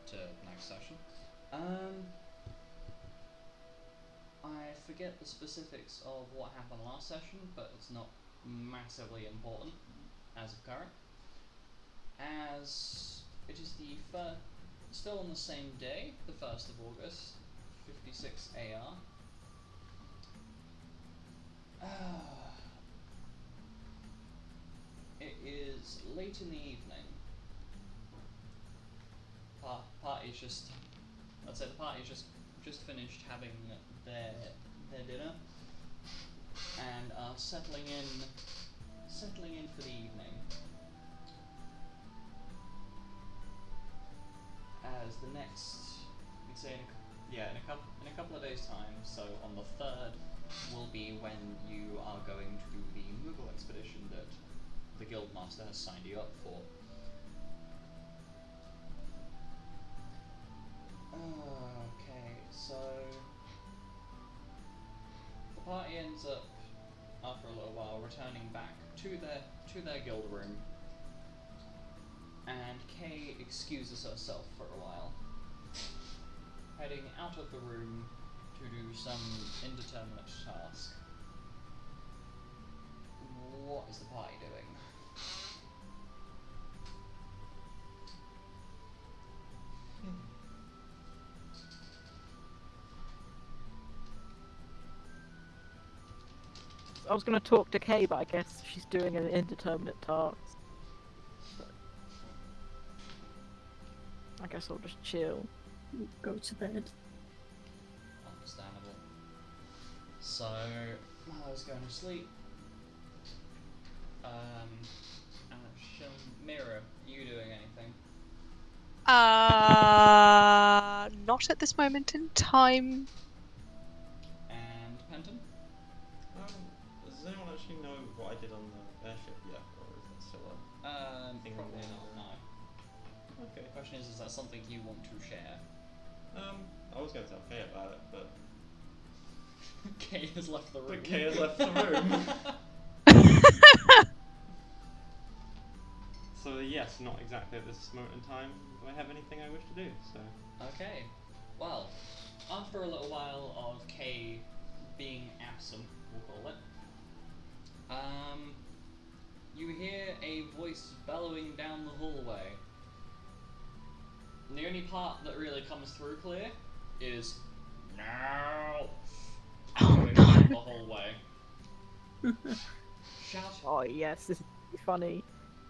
to next session. I forget the specifics of what happened last session, but it's not massively important as of current. As it is still on the same day, the 1st of August, 56 AR. It is late in the evening. Party's just, I'd say the party's just finished having their dinner and are settling in for the evening. As the next, we'd say in a couple of days' time. So on the 3rd will be when you are going to do the Mughal expedition that the Guildmaster has signed you up for. Okay, so the party ends up after a little while returning back to their guild room, and Kay excuses herself for a while, heading out of the room to do some indeterminate task. What is the party doing? I was going to talk to Kay, but I guess she's doing an indeterminate task. I guess I'll just chill. Go to bed. Understandable. So, Mallow's going to sleep. Mira, are you doing anything? Not at this moment in time. And Penton? Does anyone actually know what I did on the airship yet, or is that still a thing? Probably not, no. Okay. The question is that something you want to share? I was going to tell Kay about it, but Kay has left the room. But Kay has left the room. So yes, not exactly at this moment in time do I have anything I wish to do, so... Okay. Well, after a little while of Kay being absent, we'll call it, you hear a voice bellowing down the hallway. And the only part that really comes through clear is "No!" going down the hallway. Shout. Oh yes, this is funny.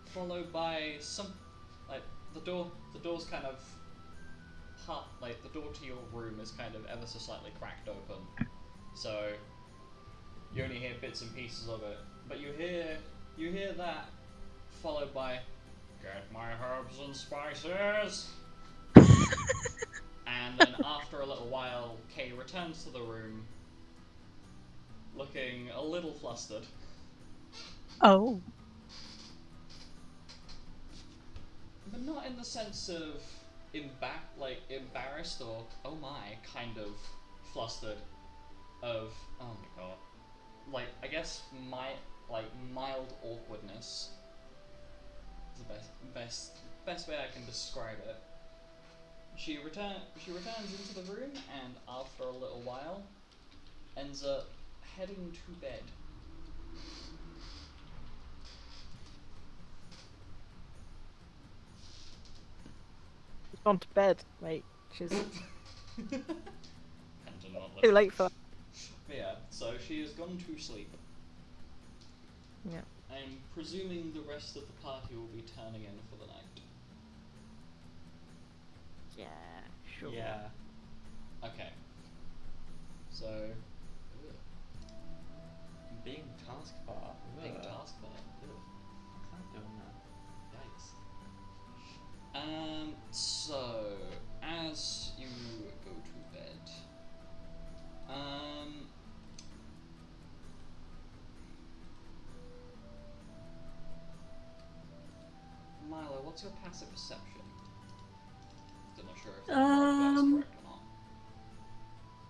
Followed by some, like, the door's kind of the door to your room is kind of ever so slightly cracked open, so you only hear bits and pieces of it, but you hear that followed by "Get my herbs and spices," and then after a little while, Kay returns to the room, looking a little flustered. Oh. But not in the sense of embarrassed or oh my kind of flustered. Of oh my god, like I guess mild awkwardness is the best way I can describe it. She returns into the room and after a little while ends up heading to bed. She's gone to bed, mate. She's Penton not too listening. late for that. But yeah, so she has gone to sleep. Yeah. I'm presuming the rest of the party will be turning in for the night. Yeah, sure. Yeah. Okay. So. Being taskbar. Big taskbar. I can't do that. Yikes. So as you go to bed, Milo, what's your passive perception? I'm not sure if that's correct or not.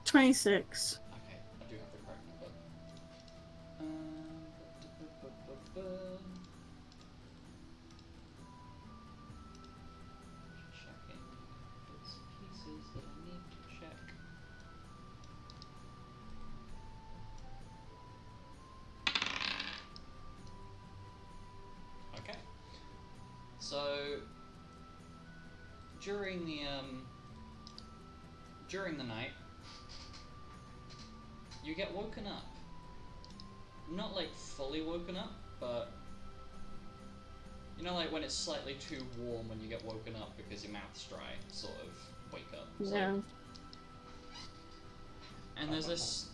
26. Okay, I do have the correct number. Checking. during the night, you get woken up. Not like fully woken up, but you know, like when it's slightly too warm when you get woken up because your mouth's dry, sort of wake up. It's Yeah. like- and there's this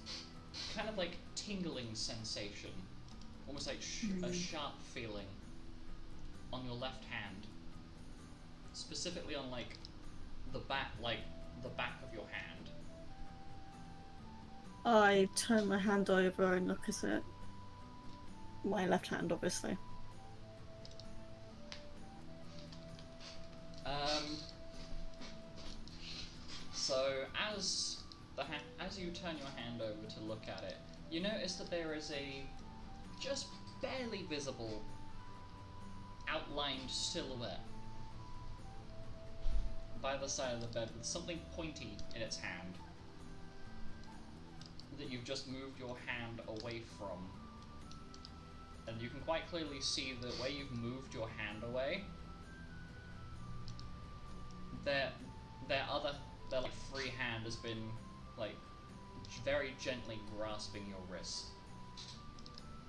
kind of like tingling sensation, almost like a sharp feeling on your left hand, specifically on like the back of your hand. I turn my hand over and look at it. My left hand, obviously. So as you turn your hand over to look at it, you notice that there is a just barely visible outlined silhouette by the side of the bed with something pointy in its hand that you've just moved your hand away from. And you can quite clearly see that where you've moved your hand away, their like free hand has been like very gently grasping your wrist,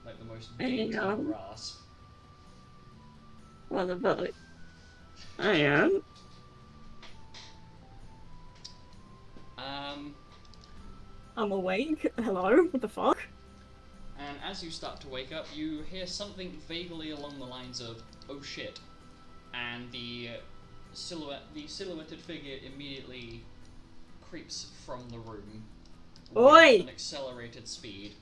like the most dainty grasp. What about I am? I'm awake. Hello? What the fuck? And as you start to wake up, you hear something vaguely along the lines of "oh shit," and the silhouetted figure immediately creeps from the room Oi! with an accelerated speed.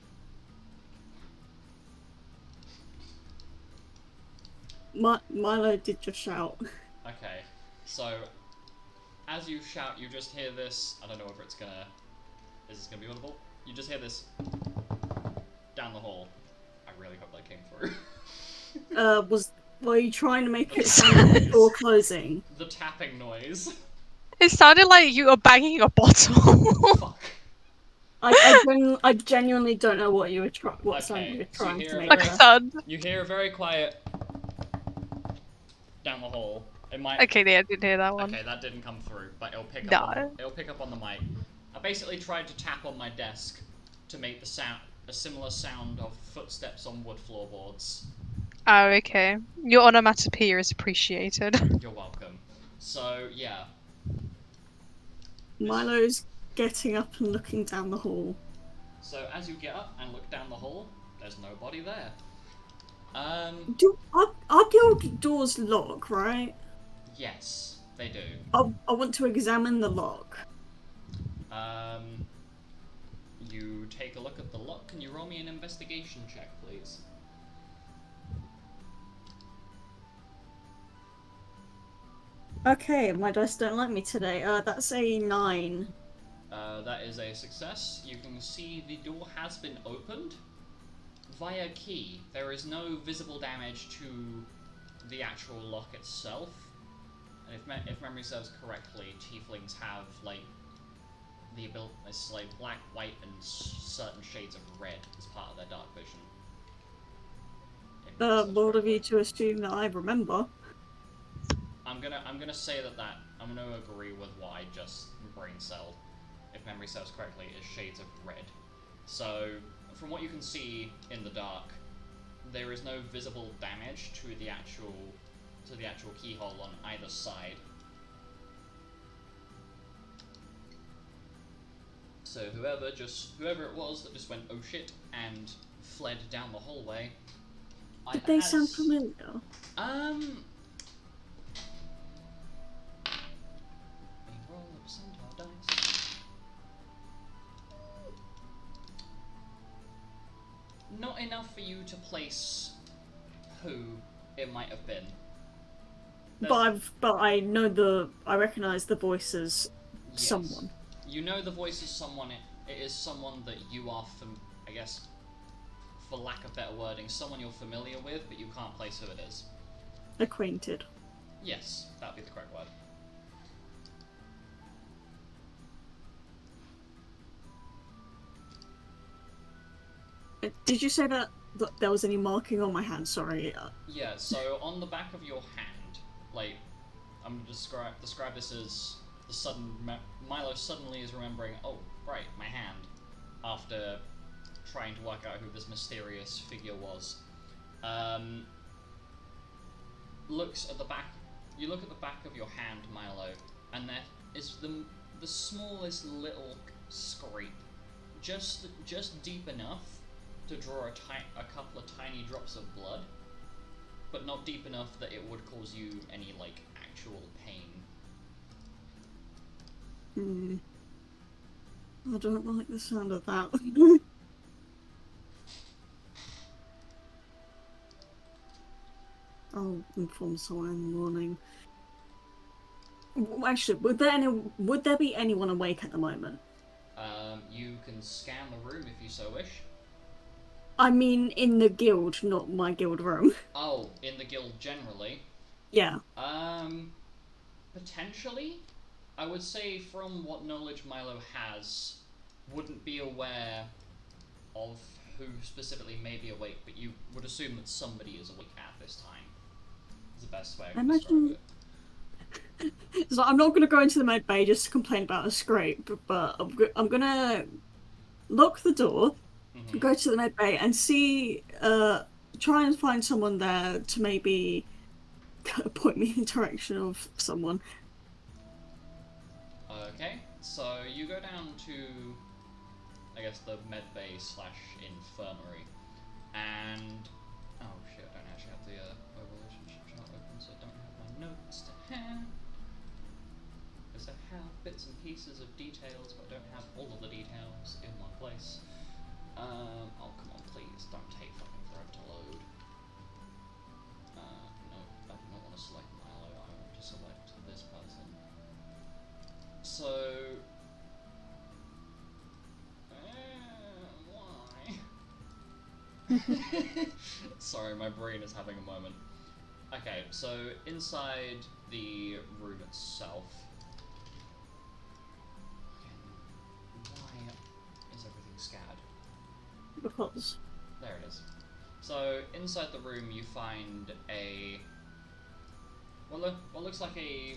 Milo did just shout. Okay, so as you shout, you just hear this. I don't know whether it's gonna. Is this gonna be audible? You just hear this down the hall. I really hope that came through. Were you trying to make it sound like the door closing? The tapping noise. It sounded like you were banging a bottle. Fuck. I genuinely don't know what you were sound you were So you trying hear to a make. Like very- a thud. You hear a very quiet down the hall. It might. Okay, yeah, I didn't hear that one. Okay, that didn't come through, but it'll pick No. up. It'll pick up on the mic. I basically tried to tap on my desk to make a similar sound of footsteps on wood floorboards. Oh, okay. Your onomatopoeia is appreciated. You're welcome. So yeah, Milo's getting up and looking down the hall. so as you get up and look down the hall, there's nobody there. Are the doors locked, right? Yes, they do. I want to examine the lock. You take a look at the lock. Can you roll me an investigation check, please? Okay, my dice don't like me today. That's a 9. That is a success. You can see the door has been opened via key. There is no visible damage to the actual lock itself. And if memory serves correctly, tieflings have like the ability, it's like black, white, and certain shades of red as part of their dark vision. If memory serves Bold of you correctly. to assume that I remember. I'm gonna say that I'm gonna agree with what I just brain celled. If memory serves correctly, is shades of red. So from what you can see in the dark, there is no visible damage to the actual keyhole on either side. So whoever it was that just went oh shit and fled down the hallway. Did either they has- sound familiar? Let me roll a percentile dice. Not enough for you to place who it might have been. But I know I recognise the voice as Yes. someone. You know the voice is someone. It is someone that you are, I guess, for lack of better wording, someone you're familiar with, but you can't place who it is. Acquainted. Yes, that'd be the correct word. Did you say that there was any marking on my hand? Sorry. Yeah, so on the back of your hand, like, I'm gonna describe this as the Milo suddenly is remembering. Oh, right, my hand. After trying to work out who this mysterious figure was. Looks at the back. You look at the back of your hand, Milo, and there is the smallest little scrape, just deep enough to draw a couple of tiny drops of blood, but not deep enough that it would cause you any like actual pain. I don't like the sound of that. I'll inform someone in the morning. Actually, would there be anyone awake at the moment? You can scan the room if you so wish. I mean, in the guild, not my guild room. Oh, in the guild generally. Yeah. Potentially, I would say from what knowledge Milo has, wouldn't be aware of who specifically may be awake, but you would assume that somebody is awake at this time. Is the best way I can describe it. So I'm not going to go into the med bay just to complain about a scrape, but I'm going to lock the door, go to the med bay, and see, try and find someone there to maybe point me in the direction of someone. Okay, so you go down to, I guess, the med bay / infirmary, and oh shit, I don't actually have the relationship chart open, so I don't have my notes to hand. Because I have bits and pieces of details, but I don't have all of the details in one place. Oh come on, please, don't take fucking forever to load. No, I do not want to select Milo. I want to select this person. So, why? Sorry, my brain is having a moment. Okay, so inside the room itself. Why is everything scattered? Because. There it is. So inside the room, you find a what looks like a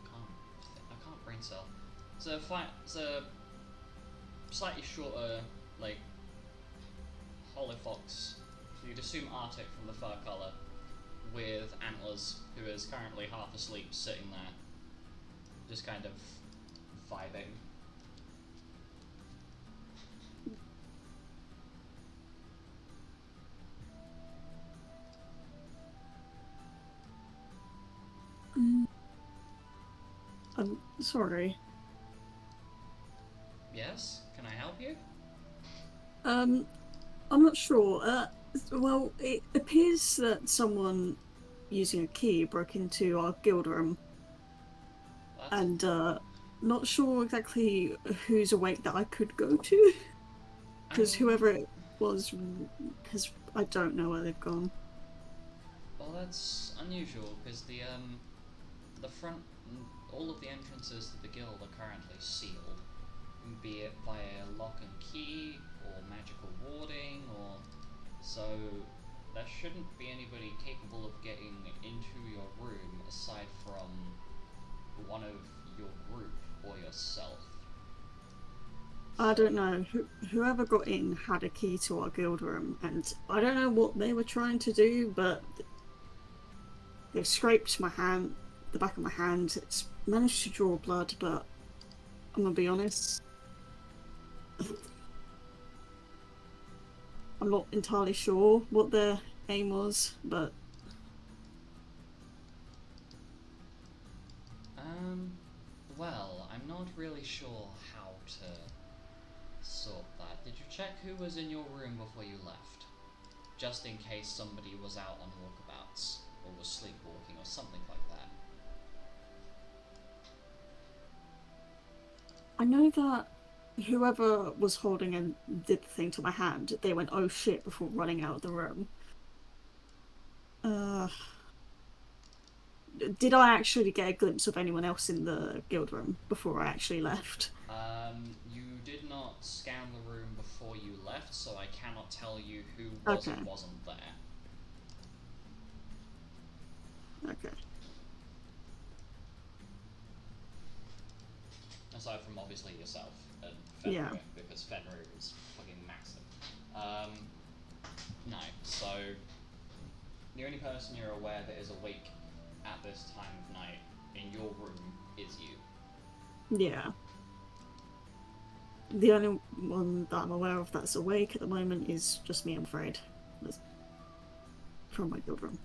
I can't brain cell. It's a slightly shorter, like holofox. You'd assume Arctic from the fur color, with antlers, who is currently half asleep, sitting there, just kind of vibing. I'm sorry. Yes? Can I help you? I'm not sure. Well, it appears that someone using a key broke into our guild room. And, not sure exactly who's awake that I could go to. Because whoever it was, I don't know where they've gone. Well, that's unusual, because the front, all of the entrances to the guild are currently sealed, be it via lock and key, or magical warding, or... So, there shouldn't be anybody capable of getting into your room aside from one of your group or yourself. I don't know. Whoever got in had a key to our guild room, and I don't know what they were trying to do, but they've scraped my hand, the back of my hand. It's managed to draw blood, but I'm gonna be honest, I'm not entirely sure what their aim was, but... Well, I'm not really sure how to sort that. Did you check who was in your room before you left? Just in case somebody was out on walkabouts, or was sleepwalking, or something like that. I know that whoever was holding and did the thing to my hand, they went, oh shit, before running out of the room. Did I actually get a glimpse of anyone else in the guild room before I actually left? You did not scan the room before you left, so I cannot tell you who was and wasn't there. Okay. aside from obviously yourself and Fenrir, Yeah. because Fenrir is fucking massive. No, so the only person you're aware that is awake at this time of night in your room is you. Yeah. The only one that I'm aware of that's awake at the moment is just me, I'm afraid. That's from my guild room.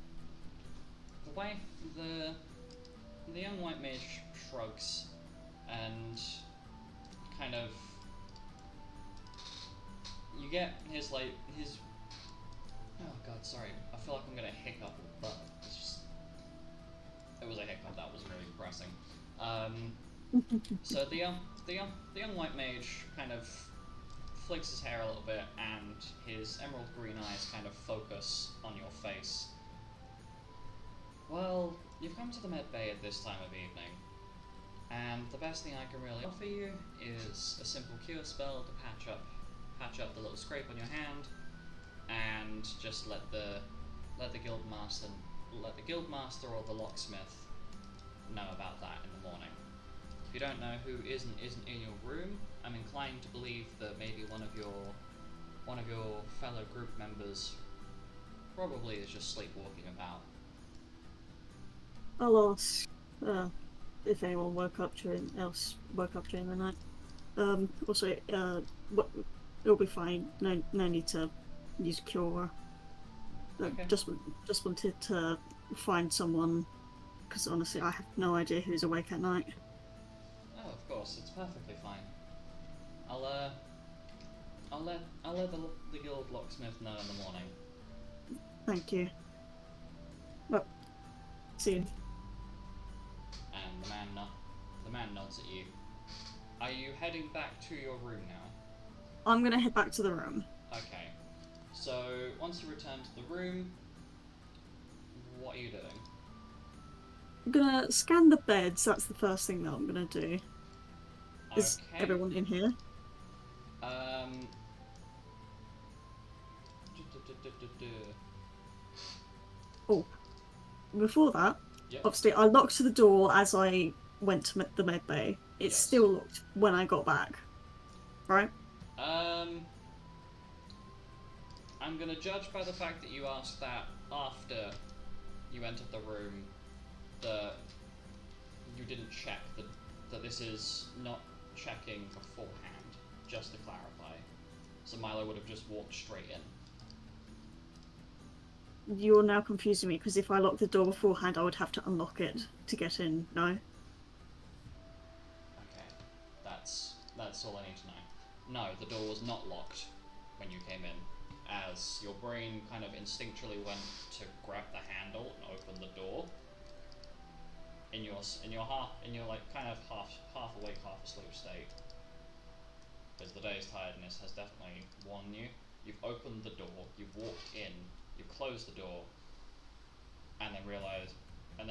The wife, the young white mage shrugs and kind of, you get his oh god, sorry, I feel like I'm gonna hiccup, but it's just, it was a hiccup that was really depressing. So the young white mage kind of flicks his hair a little bit, and his emerald green eyes kind of focus on your face. Well, you've come to the med bay at this time of evening, and the best thing I can really offer you is a simple cure spell to patch up the little scrape on your hand, and just let the guildmaster or the locksmith know about that in the morning. If you don't know who isn't in your room, I'm inclined to believe that maybe one of your fellow group members probably is just sleepwalking about. I'll ask if anyone woke up during the night. Also, it'll be fine. No need to use cure. Okay. Just wanted to find someone, because honestly, I have no idea who's awake at night. Oh, of course, it's perfectly fine. I'll let the guild locksmith know in the morning. Thank you. Well, soon. And the man nods at you. Are you heading back to your room now? I'm gonna head back to the room. Okay. So once you return to the room, what are you doing? I'm gonna scan the beds. That's the first thing that I'm gonna do. Is Okay. everyone in here? Oh, before that, Yep. obviously I locked the door as I went to the med bay. It's Yes. still locked when I got back, right? I'm gonna judge by the fact that you asked that after you entered the room, that you didn't check that this is not checking beforehand, just to clarify. So Milo would have just walked straight in. You're now confusing me, because if I locked the door beforehand, I would have to unlock it to get in. No? Okay, that's all I need to know. No, the door was not locked when you came in, as your brain kind of instinctually went to grab the handle and open the door. In your like kind of half awake, half asleep state, because the day's tiredness has definitely worn you. You've opened the door, you've walked in, you've closed the door, and then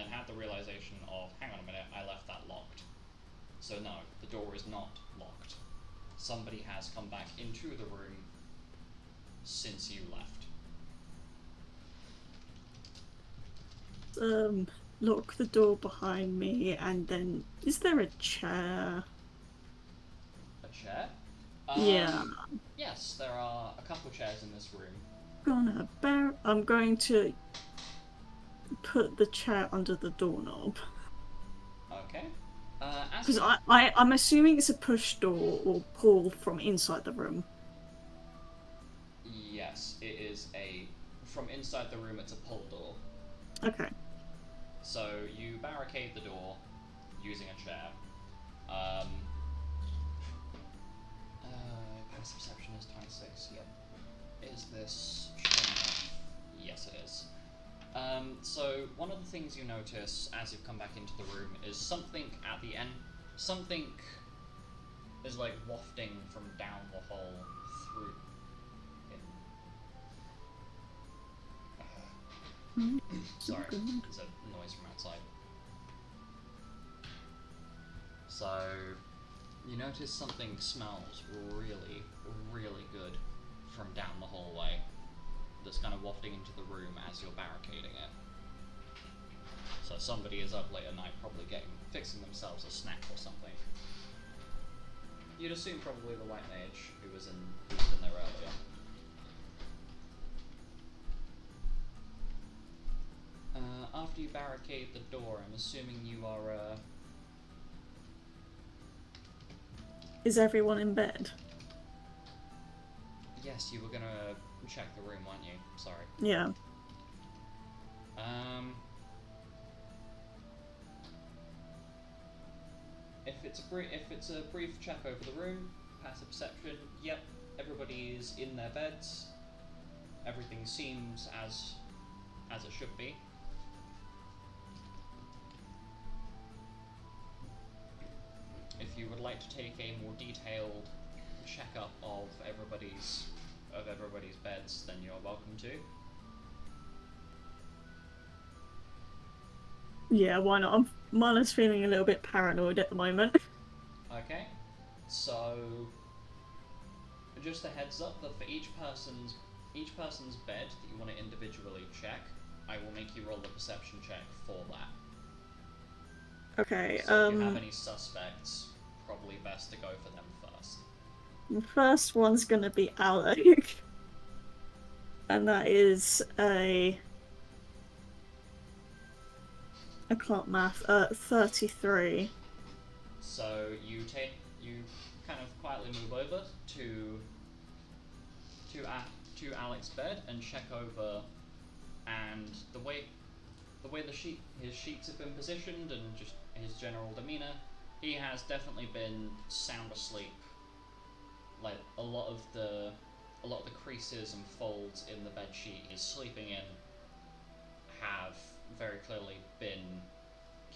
had the realization of, hang on a minute, I left that locked. So no, the door is not locked. Somebody has come back into the room since you left. Lock the door behind me, and then is there a chair? A chair? Yeah. Yes, there are a couple chairs in this room. I'm going to put the chair under the doorknob. Okay. Because I'm assuming it's a push door or pull from inside the room. Yes, it is from inside the room, it's a pull door. Okay. So you barricade the door using a chair. Past perception is 26, yep. Is this showing up? Yes, it is. So one of the things you notice as you've come back into the room is something at the end, something is like wafting from down the hall through. Sorry, there's a noise from outside. So, you notice something smells really, really good from down the hallway that's kind of wafting into the room as you're barricading it. So somebody is up late at night, probably fixing themselves a snack or something. you'd assume probably the white mage who was in there earlier. After you barricade the door, I'm assuming you are. Is everyone in bed? Yes, you were gonna check the room, weren't you? Sorry. Yeah. If it's a brief check over the room, passive perception. Yep, everybody's in their beds. Everything seems as it should be. If you would like to take a more detailed checkup of everybody's beds, then you're welcome to. Yeah, why not? Marla's feeling a little bit paranoid at the moment. Okay, so just a heads up that for each person's bed that you want to individually check, I will make you roll a perception check for that. Okay, So if you have any suspects, probably best to go for them first. the first one's gonna be Alec. And that is I can't math. 33. So you kind of quietly move over to Alec's bed and check over, and the way his sheets have been positioned and just his general demeanor, he has definitely been sound asleep. Like a lot of the creases and folds in the bed sheet he's sleeping in have very clearly been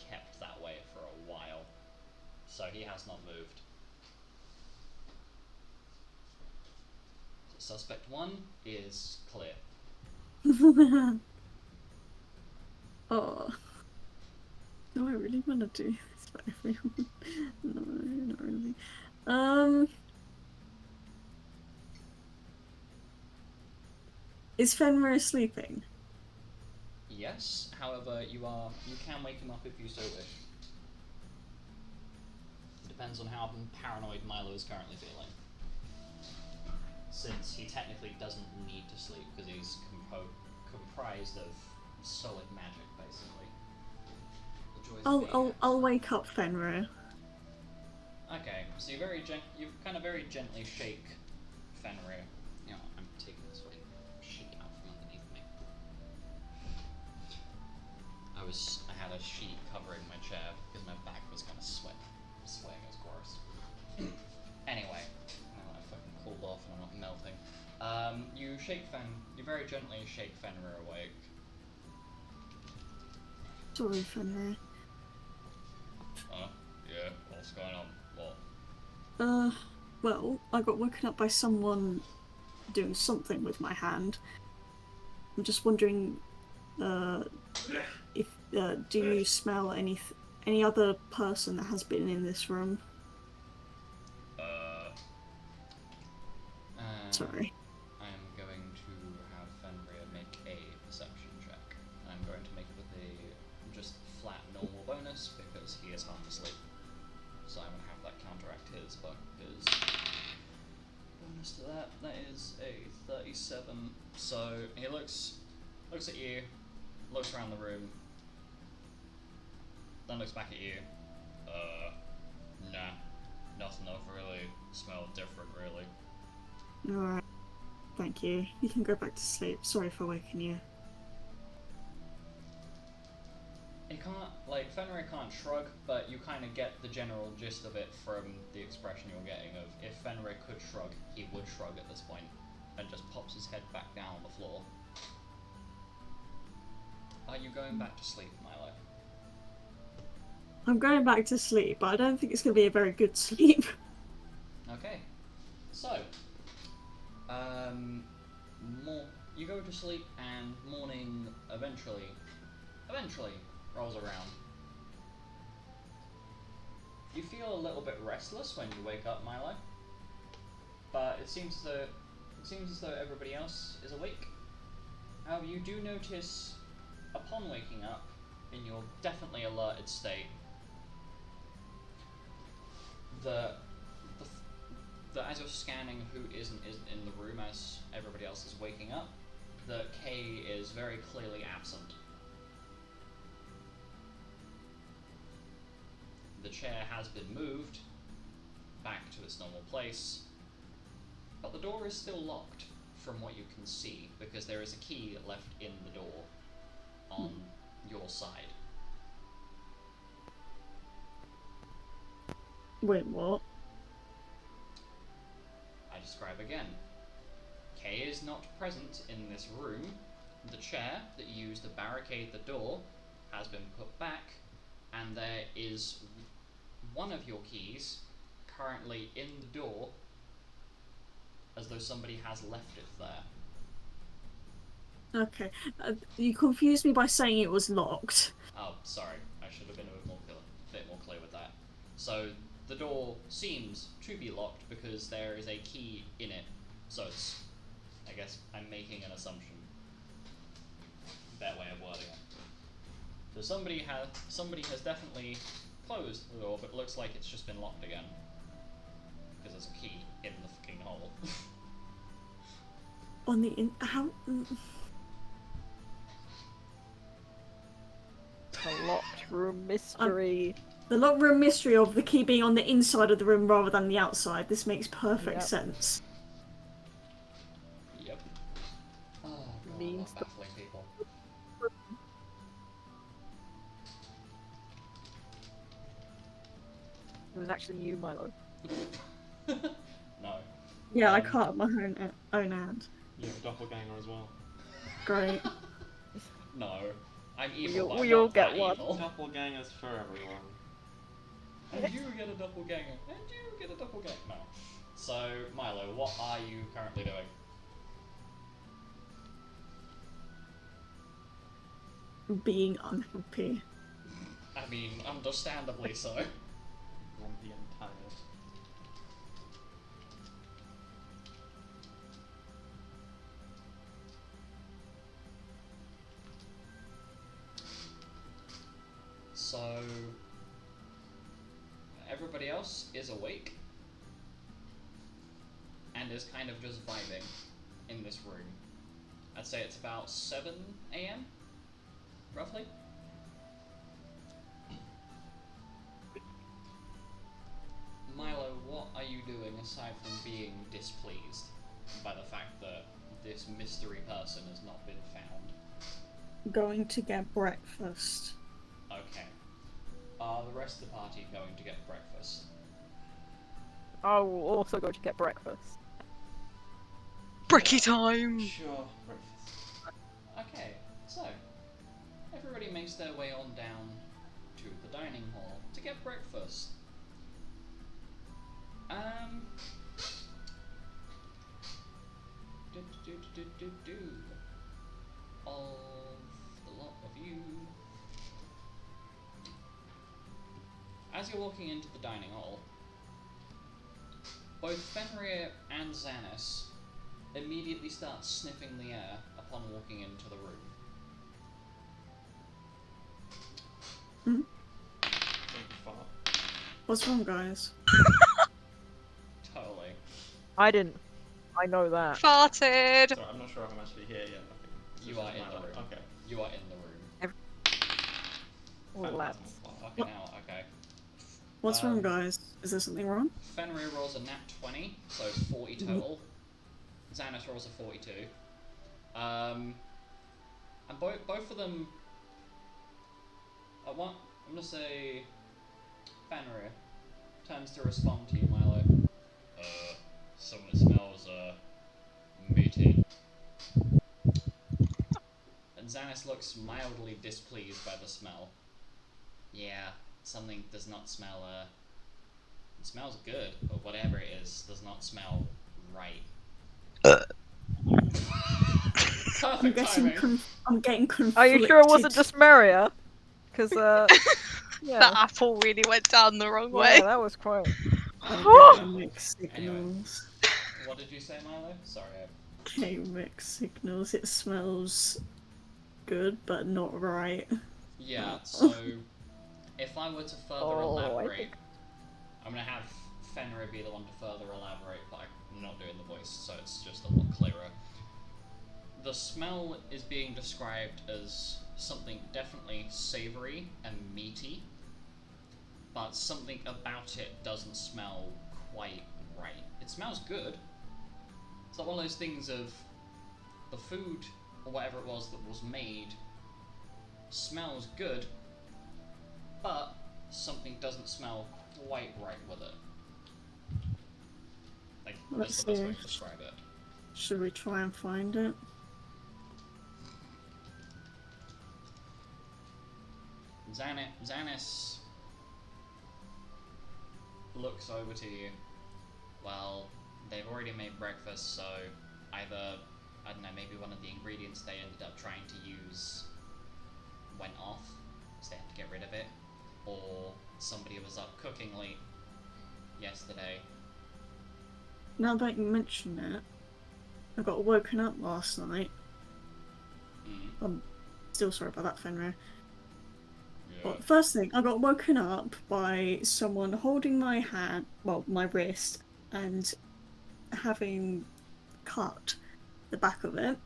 kept that way for a while. So he has not moved. Suspect 1 is clear. Oh. Do I really want to do this for everyone? No, not really. Is Fenrir sleeping? Yes, however, you can wake him up if you so wish. Depends on how paranoid Milo is currently feeling. Since he technically doesn't need to sleep because he's comprised of solid magic, basically. The joys of being I'll wake up Fenrir. Okay, so you kind of very gently shake Fenrir. You know, I'm taking this sheet out from underneath me. I had a sheet covering my chair because my back was kind of swaying. It was gross. Anyway, now that I've fucking cooled off and I'm not melting. You very gently shake Fenrir awake. Sorry, Fenrir. Yeah, what's going on? What? Well, I got woken up by someone doing something with my hand. I'm just wondering, if do you smell any other person that has been in this room? Sorry. I am going to have Fenrir make a perception check. I'm going to make it with a just flat normal bonus because he is half asleep. So I'm going to have that counteract his bonus to that. That is a 37. So he looks at you, looks around the room, then looks back at you. Nah, nothing I've really smelled different, really. Alright. Thank you. You can go back to sleep. Sorry for waking you. Fenrir can't shrug, but you kind of get the general gist of it from the expression you're getting of if Fenrir could shrug, he would shrug at this point, and just pops his head back down on the floor. Are you going back to sleep, Milo? I'm going back to sleep, but I don't think it's going to be a very good sleep. Okay. So, you go to sleep and morning eventually rolls around. You feel a little bit restless when you wake up, Milo, but it seems as though everybody else is awake. However, you do notice, upon waking up, in your definitely alerted state, the that as you're scanning who isn't in the room as everybody else is waking up, that Kay is very clearly absent. The chair has been moved back to its normal place, but the door is still locked from what you can see, because there is a key left in the door on your side. Wait, what? I describe again. Kay is not present in this room. The chair that you used to barricade the door has been put back, and there is one of your keys currently in the door, as though somebody has left it there. Okay. You confused me by saying it was locked. Oh, sorry. I should have been a bit more clear with that. So the door seems to be locked because there is a key in it. So it's, I guess I'm making an assumption. Better way of wording it. So somebody has definitely closed the door, but it looks like it's just been locked again. Because there's a key in the fucking hole. On the how? A locked room mystery. The locked room mystery of the key being on the inside of the room rather than the outside. This makes perfect Yep. sense. Yep. Oh, God, Means I love baffling people. It was actually you, Milo. No. Yeah, I cut my own hand. You have a doppelganger as well. Great. No. I'm evil, but we I'm all not get that one. evil. Doppelgangers for everyone. And you get a doppelganger. And you get a doppelganger. No. So, Milo, what are you currently doing? Being unhappy. I mean, understandably so. Grumpy and tired. So, everybody else is awake and is kind of just vibing in this room. I'd say it's about 7 a.m. roughly. Milo, what are you doing aside from being displeased by the fact that this mystery person has not been found? Going to get breakfast. Okay. Are the rest of the party going to get breakfast? I will also go to get breakfast. Bricky time! Sure, breakfast. Okay, so everybody makes their way on down to the dining hall to get breakfast. Of the lot of you. As you're walking into the dining hall, both Fenrir and Xanis immediately start sniffing the air upon walking into the room. Thank you, fart. What's wrong, guys? Totally. I didn't. I know that. Farted! Sorry, I'm not sure if I'm actually here yet. I think You it's are just in my the lap. room. Okay. You are in the room. All lads. Fucking hell, okay. What's wrong, guys? Is there something wrong? Fenrir rolls a nat 20, so 40 total. Xanis rolls a 42. And both of them. I'm gonna say Fenrir turns to respond to you, Milo. Someone smells meaty. And Xanis looks mildly displeased by the smell. Yeah, something does not smell it smells good, but whatever it is does not smell right. I'm Perfect getting timing. I'm getting conflicted. Are you sure it wasn't just Maria? Because, yeah. That apple really went down the wrong way. Yeah, that was quite. I'm getting mixed signals. What did you say, Milo? Sorry. Okay, mixed signals. It smells good, but not right. Yeah, so if I were to further Oh, I elaborate, think- I'm gonna have Fenrir be the one to further elaborate, but I'm not doing the voice, so it's just a lot clearer. The smell is being described as something definitely savoury and meaty, but something about it doesn't smell quite right. It smells good. It's like one of those things of the food, or whatever it was that was made, smells good, but something doesn't smell quite right with it. Like, Let's that's the best way see. to describe it. Should we try and find it? Xanis looks over to you. Well, they've already made breakfast, so either, I don't know, maybe one of the ingredients they ended up trying to use went off, so they had to get rid of it, or somebody was up cooking late yesterday. Now that you mention it, I got woken up last night. I'm still sorry about that, Fenrir. Yeah. Well, first thing, I got woken up by someone holding my hand, well, my wrist, and having cut the back of it,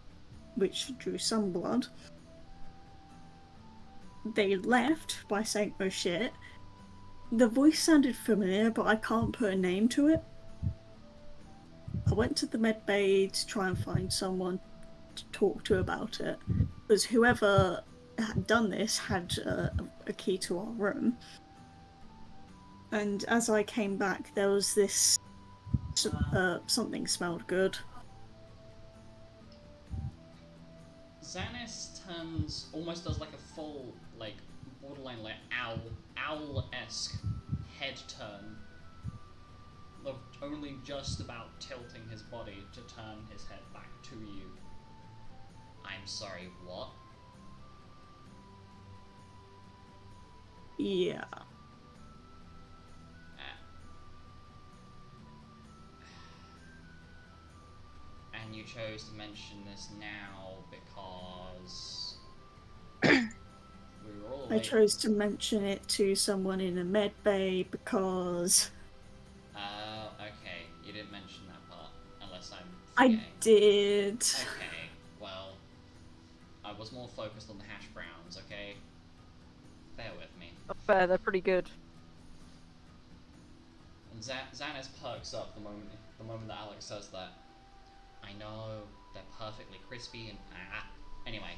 which drew some blood. They left by saying, "Oh shit." The voice sounded familiar, but I can't put a name to it. I went to the med bay to try and find someone to talk to about it, because whoever had done this had a key to our room. And as I came back, there was this something smelled good. Xanis turns, almost does like a full, like, borderline, like, owl-esque head turn, of only just about tilting his body to turn his head back to you. I'm sorry, what? Yeah. And you chose to mention this now because we were all I chose to mention it to someone in a med bay because okay. You didn't mention that part, unless I'm I forgetting. did. Okay, well, I was more focused on the hash browns, okay? Bear with me. Not fair, they're pretty good. And Xanis perks up the moment that Alex says that. I know, they're perfectly crispy and Anyway,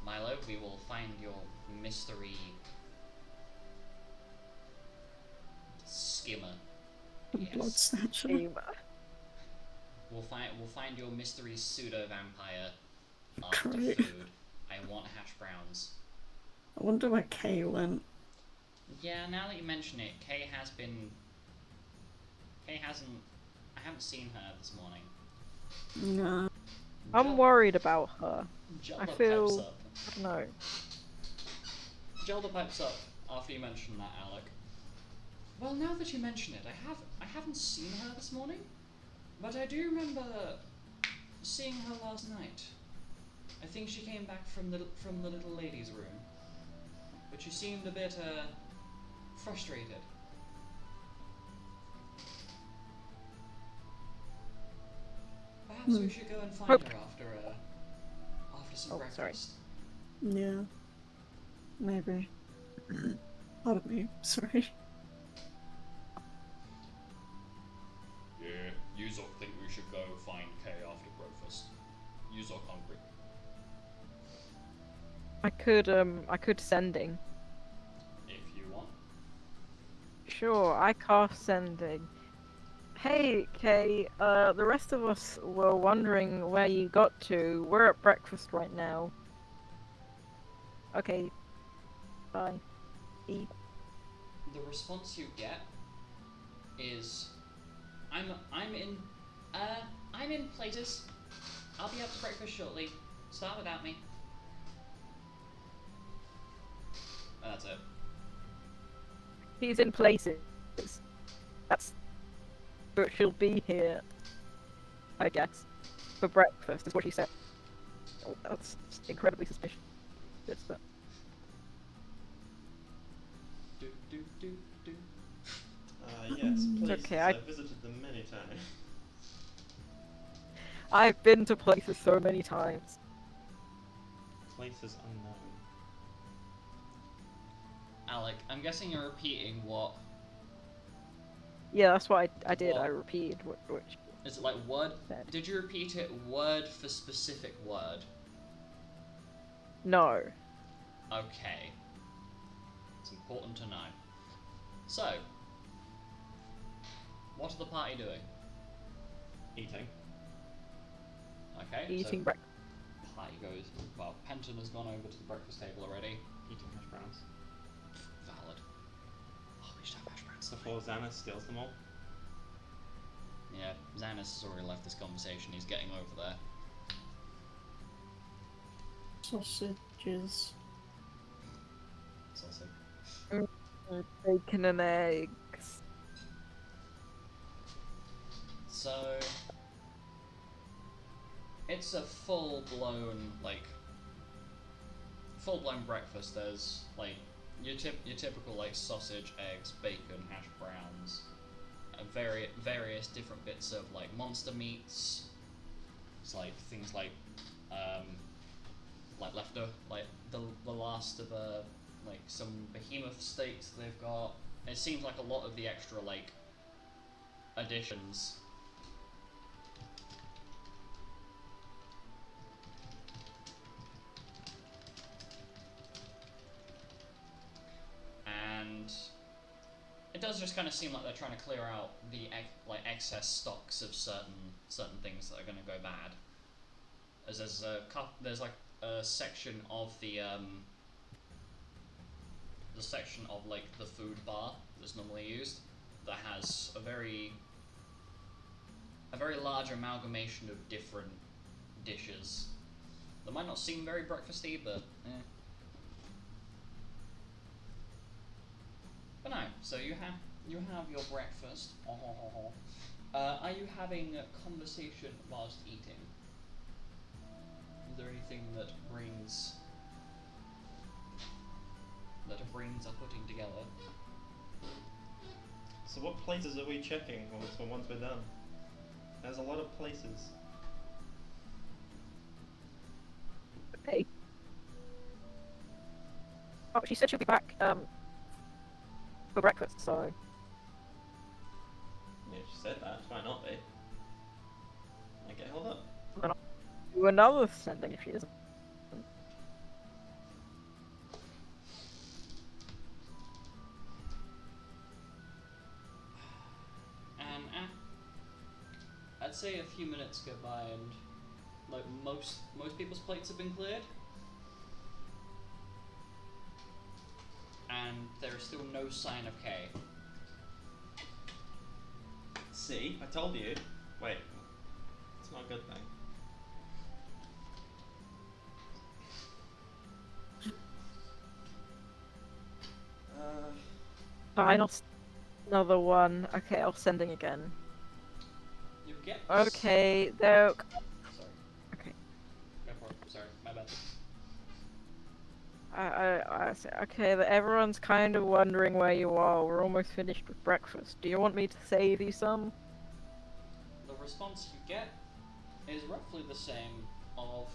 Milo, we will find your mystery skimmer. Blood snatcher. We'll find your mystery pseudo vampire after Great. food. I want hash browns. I wonder where Kay went. Yeah, now that you mention it, Kay hasn't. I haven't seen her this morning. No. I'm worried about her. Jelda I pipes feel... up. I don't know. Jelda pipes up after you mention that, Alec. Well, now that you mention it, I haven't seen her this morning, but I do remember seeing her last night. I think she came back from the little lady's room, but she seemed a bit frustrated. Perhaps we should go and find her after some breakfast. Sorry. Yeah. Maybe. Pardon me. Sorry. Yeah, Yuzok think we should go find Kay after breakfast. Yuzok hungry. I could sending. If you want. Sure, I cast sending. Hey, Kay, the rest of us were wondering where you got to. We're at breakfast right now. Okay. Bye. Eat. The response you get is, I'm in places. I'll be up to breakfast shortly. Start without me. And that's it. He's in places. That's... But she'll be here, I guess, for breakfast, is what she said. Oh, that's incredibly suspicious. But... Do do do do. Yes, places. okay, I've visited them many times. I've been to places so many times. Places unknown. Alec, I'm guessing you're repeating what? Yeah, that's what I did. What? I repeated which Is it like word? said. Did you repeat it word for specific word? No. Okay. It's important to know. So, what are the party doing? Eating. Okay, Eating so breakfast. party goes. Well, Penton has gone over to the breakfast table already. Eating hash browns. Valid. Oh, we should have hash browns. Before Xana steals them all. Yeah, Xanis has already left this conversation. He's getting over there. Sausages. Sausage. Bacon and eggs. So it's a full-blown breakfast. There's like your typical like sausage, eggs, bacon, hash browns, various different bits of like monster meats. It's like things like leftover, like the last of like some behemoth steaks they've got. It seems like a lot of the extra like additions. And it does just kind of seem like they're trying to clear out the excess stocks of certain things that are going to go bad. As there's like a section of the section of like the food bar that's normally used that has a very large amalgamation of different dishes that might not seem very breakfasty, but eh. But no, so you have your breakfast. Are you having a conversation whilst eating? Is there anything that brains are putting together? So what places are we checking once we're done? There's a lot of places. Hey. Oh, she said she'll be back for breakfast, so Yeah, she said that. Might not be. Okay, hold up. then I'll do another sending if she isn't. And I'd say a few minutes go by and like most people's plates have been cleared. And there is still no sign of Kay. See, I told you. Wait, it's not a good thing. Fine, another one. Okay, I'll sending again. You get Okay, there. Sorry. Okay. Go for it. Sorry, my bad. I say, okay, everyone's kind of wondering where you are. We're almost finished with breakfast. Do you want me to save you some? The response you get is roughly the same of...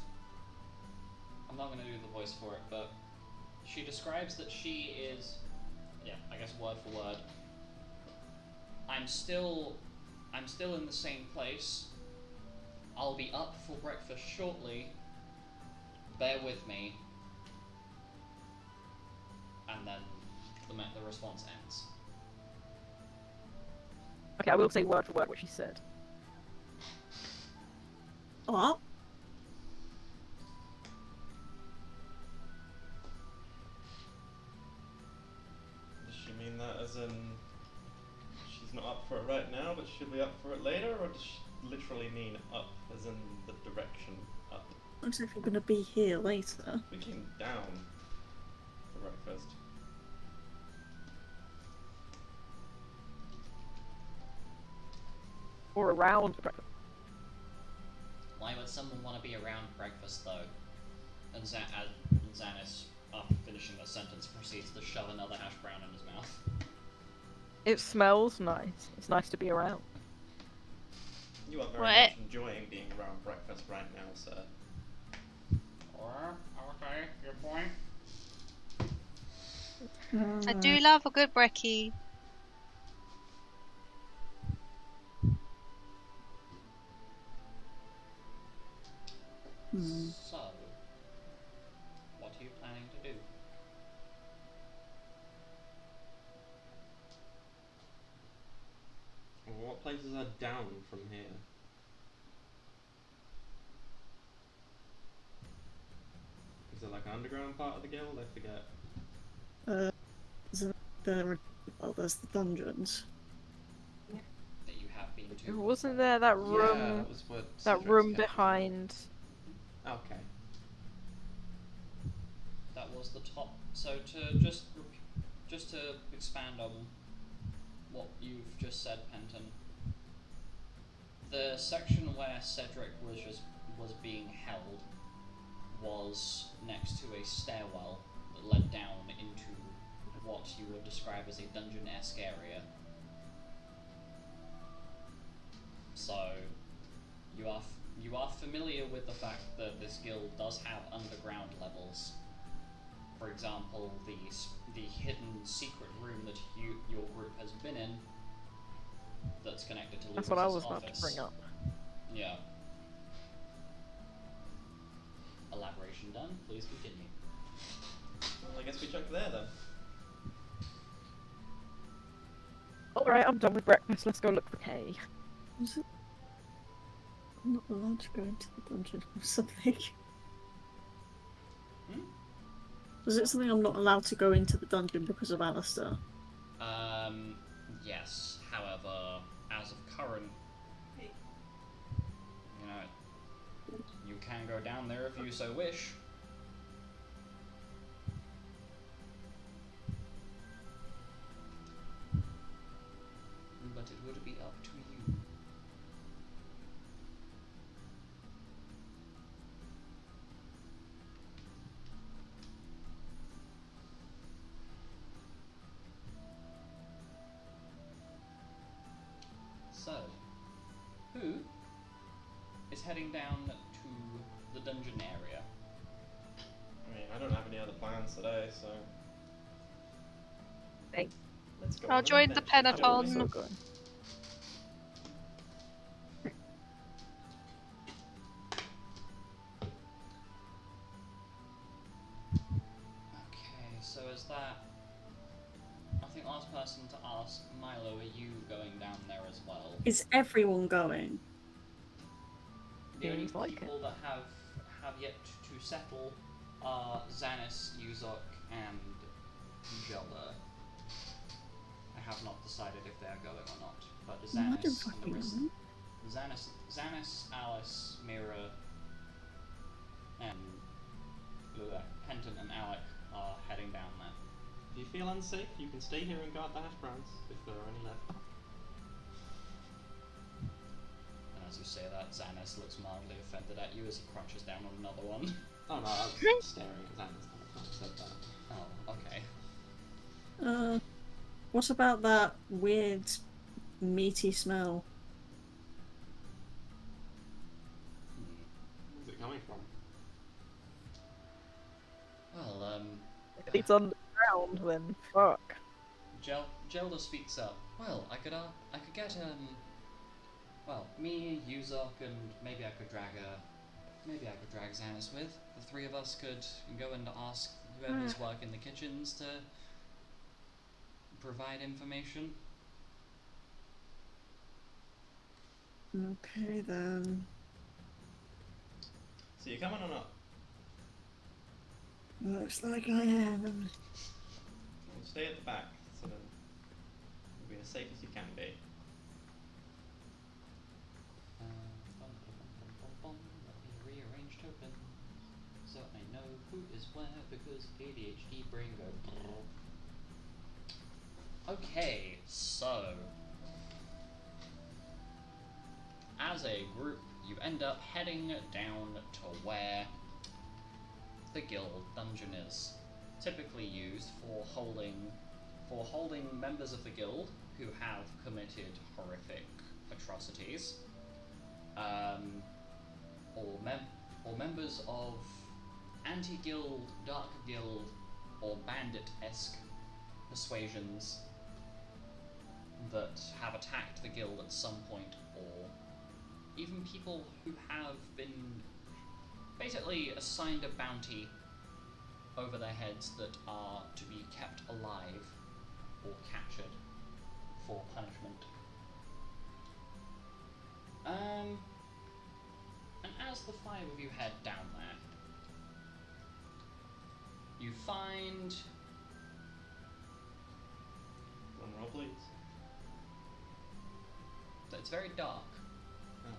I'm not going to do the voice for it, but she describes that she is... Yeah, I guess word for word. I'm still in the same place. I'll be up for breakfast shortly. Bear with me. And then the response ends. Okay, I will say word for word what she said. What? Does she mean that as in she's not up for it right now, but she'll be up for it later, or does she literally mean up as in the direction up? Looks like we're gonna be here later. We came down for breakfast. Or around breakfast. Why would someone want to be around breakfast though? And Xanis, after finishing the sentence, proceeds to shove another hash brown in his mouth. It smells nice. It's nice to be around. You are very What? much enjoying being around breakfast right now, sir. Or okay, your point. I do love a good brekkie. So, what are you planning to do? Well, what places are down from here? Is it like an underground part of the guild? I forget. There's the dungeons. That you have been to? Wasn't there that Yeah, room? that was what That Cedric's room character behind. said. Okay. That was the top. So to just to expand on what you've just said, Penton. The section where Cedric was being held was next to a stairwell that led down into what you would describe as a dungeon-esque area. So you are familiar with the fact that this guild does have underground levels. For example, the hidden secret room that your group has been in, that's connected to Lucas's That's what I was office. about to bring up. Yeah. Elaboration done. Please continue. Well, I guess we check there then. Alright, I'm done with breakfast. Let's go look for Kay. Is it? I'm not allowed to go into the dungeon or something. Hmm? Was it something I'm not allowed to go into the dungeon because of Alistair? Yes. However, as of current, you know, you can go down there if you so wish. But it would be up to you. So, who is heading down to the dungeon area? I mean, I don't have any other plans today, so Thanks. let's go. I'll on an join the adventure, shall we? Peloton. Also going. Okay, so is that... I think last person to ask, Milo, are you going down there as well? Is everyone going? The only Seems like people that have yet to settle are Xanis, Uzok, and Gelda. I have not decided if they are going or not, but No, I don't Xanis and fucking the rest... know. Xanis, Alice, Mira, and Penton and Alec are heading down there. If you feel unsafe, you can stay here and guard the hash browns, if there are any left. And as you say that, Xanis looks mildly offended at you as he crunches down on another one. Oh no, I was staring at Xanis the whole time I said that. Oh, okay. What about that weird meaty smell? Where's it coming from? Well, If it's on the ground, then fuck. Gelda speaks up. Well, I could get well, me, Uzok, and maybe I could drag Xanis with. The three of us could go and ask whoever's working the kitchens to provide information. Okay then. So you coming or not? Looks like I am. We'll stay at the back, so then you'll be as safe as you can be. Let me rearrange tokens so I know who is where because ADHD brain go. Okay, so as a group, you end up heading down to where the guild dungeon is, typically used for holding members of the guild who have committed horrific atrocities, or members of anti-guild, dark guild, or bandit-esque persuasions that have attacked the guild at some point, or even people who have been basically assigned a bounty over their heads that are to be kept alive or captured for punishment. And as the five of you head down there, you find... One roll, please. that it's very dark.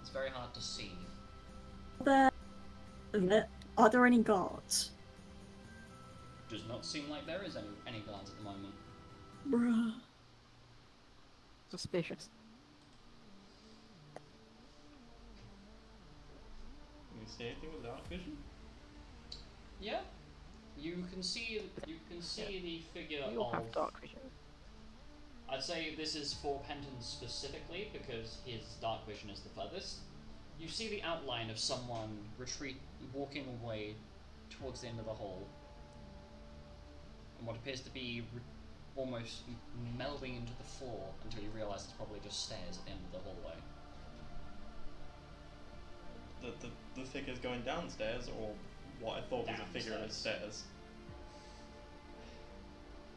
It's very hard to see. Are there any guards? Does not seem like there is any guards at the moment. Bruh. Suspicious. Can you see anything with dark vision? Yeah, you can see the figure We all of. have dark vision. I'd say this is for Penton specifically because his dark vision is the furthest. You see the outline of someone walking away towards the end of the hall, and what appears to be almost melding into the floor until you realise it's probably just stairs at the end of the hallway. The figure's going downstairs, or what I thought was a figure in stairs.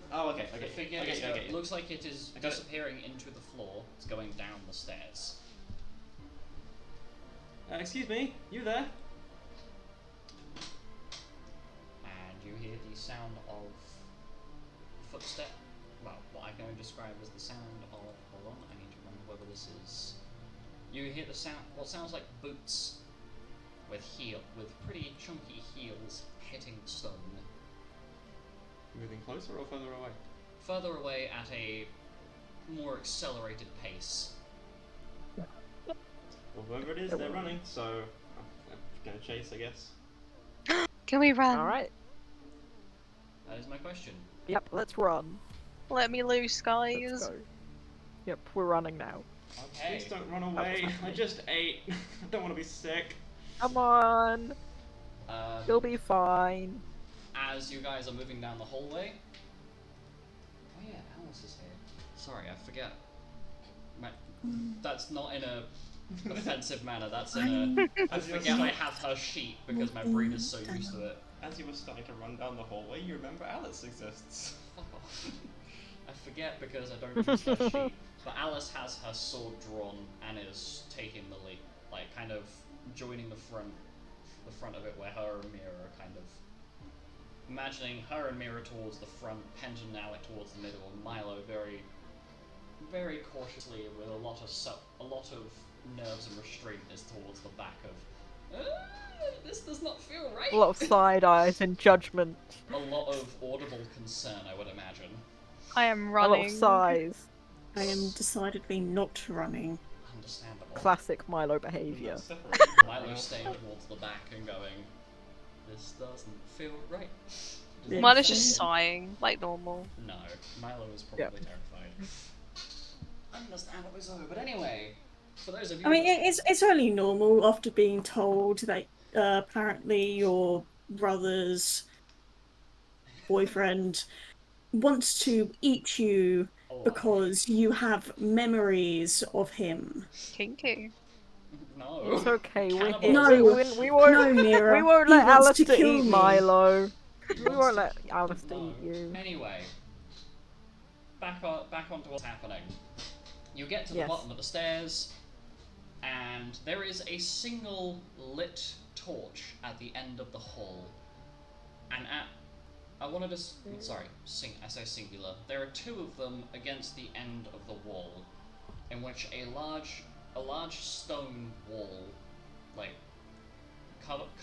Oh, okay. The figure looks like it is disappearing into the floor. It's going down the stairs. Excuse me, you there? And you hear the sound of footstep. Well, what I can only describe as the sound of. Hold on, I need to remember whether this is. You hear the sound. What sounds like boots with pretty chunky heels hitting stone. Moving closer or further away? Further away at a more accelerated pace. Well, whoever it is, they're running, so I'm gonna chase, I guess. Can we run? Alright. That is my question. Yep, let's run. Let me loose, guys. Let's go. Yep, we're running now. Okay. Please don't run away. I just ate. I don't want to be sick. Come on. You'll be fine. As you guys are moving down the hallway. Oh yeah, Alice is here. Sorry, I forget. That's not in a offensive manner. That's in a. I forget I have her sheet because my brain is so used to it. As you were starting to run down the hallway, you remember Alice exists. Fuck off. I forget because I don't use her sheet. But Alice has her sword drawn and is taking the lead, like kind of joining the front of it where her and Mira are kind of imagining her and Mira towards the front, Penton and Alec towards the middle, and Milo very, very cautiously with a lot of nerves and restraint is towards the back of. This does not feel right. A lot of side eyes and judgment. A lot of audible concern, I would imagine. I am A running. lot of sighs. I am decidedly not running. Understandable. Classic Milo behaviour. Milo staying towards the back and going, this doesn't feel right. Yeah. Mine is just sighing, like normal. No, Milo is probably terrified. Understandably so, but anyway, for those of you I mean, it's only normal after being told that apparently your brother's boyfriend wants to eat you because you have memories of him. Kinky. No. It's okay, we're Cannibals. here. No. We won't, No, Mira. we won't he let wants Alistair to kill eat me. Milo. We wants won't to- let Alistair No. eat you. Anyway, back onto what's happening. You get to the Yes. bottom of the stairs, and there is a single lit torch at the end of the hall. And I wanted to. I say singular. There are two of them against the end of the wall, in which a large stone wall, like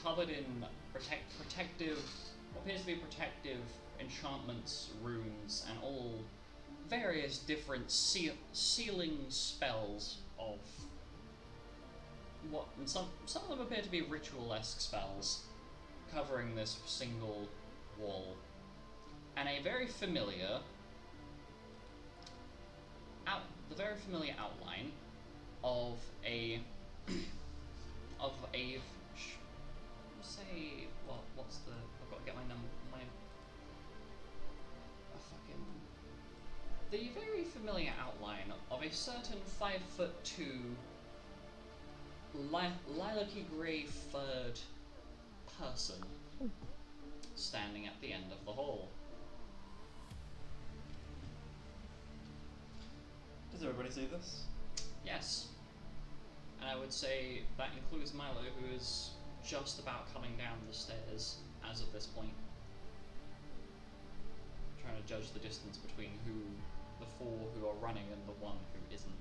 covered in protective, what appears to be protective enchantments, runes, and all various different sealing spells of what, and some of them appear to be ritual-esque spells covering this single wall. And a very familiar the very familiar outline of a of a say what's the I've got to get my number my fucking the very familiar outline of a certain 5'2" lilac-y grey furred person standing at the end of the hall. Does everybody see this? Yes. And I would say that includes Milo, who is just about coming down the stairs as of this point. Trying to judge the distance between the four who are running and the one who isn't.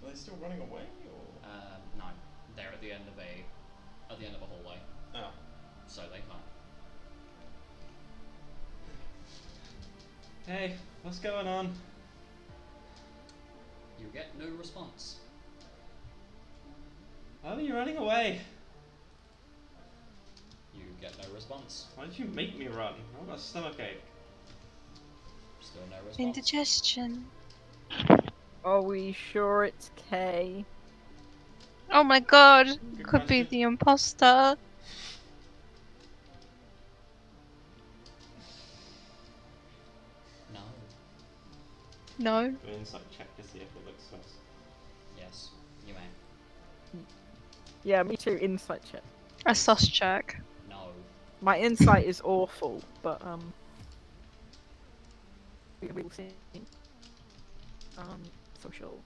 Are they still running away, or? No. They're at the end of a hallway. Oh. So they can't. Hey, what's going on? You get no response. Why are you running away? You get no response. Why did you make me run? I've got a stomachache. Still no response. Indigestion. Are we sure it's K? Oh my god, Good could be question. the imposter. No. No. Do an insight check to see if it looks sus. Yes. You may. Yeah, me too. Insight check. A sus check. No. My insight is awful, but we will see. Social.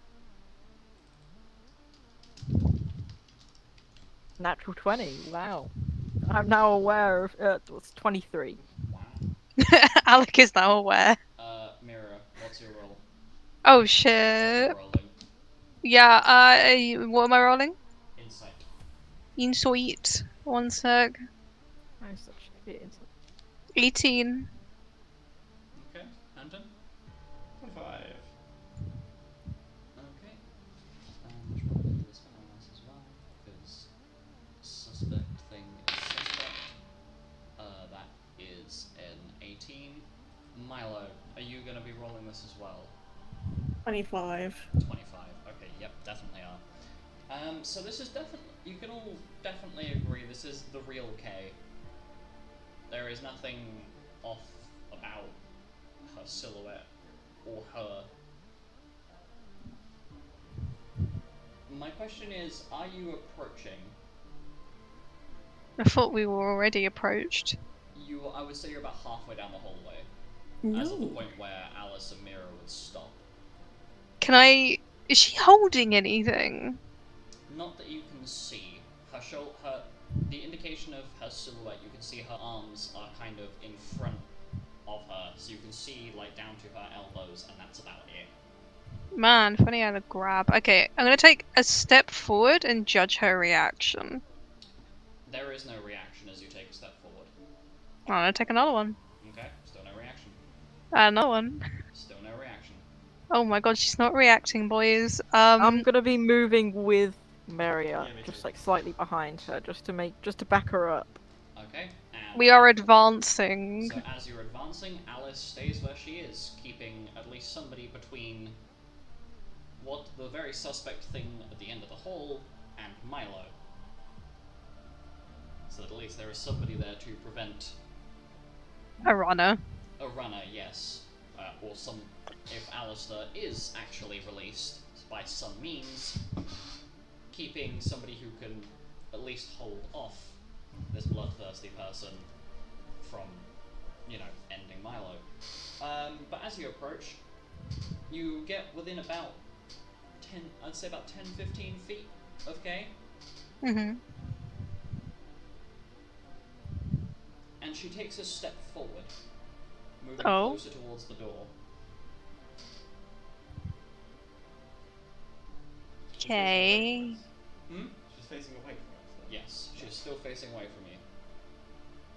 Natural 20. Wow. I'm now aware of it's 23. Wow. Alec is now aware. Mira, what's your roll? Oh If shit. you're rolling. Yeah, what am I rolling? Insight. Insight. One sec. I'm such shit insight. 18. Okay. Anton? 25. Okay. I should probably do this one on us as well, because suspect thing is suspect. That is an 18. Milo, are you going to be rolling this as well? 25. 25. Okay, yep, definitely are. So this is definitely, you can all definitely agree this is the real K. There is nothing off about her silhouette or her. My question is, are you approaching? I thought we were already approached. I would say you're about halfway down the hallway. No. As of the point where Alice and Mira would stop. Can I... Is she holding anything? Not that you can see. The indication of her silhouette, you can see her arms are kind of in front of her, so you can see like down to her elbows, and that's about it. Man, funny how to grab. Okay, I'm gonna take a step forward and judge her reaction. There is no reaction as you take a step forward. I'm gonna take another one. Okay, still no reaction. Another one. Still no reaction. Oh my god, she's not reacting, boys. I'm gonna be moving with Maria, Yeah, me just too. like slightly behind her, just to back her up. Okay, and we are advancing. so as you're advancing, Alice stays where she is, keeping at least somebody between what the very suspect thing at the end of the hall and Milo. So that at least there is somebody there to prevent A runner. a runner, yes. Or if Alistair is actually released by some means, keeping somebody who can at least hold off this bloodthirsty person from, ending Milo. But as you approach, you get within about 10-15 feet of Kay, Mm-hmm. and she takes a step forward, moving Oh. closer towards the door. Okay. Hmm? She's facing away from us. Then. Yes, she's still facing away from you.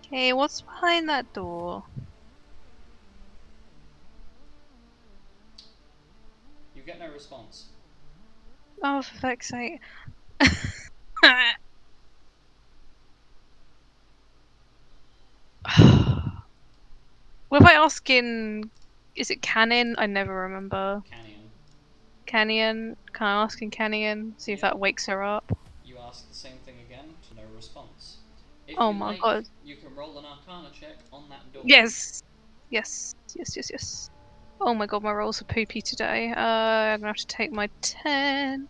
Okay, what's behind that door? You get no response. Oh, for fuck's sake. What if I ask in Is it Canyon? I never remember. Canyon. Canyon? Can I ask in Canyon? See if Yeah. that wakes her up. You ask the same thing again to no response. If Oh you my like, god. you can roll an Arcana check on that door. Yes! Yes. Yes, yes, yes. Oh my god, my rolls are poopy today. I'm gonna have to take my 10.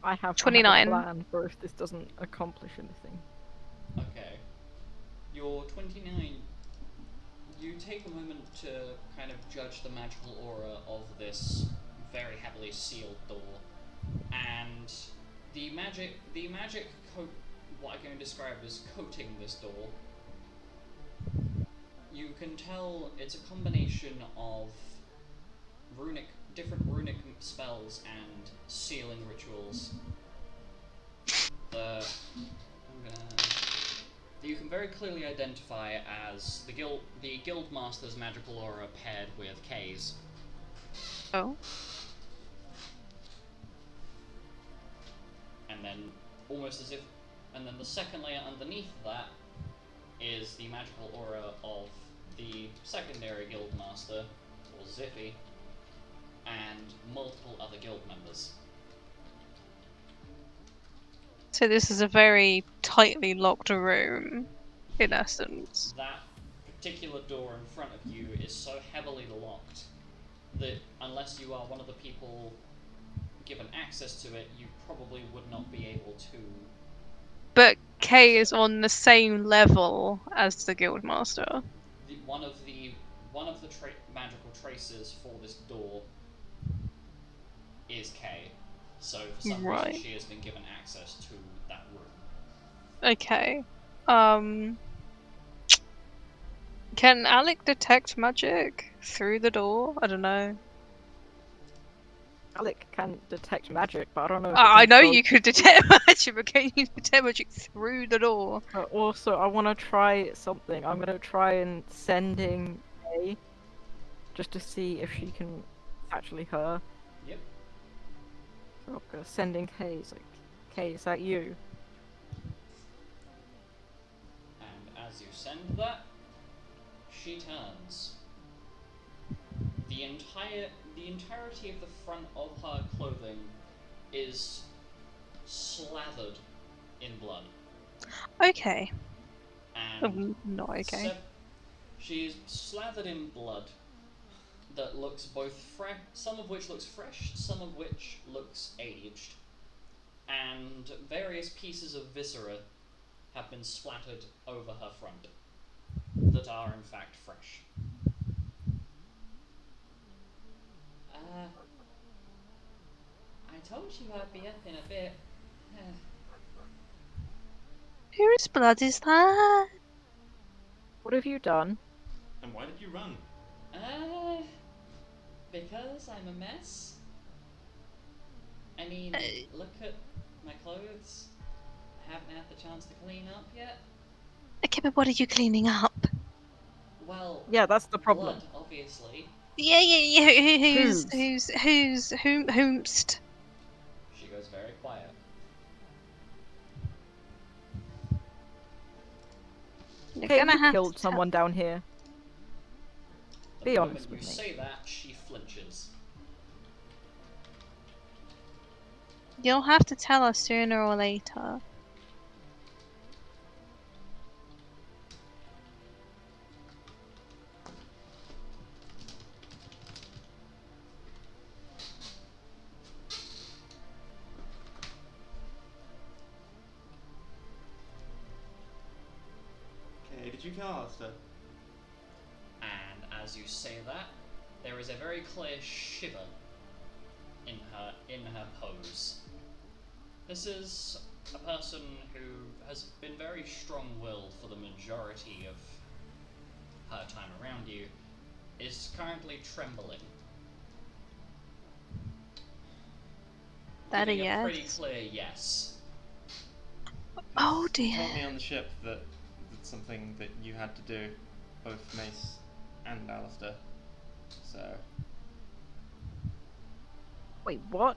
I have a 29. plan for if this doesn't accomplish anything. Okay. You're 29. You take a moment to kind of judge the magical aura of this very heavily sealed door, and the magic coat, what I can describe as coating this door. You can tell it's a combination of different runic spells and sealing rituals. That you can very clearly identify as the guildmaster's magical aura paired with Kay's. Oh. And then and then the second layer underneath that is the magical aura of the secondary guildmaster, or Ziffy, and multiple other guild members. So this is a very tightly locked room, in essence. That particular door in front of you is so heavily locked that unless you are one of the people given access to it, you probably would not be able to. But Kay is on the same level as the guildmaster. One of the magical traces for this door is Kay, so for some Right. reason she has been given access to that room. Okay. Can Alec detect magic through the door? I don't know. Alec can detect magic, but I don't know if I it know can go you could detect magic, but can you detect magic through the door? But also, I want to try something. I'm gonna try and sending A, just to see if she can actually her. Yep. So I'm gonna sending K. It's like, K, is that you? And as you send that, she turns. The entirety of the front of her clothing is slathered in blood. Okay. And Not okay. she's slathered in blood that looks both fresh, some of which looks fresh, some of which looks aged. And various pieces of viscera have been splattered over her front that are in fact fresh. I told you I'd be up in a bit. Whose blood is that? What have you done? And why did you run? Because I'm a mess. I mean, look at my clothes. I haven't had the chance to clean up yet. Okay, but what are you cleaning up? Well, Yeah, that's the problem. blood, obviously. Yeah. Whose? Whomst? She goes very quiet. You're K, gonna you have killed to someone down here. The Be moment honest you with me. say that, she flinches. You'll have to tell us sooner or later. Okay, did you kill Alistair? And as you say that, there is a very clear shiver in her pose. This is a person who has been very strong-willed for the majority of her time around you, is currently trembling. That a Giving a pretty yes? clear yes. Oh You told me dear. on the ship that it's something that you had to do, both Mace and Alistair. So, Wait, what?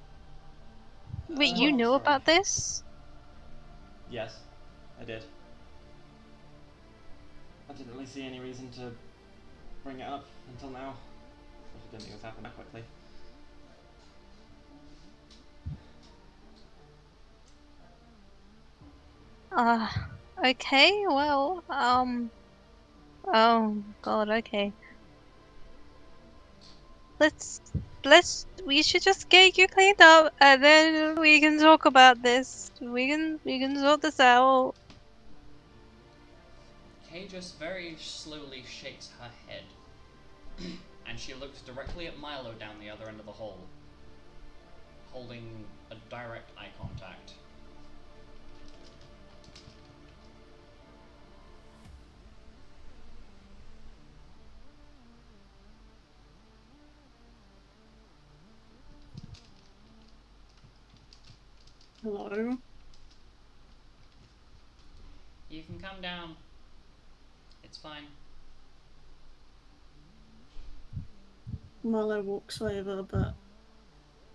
Wait, you Oh, know sorry. about this? yes, I did. I didn't really see any reason to bring it up until now. didn't think it was happening that quickly. Okay, well, oh god, okay. We should just get you cleaned up and then we can talk about this. We can sort this out. Kay just very slowly shakes her head, and she looks directly at Milo down the other end of the hall, holding a direct eye contact. Hello? You can come down. It's fine. Milo walks over, but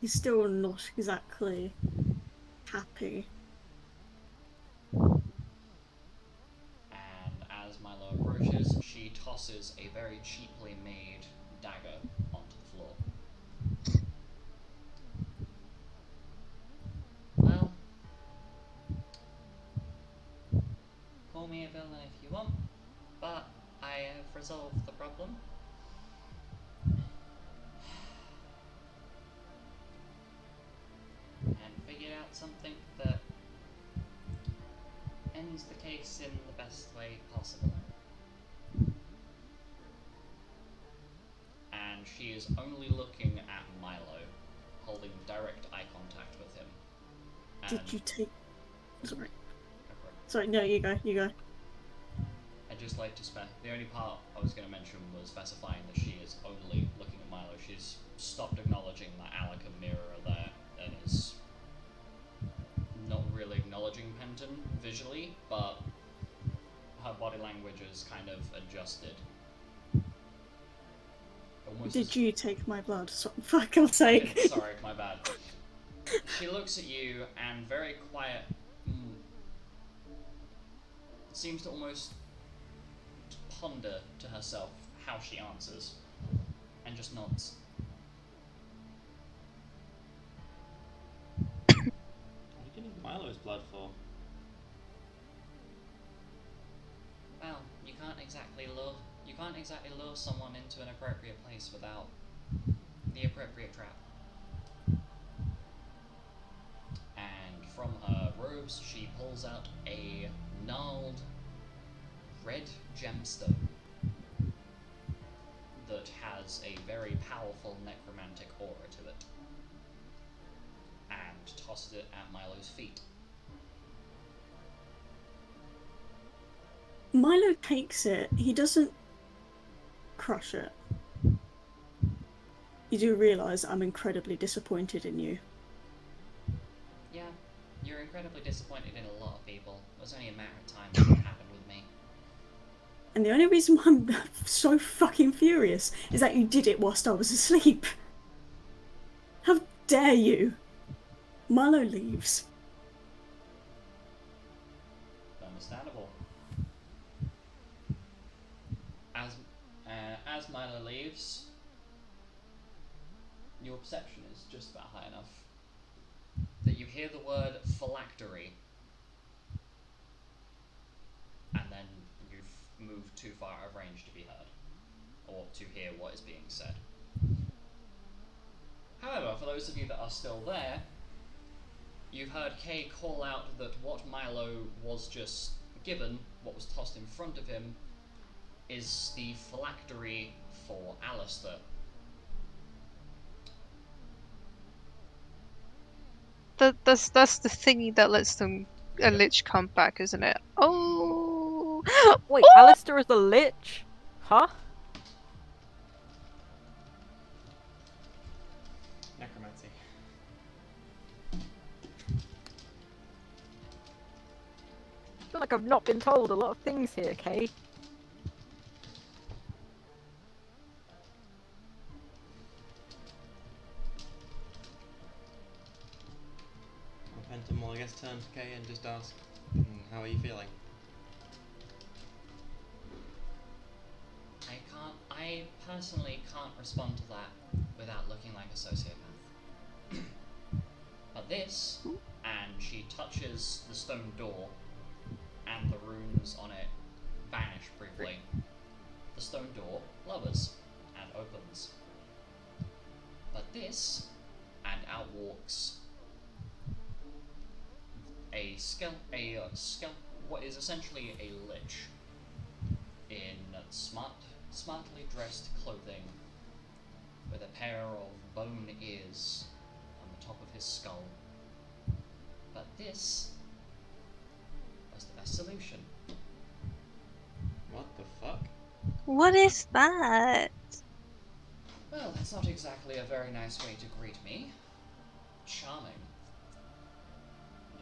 he's still not exactly happy. And as Milo approaches, she tosses a very cheaply made dagger onto the floor. Well, call me a villain if you want, but I have resolved the problem. And figured out something that ends the case in the best way possible. And she is only looking at Milo, holding direct eye contact with him. And Did you take... Sorry. Go for it. Sorry, no, you go, you go. I'd just like to the only part I was going to mention was specifying that she is only looking at Milo. She's stopped acknowledging that Alec and Mira are there and is not really acknowledging Penton visually, but her body language is kind of adjusted. Almost Did you take my blood? So, for God's sake. Sorry, my bad. She looks at you and very quiet. Seems to almost ponder to herself how she answers, and just nods. What do you need Milo's blood for? Well, you can't exactly lure someone into an appropriate place without the appropriate trap. And from her robes, she pulls out a gnarled red gemstone that has a very powerful necromantic aura to it, and tosses it at Milo's feet. Milo takes it. He doesn't crush it. You do realise I'm incredibly disappointed in you. Yeah, you're incredibly disappointed in a lot of people. It was only a matter of time before it happened with me. And the only reason why I'm so fucking furious is that you did it whilst I was asleep. How dare you? Milo leaves. Understandable. As Milo leaves, your perception is just about high enough that you hear the word phylactery, and then you've moved too far out of range to be heard, or to hear what is being said. However, for those of you that are still there, you've heard Kay call out that what Milo was just given, what was tossed in front of him, is the phylactery for Alistair. That's the thingy that lets them a lich come back, isn't it? Oh, Wait, Alistair is a lich? Huh? Necromancy. I feel like I've not been told a lot of things here, Kay. Penton will, I guess, turn to Kay and just ask, how are you feeling? I personally can't respond to that without looking like a sociopath. But this, and she touches the stone door, and the runes on it vanish briefly. The stone door lowers and opens. But this, and out walks what is essentially a lich in smartly dressed clothing, with a pair of bone ears on the top of his skull. But this was the best solution. What the fuck? What is that? Well, that's not exactly a very nice way to greet me. Charming.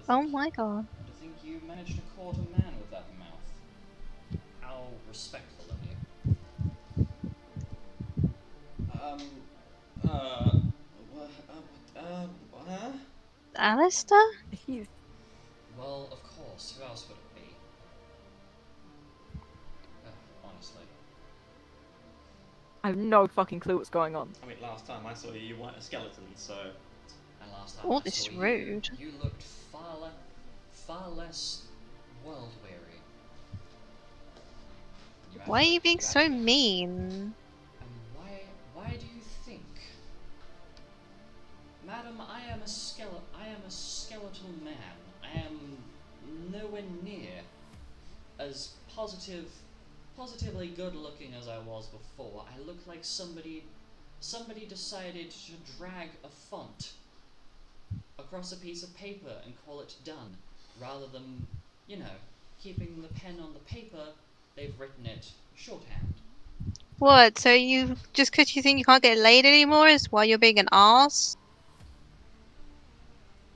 Oh my god. To think you managed to court a man with that mouth. How respectful of you. Huh? Alistair? He's Well, of course, who else would it be? Honestly. I have no fucking clue what's going on. I mean, last time I saw you, you weren't a skeleton, so. And last time All I this saw rude. you looked far less world weary. Why are you being you so actually- mean? And why do you think? Madam, I am a skeletal man. I am nowhere near as positively good looking as I was before. I look like somebody decided to drag a font across a piece of paper and call it done, rather than, keeping the pen on the paper, they've written it shorthand. What, so you, just because you think you can't get laid anymore is why you're being an ass?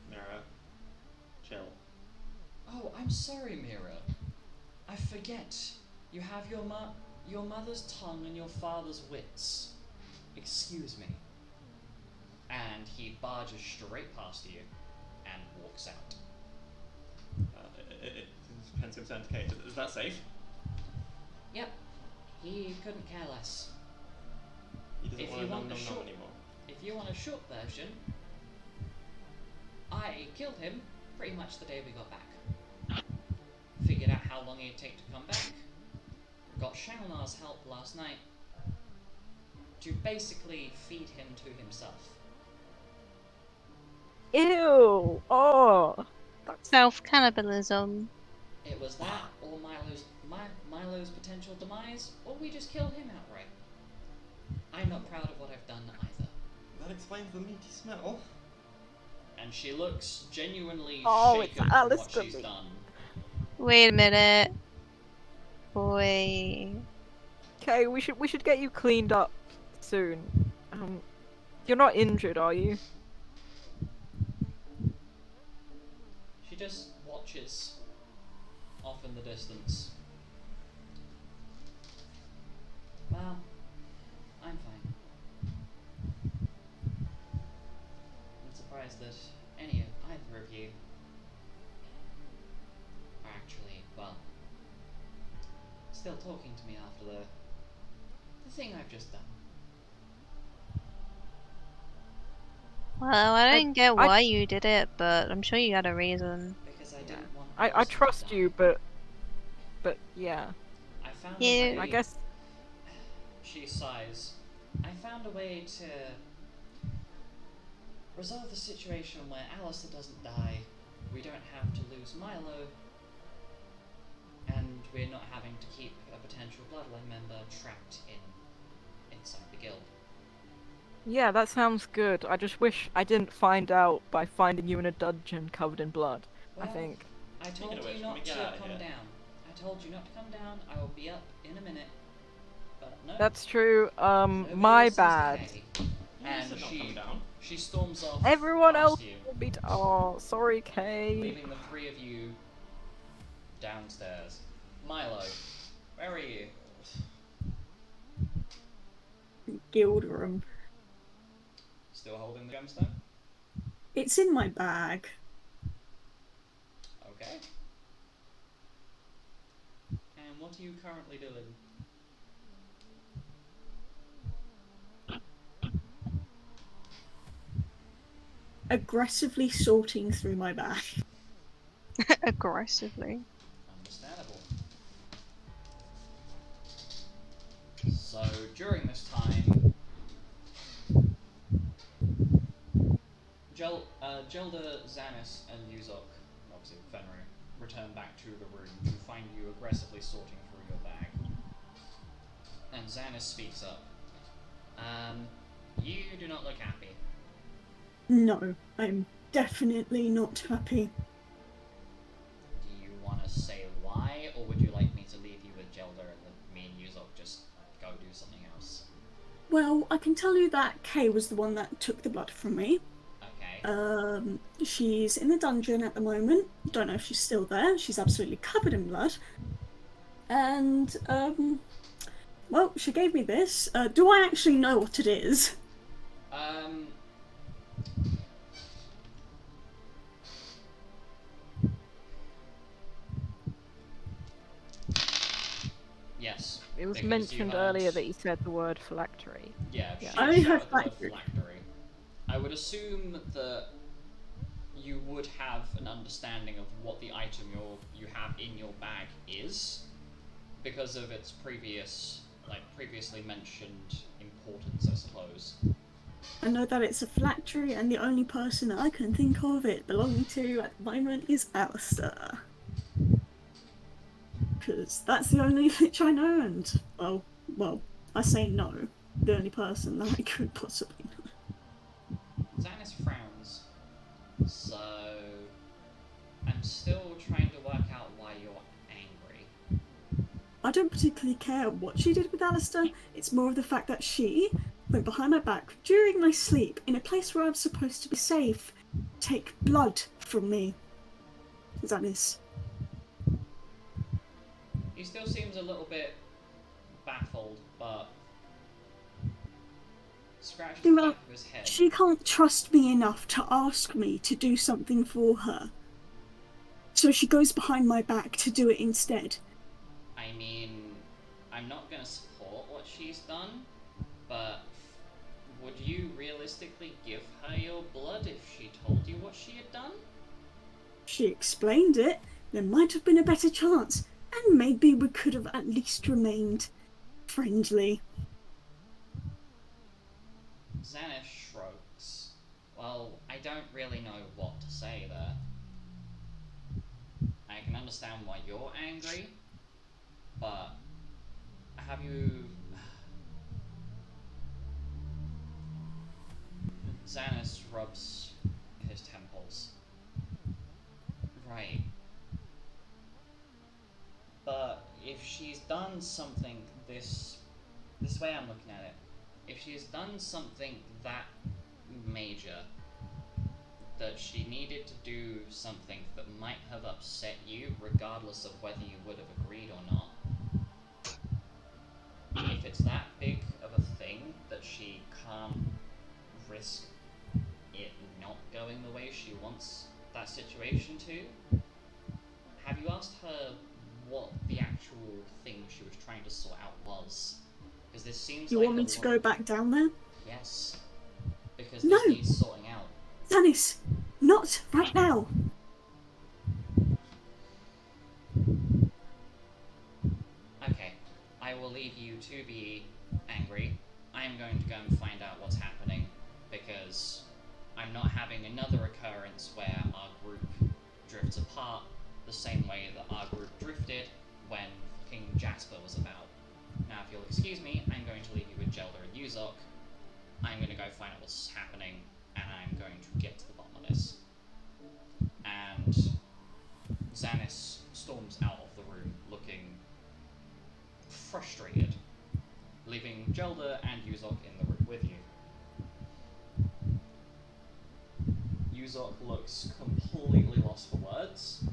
Mira, chill. Oh, I'm sorry, Mira. I forget. You have your mother's tongue and your father's wits. Excuse me. And he barges straight past you and walks out. It depends who turns Kate. Is that safe? Yep. He couldn't care less. He doesn't If want you to want nom the nom nom short- anymore. If you want a short version, I killed him pretty much the day we got back. Figured out how long it'd take to come back. Got Shalnar's help last night to basically feed him to himself. Ew! Oh! That's Self-cannibalism. It was that, or Milo's potential demise, or we just killed him outright. I'm not proud of what I've done either. That explains the meaty smell. And she looks genuinely Oh, it's shaken from what Alistair she's meat. done. Wait a minute. Boy. okay. We should get you cleaned up soon. You're not injured, are you? She just watches off in the distance. Well, I'm fine. I'm surprised that either of you are actually, still talking to me after the thing I've just done. Well, I don't get I- why you did it, but I'm sure you had a reason. Because I Yeah. didn't want I Alistair to trust die. you, but yeah. I found Yeah. a way. I guess She sighs. I found a way to resolve the situation where Alistair doesn't die, we don't have to lose Milo, and we're not having to keep a potential bloodline member trapped inside the guild. yeah, that sounds good. I just wish I didn't find out by finding you in a dungeon covered in blood. I Well, think. I Speaking told of you which, not can we to get out of come here? down. I told you not to come down. I will be up in a minute. But no. That's true. nobody My listens to bad. Kay. You And said not come down. she storms off Everyone past else you, will be. Oh, sorry, Kay. leaving the three of you downstairs. Milo, where are you? Guild room. Still holding the gemstone? It's in my bag. Okay. And what are you currently doing? aggressively sorting through my bag. Aggressively. Understandable. So during this time, Gelda, Xanis, and Yuzok, obviously Fenrir, return back to the room to find you aggressively sorting through your bag. And Xanis speaks up. You do not look happy. No, I'm definitely not happy. Do you want to say why, or would you like me to leave you with Gelda and let me and Yuzok just go do something else? Well, I can tell you that Kay was the one that took the blood from me. Okay. She's in the dungeon at the moment. Don't know if she's still there. She's absolutely covered in blood. And, well, she gave me this. Do I actually know what it is? Yes. It was because you mentioned heard- earlier that you said the word phylactery. Yeah, Yeah. she I only shouted heard the word phylactery. phylactery. I would assume that you would have an understanding of what the item you have in your bag is, because of its previously mentioned importance, I suppose. I know that it's a phylactery, and the only person that I can think of it belonging to at the moment is Alistair. Because that's the only which I know, and, well, I say no. The only person that I could possibly know. Xanis frowns. So, I'm still trying to work out why you're angry. I don't particularly care what she did with Alistair. It's more of the fact that she went behind my back during my sleep in a place where I'm supposed to be safe, take blood from me. Xanis. He still seems a little bit baffled, but scratched the Well, back of his head. she can't trust me enough to ask me to do something for her. So she goes behind my back to do it instead. I mean, I'm not going to support what she's done, but would you realistically give her your blood if she told you what she had done? She explained it, there might have been a better chance, and maybe we could have at least remained friendly. Xanis shrugs. Well, I don't really know what to say there. I can understand why you're angry, but have you... Xanis rubs his temples. Right. But if she's done something this way I'm looking at it, if she's done something that major, that she needed to do something that might have upset you, regardless of whether you would have agreed or not, if it's that big of a thing that she can't risk it not going the way she wants that situation to, have you asked her what the actual thing she was trying to sort out was? Because this seems You like want me to go back down there? Yes. Because No. this needs sorting out. Xanis, not right now. Okay, I will leave you to be angry. I am going to go and find out what's happening, because I'm not having another occurrence where our group drifts apart the same way that our group drifted when King Jasper was about. Now, if you'll excuse me, I'm going to leave you with Gelda and Yuzok. I'm going to go find out what's happening, and I'm going to get to the bottom of this. And Xanis storms out of the room, looking frustrated, leaving Gelda and Yuzok in the room with you. Yuzok looks completely lost for words.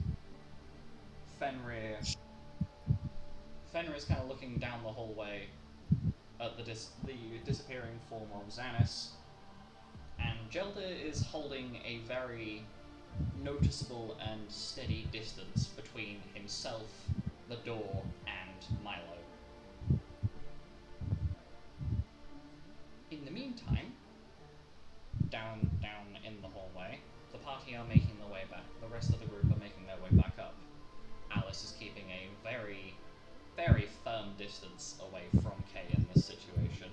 Fenrir is kind of looking down the hallway at the disappearing form of Xanis, and Gelda is holding a very noticeable and steady distance between himself, the door, and Milo. In the meantime, down in the hallway, party are making their way back. The rest of the group are making their way back up. Alice is keeping a very, very firm distance away from Kay in this situation.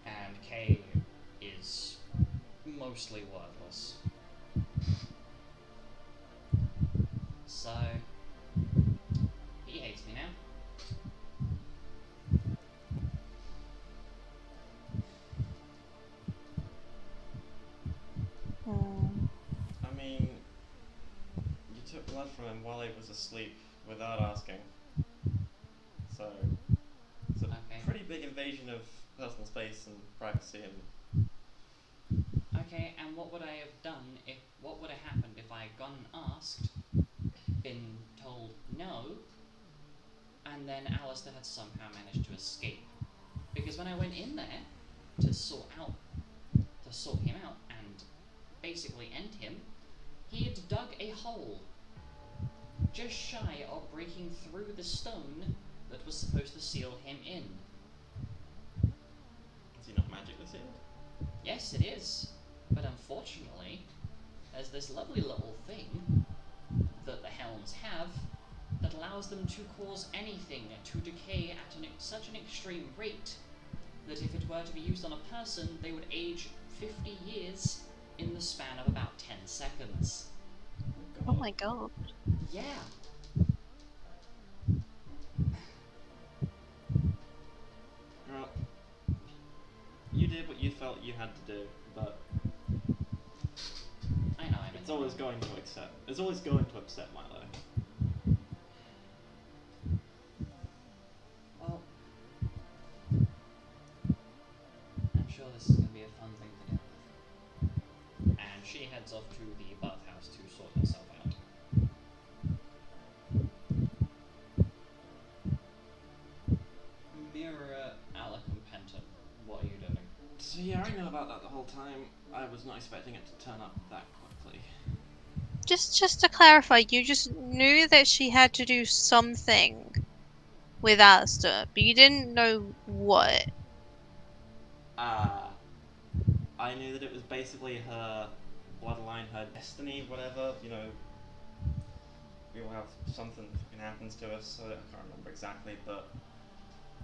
And Kay is mostly wordless. So, he hates me now. I mean, you took blood from him while he was asleep without asking. So, it's a Okay. pretty big invasion of personal space and privacy and... Okay, and what would I have done if... What would have happened if I had gone and asked, been told no, and then Alistair had somehow managed to escape? Because when I went in there to sort him out and basically end him, he had dug a hole just shy of breaking through the stone that was supposed to seal him in. Is he not magically sealed? Yes, it is. But unfortunately, there's this lovely little thing that the helms have that allows them to cause anything to decay at such an extreme rate that if it were to be used on a person, they would age 50 years in the span of about 10 seconds. Oh my god. Yeah. Well, you did what you felt you had to do, but I know, I'm it's always going to upset Milo. Well, I'm sure this is going to be a fun thing to deal with. And she heads off to the bathhouse to sort herself out. Mirror, Alec, and Penton, what are you doing? So yeah, I know about that the whole time. I was not expecting it to turn up that quickly. Just to clarify, you just knew that she had to do something with Alistair, but you didn't know what. I knew that it was basically her bloodline, her destiny, whatever, you know. We all have something fucking happens to us, so I can't remember exactly, but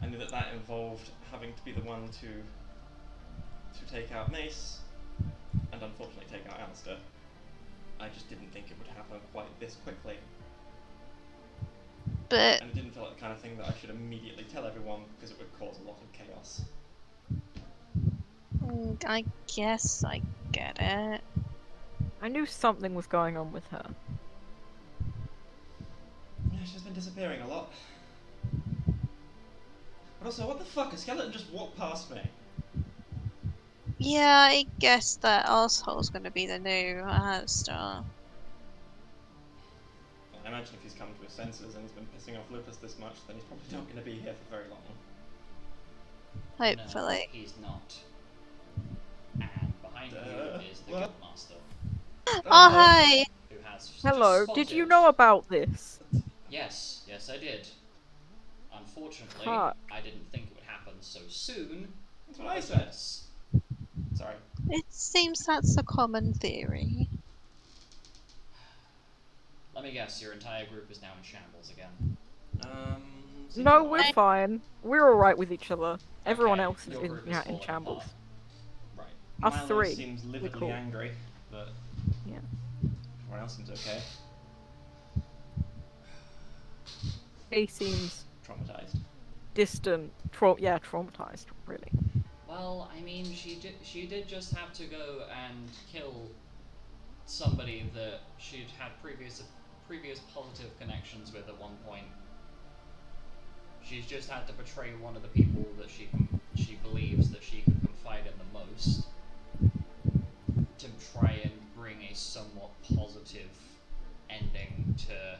I knew that that involved having to be the one to take out Mace, and unfortunately take out Alistair. I just didn't think it would happen quite this quickly. But And it didn't feel like the kind of thing that I should immediately tell everyone, because it would cause a lot of chaos. I guess I get it. I knew something was going on with her. Yeah, she's been disappearing a lot. But also, what the fuck? A skeleton just walked past me. Yeah, I guess that asshole's gonna be the new Alistair. I imagine if he's come to his senses and he's been pissing off Lucas this much, then he's probably not going to be here for very long. Hopefully. No, he's not. And behind you is the What? Guildmaster, Oh, hi! who has Hello, just did you spotted- know about this? Yes, I did. Unfortunately, Fuck. I didn't think it would happen so soon. That's what I said. Yes. Sorry. It seems that's a common theory. Let me guess, your entire group is now in shambles again. Seems No, like- we're fine. We're alright with each other. Everyone Okay, else is your group is in falling shambles. apart. Right. Us Milo three. seems We're lividly cool. angry, but Yeah. everyone else seems okay. He seems Traumatized. distant. Traumatized, really. Well, I mean, she did just have to go and kill somebody that she'd had previous positive connections with at one point. She's just had to betray one of the people that she believes that she could confide in the most to try and bring a somewhat positive ending to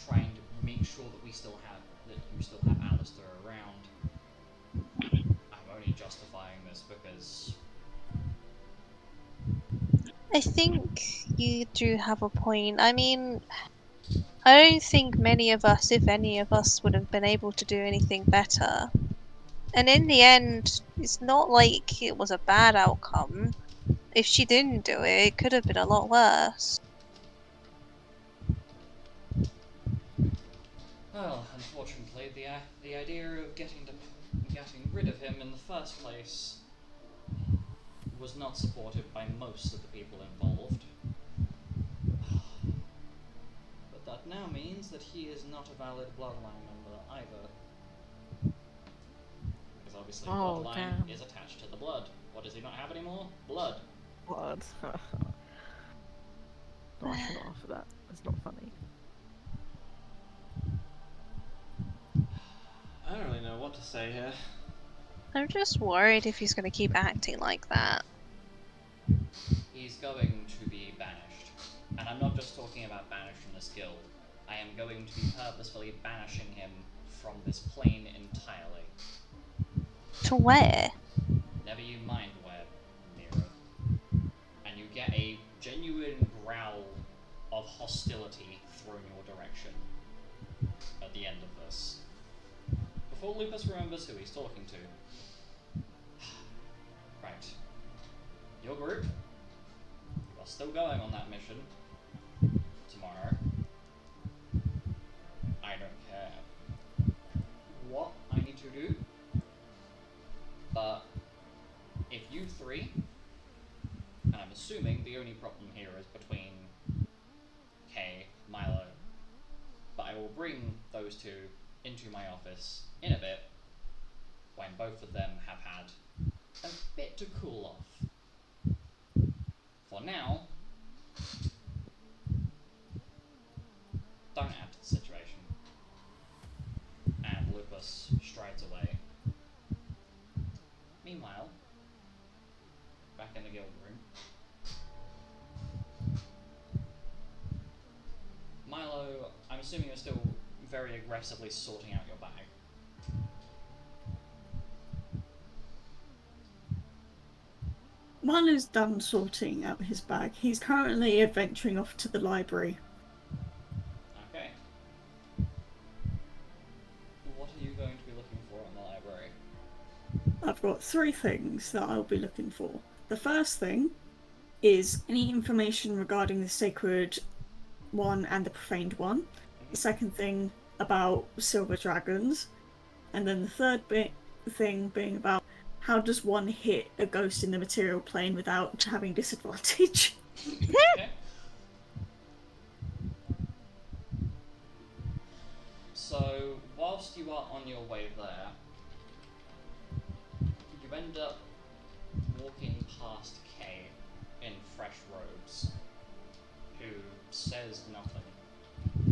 trying to make sure that you still have Alistair around. I'm only justifying this because I think you do have a point. I mean, I don't think many of us, if any of us, would have been able to do anything better. And in the end, it's not like it was a bad outcome. If she didn't do it, it could have been a lot worse. Well, unfortunately, the idea of getting rid of him in the first place was not supported by most of the people involved. But that now means that he is not a valid bloodline member either. Because obviously Oh, bloodline damn. is attached to the blood. What does he not have anymore? Blood. Blood. No, I can laugh at that. It's not funny. I don't really know what to say here. I'm just worried if he's going to keep acting like that. He's going to be banished. And I'm not just talking about banished from this guild. I am going to be purposefully banishing him from this plane entirely. To where? Never you mind where, Nero. And you get a genuine growl of hostility thrown your direction at the end of this. Before Lupus remembers who he's talking to. Right. Your group, you are still going on that mission tomorrow. I don't care what I need to do, but if you three, and I'm assuming the only problem here is between Kay, Milo, but I will bring those two into my office in a bit when both of them have had a bit to cool off. For now, don't add to the situation. And Lupus strides away. Meanwhile, back in the guild room, Milo, I'm assuming you're still very aggressively sorting out your bag. Milo's done sorting out his bag. He's currently adventuring off to the library. Okay. What are you going to be looking for in the library? I've got 3 things that I'll be looking for. The first thing is any information regarding the sacred one and the profaned one. The second thing about silver dragons. And then the third thing being about how does one hit a ghost in the material plane without having disadvantage? Okay. So, whilst you are on your way there, you end up walking past Kay in fresh robes, who says nothing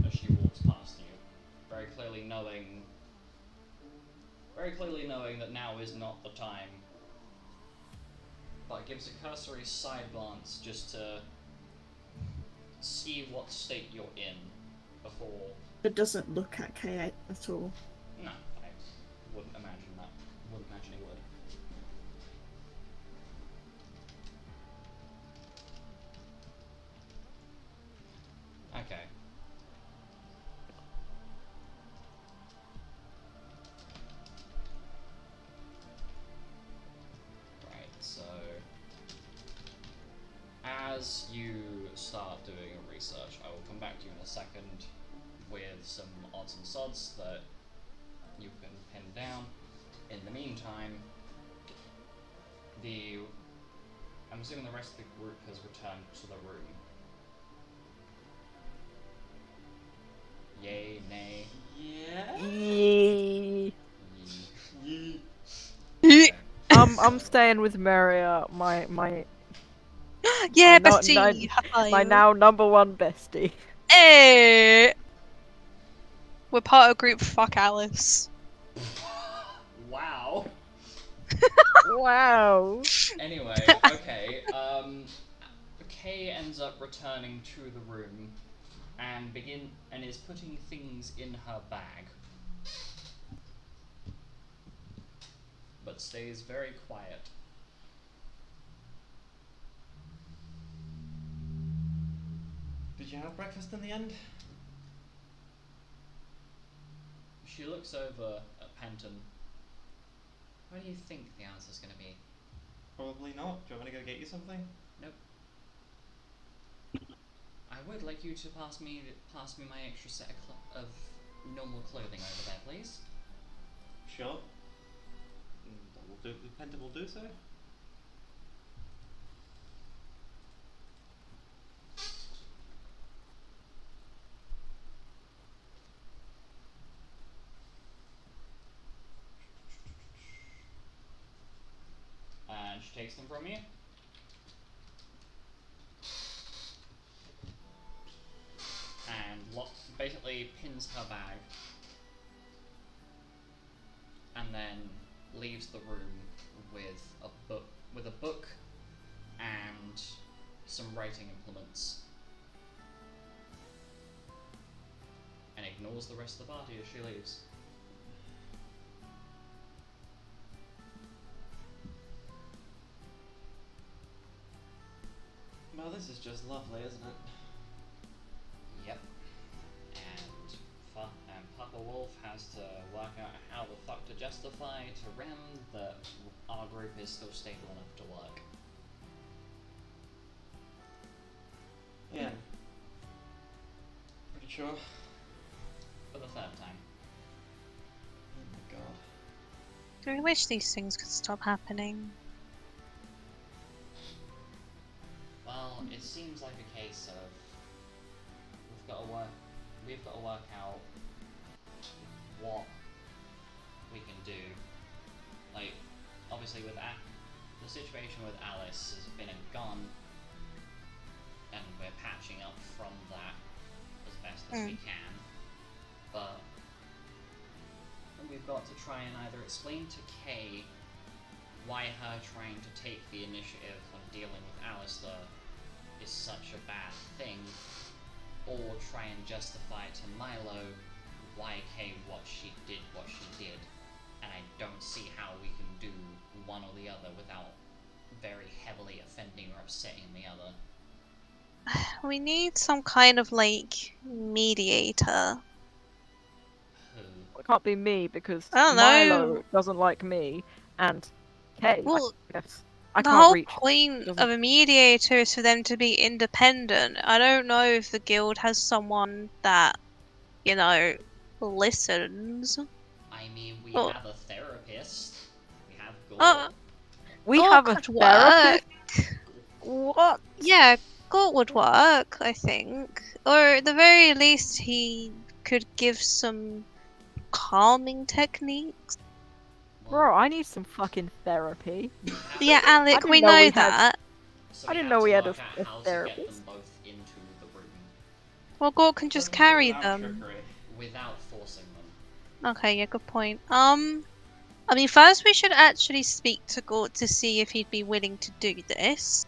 as she walks past you, very clearly knowing that now is not the time, but gives a cursory side glance just to see what state you're in before. It doesn't look at K8 at all. No, I wouldn't imagine that. Wouldn't imagine he would. Okay. Right, so as you start doing your research, I will come back to you in a second with some odds and sods that you can pin down. In the meantime, I'm assuming the rest of the group has returned to the room. Yay, nay, Yeah. Yee. yee. Yee. Okay. I'm staying with Maria, my Yeah, no- bestie. High my five. now #1 bestie. Hey! We're part of group fuck Alice. Wow. Wow. Anyway, okay. Kay ends up returning to the room and is putting things in her bag, but stays very quiet. Did you have breakfast in the end? She looks over at Penton What do you think the answer's gonna be? Probably not. Do you want me to go get you something? Nope. I would like you to pass me my extra set of normal clothing over there, please. Sure. Penton will do so. And she takes them from you. And basically pins her bag. And then leaves the room with a book and some writing implements. And ignores the rest of the party as she leaves. Well, this is just lovely, isn't it? Yep. And Papa Wolf has to work out how the fuck to justify to Rem that our group is still stable enough to work. Yeah. Pretty sure. For the third time. Oh my god. I wish these things could stop happening. Well, it seems like a case of we've got to work out what we can do. Like, obviously with the situation with Alice has been and gone, and we're patching up from that as best as we can. But we've got to try and either explain to Kay why her trying to take the initiative on dealing with Alistair is such a bad thing, or try and justify to Milo why Kay what she did. And I don't see how we can do one or the other without very heavily offending or upsetting the other. We need some kind of like mediator. Who? It can't be me because I don't Milo know. doesn't like me, and Kay, Well, I guess. I the can't whole reach. point Doesn't- of a mediator is for them to be independent. I don't know if the guild has someone that, you know, listens. I mean, we Well, have a therapist. We have Gore. We Gore have a could therapist. work. What? Yeah, Gort would work, I think. Or at the very least, he could give some calming techniques. Bro, I need some fucking therapy. We have Yeah, to- Alec, didn't we know know we had- that. So I we didn't have know to we had work a out how to get them therapist. both into the room Well, Gort can just Doesn't go carry without them. trickery. without forcing them. Okay, yeah, good point. I mean, first we should actually speak to Gort to see if he'd be willing to do this.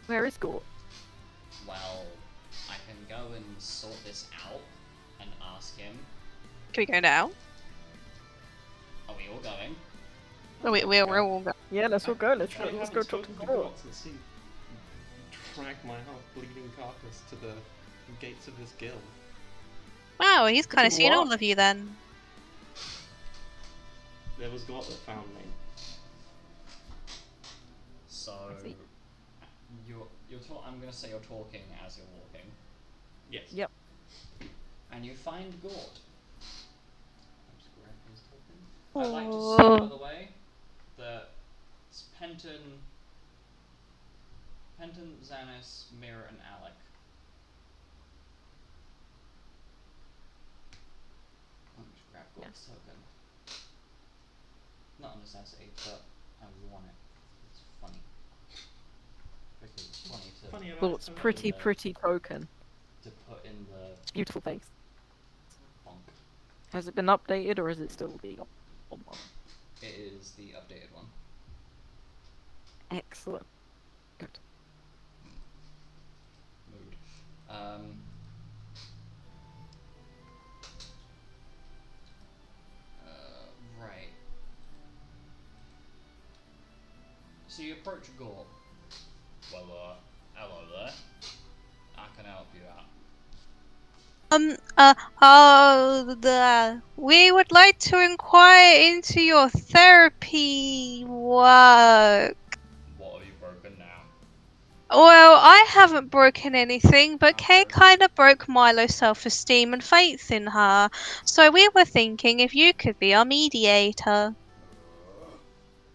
Where is Gort? Well, I can go and sort this out and ask him. Can we go now? Are we all going? Oh, we're all go. Yeah, let's all go. Let's I go haven't talk to spoken to Gort. Gort since he dragged my half-bleeding carcass to the gates of his guild. Wow, he's kind of To seen what? all of you then. It was Gort that found me. So see. I'm gonna say you're talking as you're walking, Yes. Yep. and you find Gort. I'm just grabbing his token. I'd like to say, Oh. by the way, that it's Penton, Xanis, Mira, and Alec. Let me just grab Gort's token. Not a necessity, but I want it. It's funny. Because it's funny to Funny enough. Gort's pretty token. to put in the Beautiful face. bonk. Has it been updated or is it still the old one? It is the updated one. Excellent. Good. Mood. Right. So you approach Gore. Well, hello there. I can help you out. We would like to inquire into your therapy work. What have you broken now? Well, I haven't broken anything, but I've Kay broken- kind of broke Milo's self-esteem and faith in her. So we were thinking if you could be our mediator.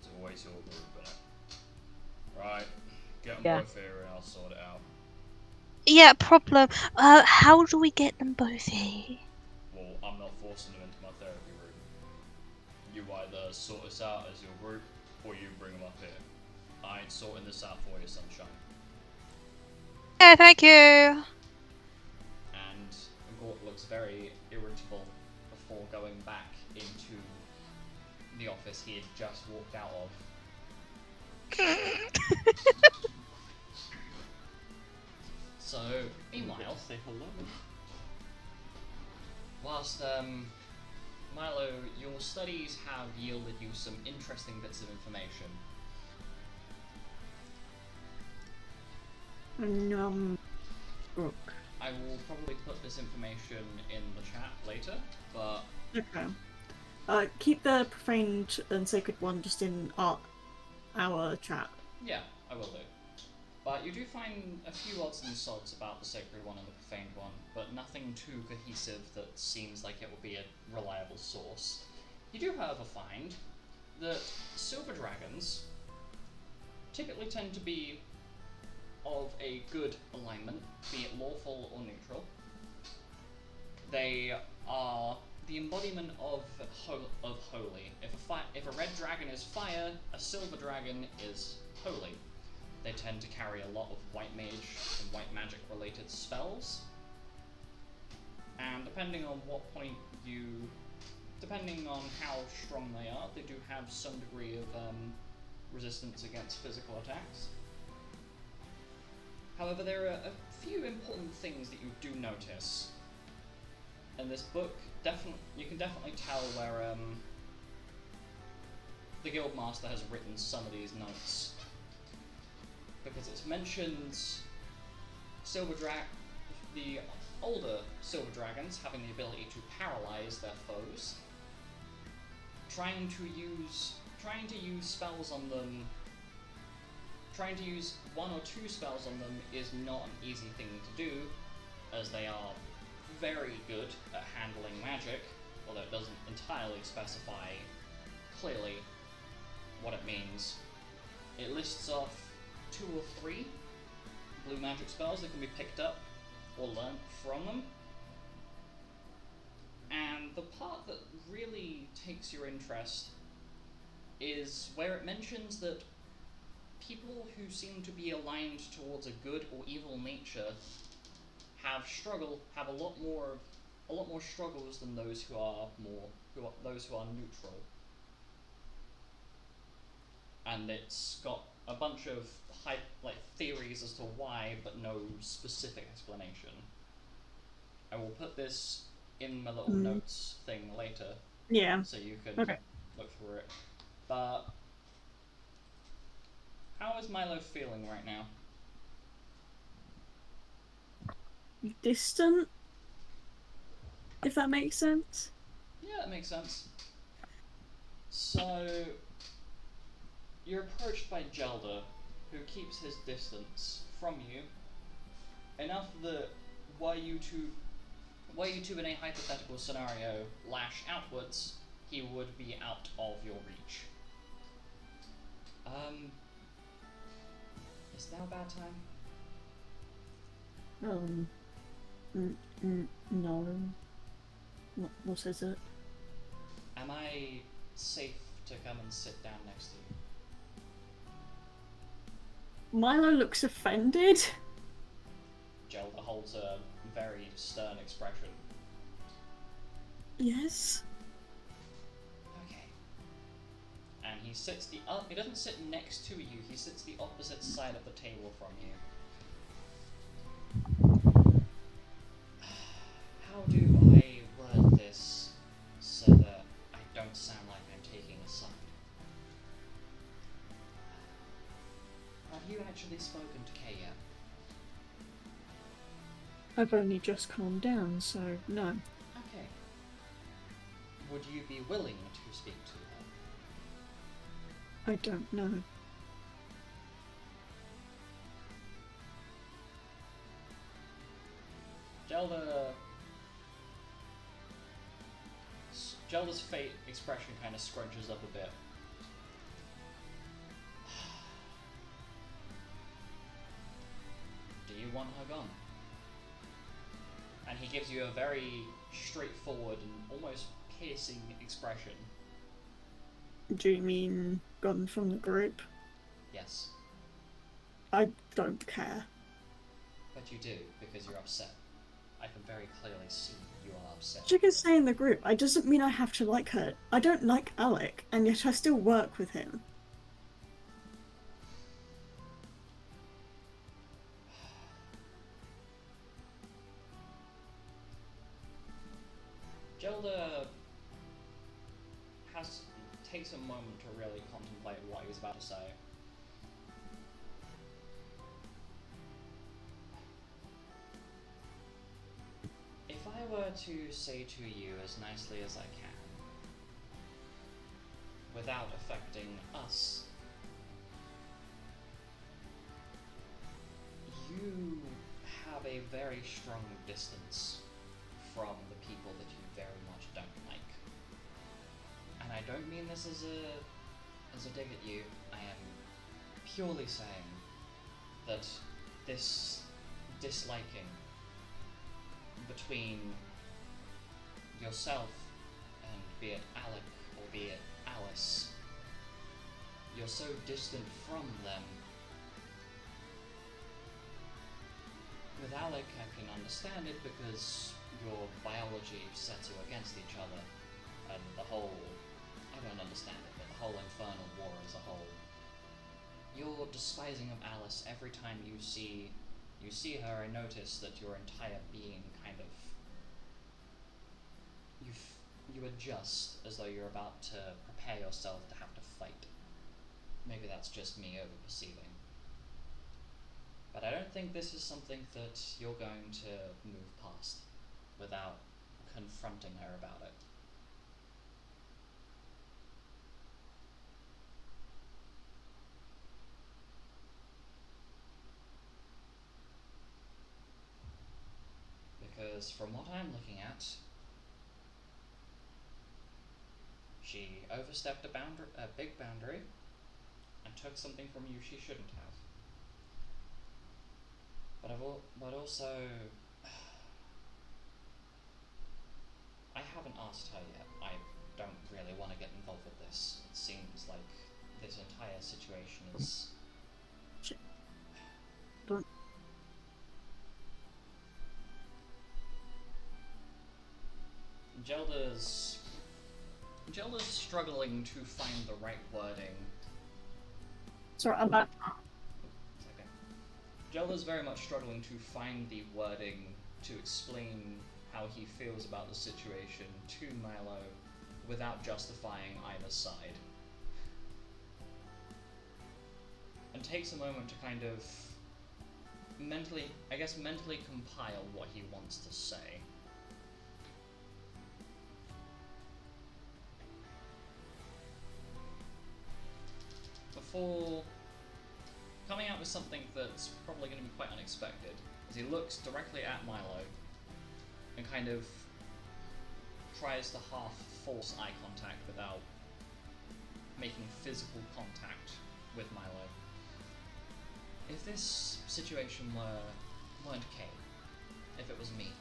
It's always your group, innit? Right, get them Yeah. both here and I'll sort it out. Yeah, problem. How do we get them both here? Well, I'm not forcing them into my therapy room. You either sort this out as your group, or you bring them up here. I ain't sorting this out for you, sunshine. Yeah, thank you. And Gort looks very irritable before going back into the office he had just walked out of. So, meanwhile, Say hello. whilst Milo, your studies have yielded you some interesting bits of information. Brooke. I will probably put this information in the chat later, but Okay. Keep the profaned and sacred one just in our chat. yeah, I will do. But you do find a few odds and sods about the sacred one and the profaned one, but nothing too cohesive that seems like it will be a reliable source. You do, however, find that silver dragons typically tend to be of a good alignment, be it lawful or neutral. They are the embodiment of holy. If a red dragon is fire, a silver dragon is holy. They tend to carry a lot of white mage and white magic related spells. And depending on how strong they are, they do have some degree of resistance against physical attacks. However, there are a few important things that you do notice. In this book, you can definitely tell where the Guildmaster has written some of these notes. Because it mentions the older silver dragons having the ability to paralyze their foes. Trying to use spells on them. Trying to use one or two spells on them is not an easy thing to do, as they are very good at handling magic, although it doesn't entirely specify clearly what it means. It lists off 2 or 3 blue magic spells that can be picked up or learnt from them. And the part that really takes your interest is where it mentions that people who seem to be aligned towards a good or evil nature have a lot more struggles than those who are neutral. And it's got a bunch of theories as to why, but no specific explanation. I will put this in my little notes thing later, Yeah. so you can Okay. look through it. But how is Milo feeling right now? Distant? If that makes sense. Yeah, that makes sense. So, you're approached by Gelder, who keeps his distance from you, enough that were you two in a hypothetical scenario lash outwards, he would be out of your reach. Is now a bad time? No. What is it? Am I safe to come and sit down next to you? Milo looks offended. Gelder holds a very stern expression. Yes. Okay. And he sits he doesn't sit next to you, he sits the opposite side of the table from you. How do I word this so that I don't sound like I'm taking a side? Have you actually spoken to Kay yet? I've only just calmed down, so no. Okay. Would you be willing to speak to her? I don't know. Gelda's fate expression kind of scrunches up a bit. Do you want her gone? And he gives you a very straightforward and almost piercing expression. Do you mean gone from the group? Yes. I don't care. But you do, because you're upset. I can very clearly see you are upset. She can stay in the group. It doesn't mean I have to like her. I don't like Alec, and yet I still work with him. Gelda takes a moment to really contemplate what he was about to say. If I were to say to you as nicely as I can, without affecting us, you have a very strong distance from the people that you very much don't like. And I don't mean this as a dig at you. I am purely saying that this disliking between yourself and be it Alec or be it Alice, you're so distant from them. With Alec, I can understand it because your biology sets you against each other, and the whole, I don't understand it, but the whole infernal war as a whole. Your despising of Alice every time you see her, I notice that your entire being kind of, you adjust as though you're about to prepare yourself to have to fight. Maybe that's just me over-perceiving. But I don't think this is something that you're going to move past without confronting her about it. Because from what I'm looking at, she overstepped a big boundary and took something from you she shouldn't have. But also, I haven't asked her yet. I don't really want to get involved with this. It seems like this entire situation is... Don't. Gelda's struggling to find the right wording. Sorry, I'm back. Okay. Gelda's very much struggling to find the wording to explain how he feels about the situation to Milo without justifying either side. And takes a moment to kind of mentally compile what he wants to say. Before coming out with something that's probably going to be quite unexpected, as he looks directly at Milo and kind of tries to half force eye contact without making physical contact with Milo. If this situation weren't Kay, if it was me,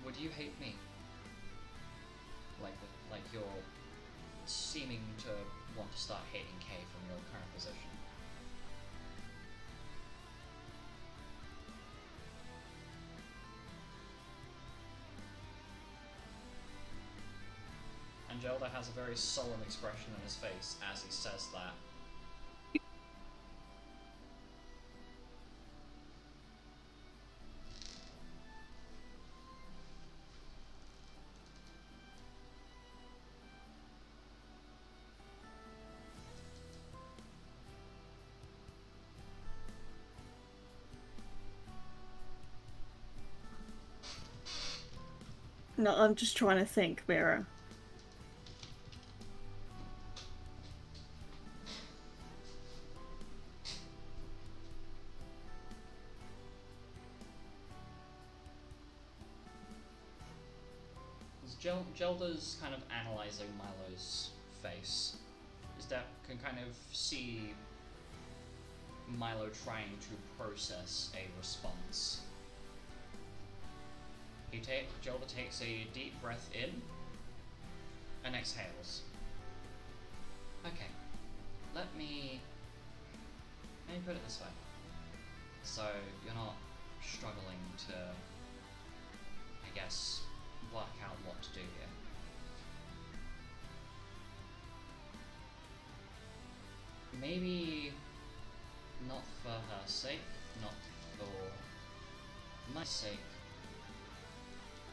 would you hate me? Like you're seeming to want to start hating Kay from your current position. And Gelda has a very sullen expression on his face as he says that. No, I'm just trying to think, Mira. Gelda's kind of analyzing Milo's face. That can kind of see Milo trying to process a response. Gelda takes a deep breath in and exhales. Okay, let me put it this way. So you're not struggling to, I guess, work out what to do here. Maybe not for her sake, not for my sake,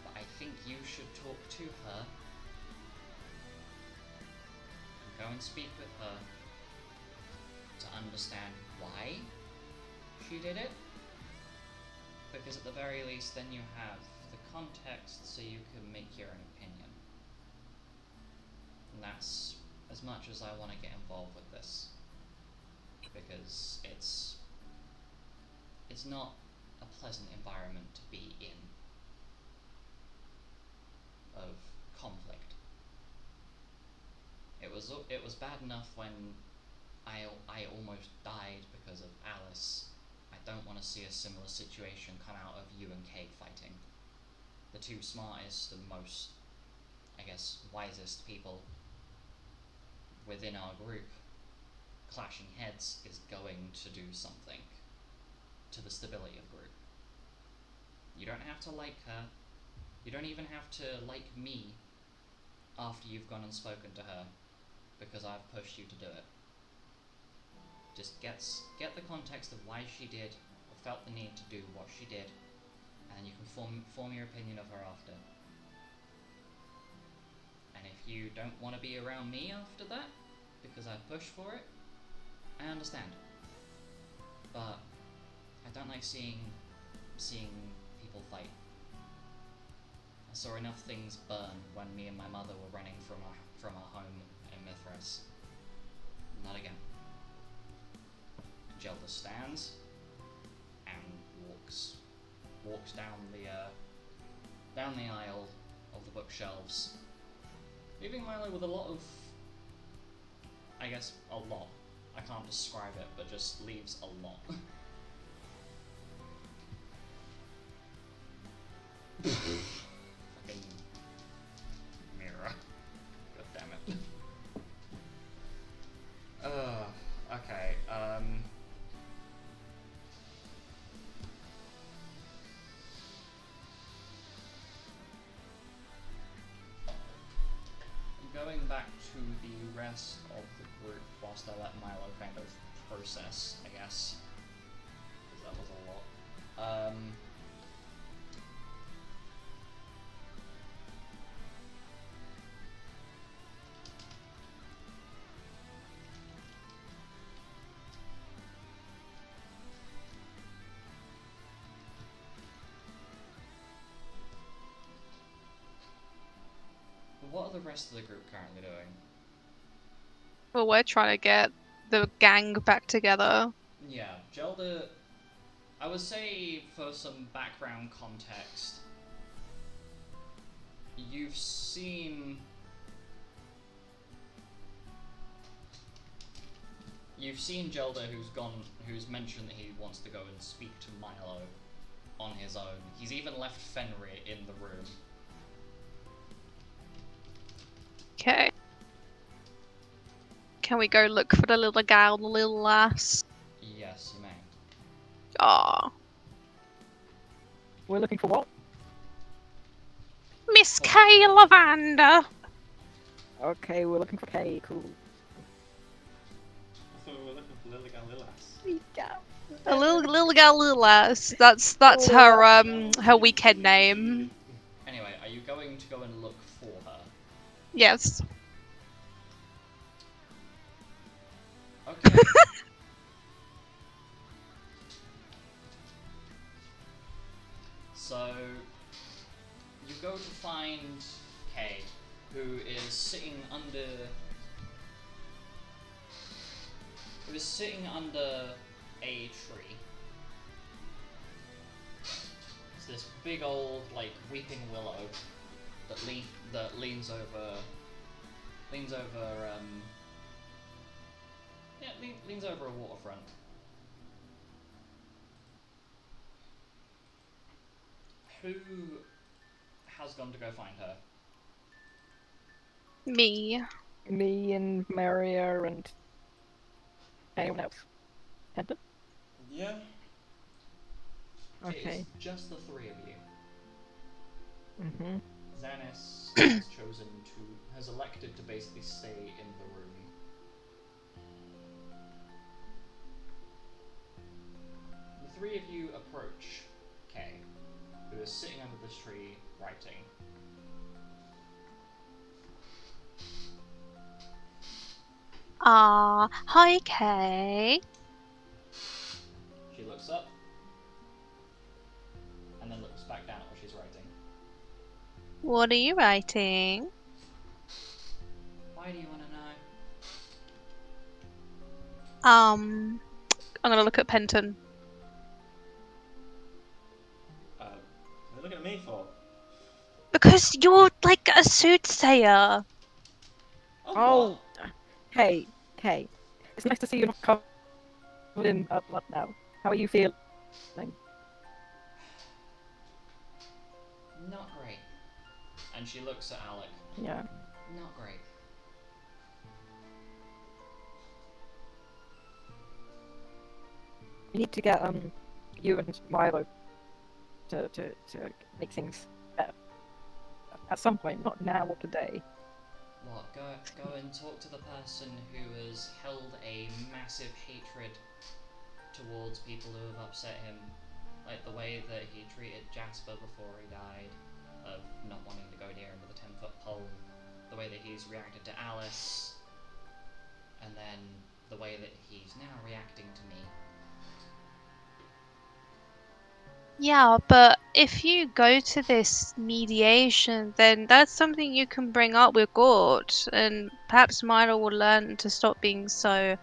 but I think you should talk to her and go and speak with her to understand why she did it, because at the very least then you have the context so you can make your own opinion. And that's as much as I want to get involved with this, because it's not a pleasant environment to be in of conflict. It was bad enough when I almost died because of Alice. I don't want to see a similar situation come out of you and Kate fighting. The two smartest and most, I guess, wisest people within our group clashing heads is going to do something to the stability of the group. You don't have to like her. You don't even have to like me after you've gone and spoken to her, because I've pushed you to do it. Just get the context of why she did or felt the need to do what she did, and then you can form your opinion of her after. And if you don't want to be around me after that, because I pushed for it, I understand. But I don't like seeing people fight. I saw enough things burn when me and my mother were running from our home in Mithras. Not again. Gelda stands and walks down the aisle of the bookshelves, leaving Milo with a lot of, I guess, a lot. I can't describe it, but just leaves a lot. Fucking mirror. God damn it. Okay, going back to the rest of the group whilst I let Milo kind of process, I guess, because that was a lot. What are the rest of the group currently doing? Well, we're trying to get the gang back together. Yeah, Gelda, I would say for some background context, you've seen Gelda who's mentioned that he wants to go and speak to Milo on his own. He's even left Fenrir in the room. Okay. Can we go look for the little gal, the little lass? Yes, you may. Aw. We're looking for what? Miss Kay Lavanda! Okay, we're looking for Kay. Cool. So we're looking for Liligas. A little gal, little lass. That's her weekend name. Anyway, are you going to go and look for her? Yes. Okay. So you go to find Kay, who is sitting under a tree. It's this big old like weeping willow that leans over leans over a waterfront. Who has gone to go find her? Me. Me and Maria and anyone else. Penta? Yeah. Okay. It's just the three of you. Mm-hmm. Xanis has elected to basically stay in the room. The three of you approach Kay, who is sitting under this tree writing. Hi, Kay. She looks up and then looks back down at what she's writing. What are you writing? Why do you want to know? I'm gonna look at Penton. What are you looking at me for? Because you're like a soothsayer. Oh, hey, it's nice to see you not covered in blood now. How are you feeling? Not great. And she looks at Alec. Yeah. Not great. We need to get you and Milo to make things better. At some point, not now or today. What? Go and talk to the person who has held a massive hatred towards people who have upset him, like the way that he treated Jasper before he died, of not wanting to go near him with a 10-foot pole, the way that he's reacted to Alice, and then the way that he's now reacting to me. Yeah, but if you go to this mediation, then that's something you can bring up with Gord, and perhaps Milo will learn to stop being so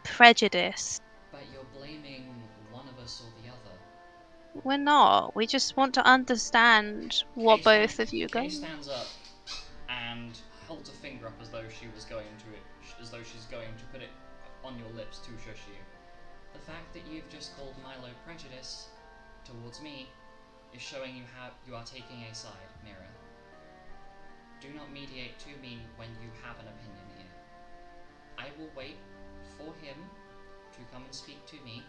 prejudiced. But you're blaming one of us or the other. We're not. We just want to understand what both of you go. Kay stands up and holds a finger up as though she's going to put it on your lips to shush you. The fact that you've just called Milo prejudice towards me is showing you how you are taking a side, Mira. Do not mediate to me when you have an opinion here. I will wait for him to come and speak to me.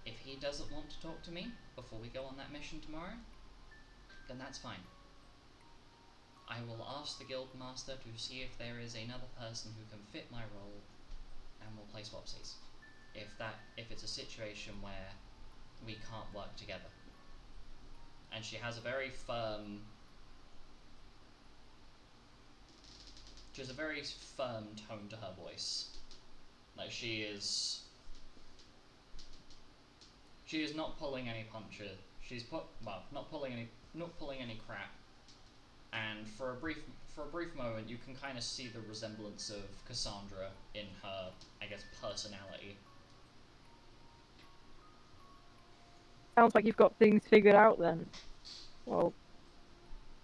If he doesn't want to talk to me before we go on that mission tomorrow, then that's fine. I will ask the guild master to see if there is another person who can fit my role, and we'll play swapsies. If it's a situation where we can't work together. And she has a very firm tone to her voice. Like she is not pulling any punches. Not pulling any crap. And for a brief moment, you can kind of see the resemblance of Cassandra in her, I guess, personality. Sounds like you've got things figured out then. Well,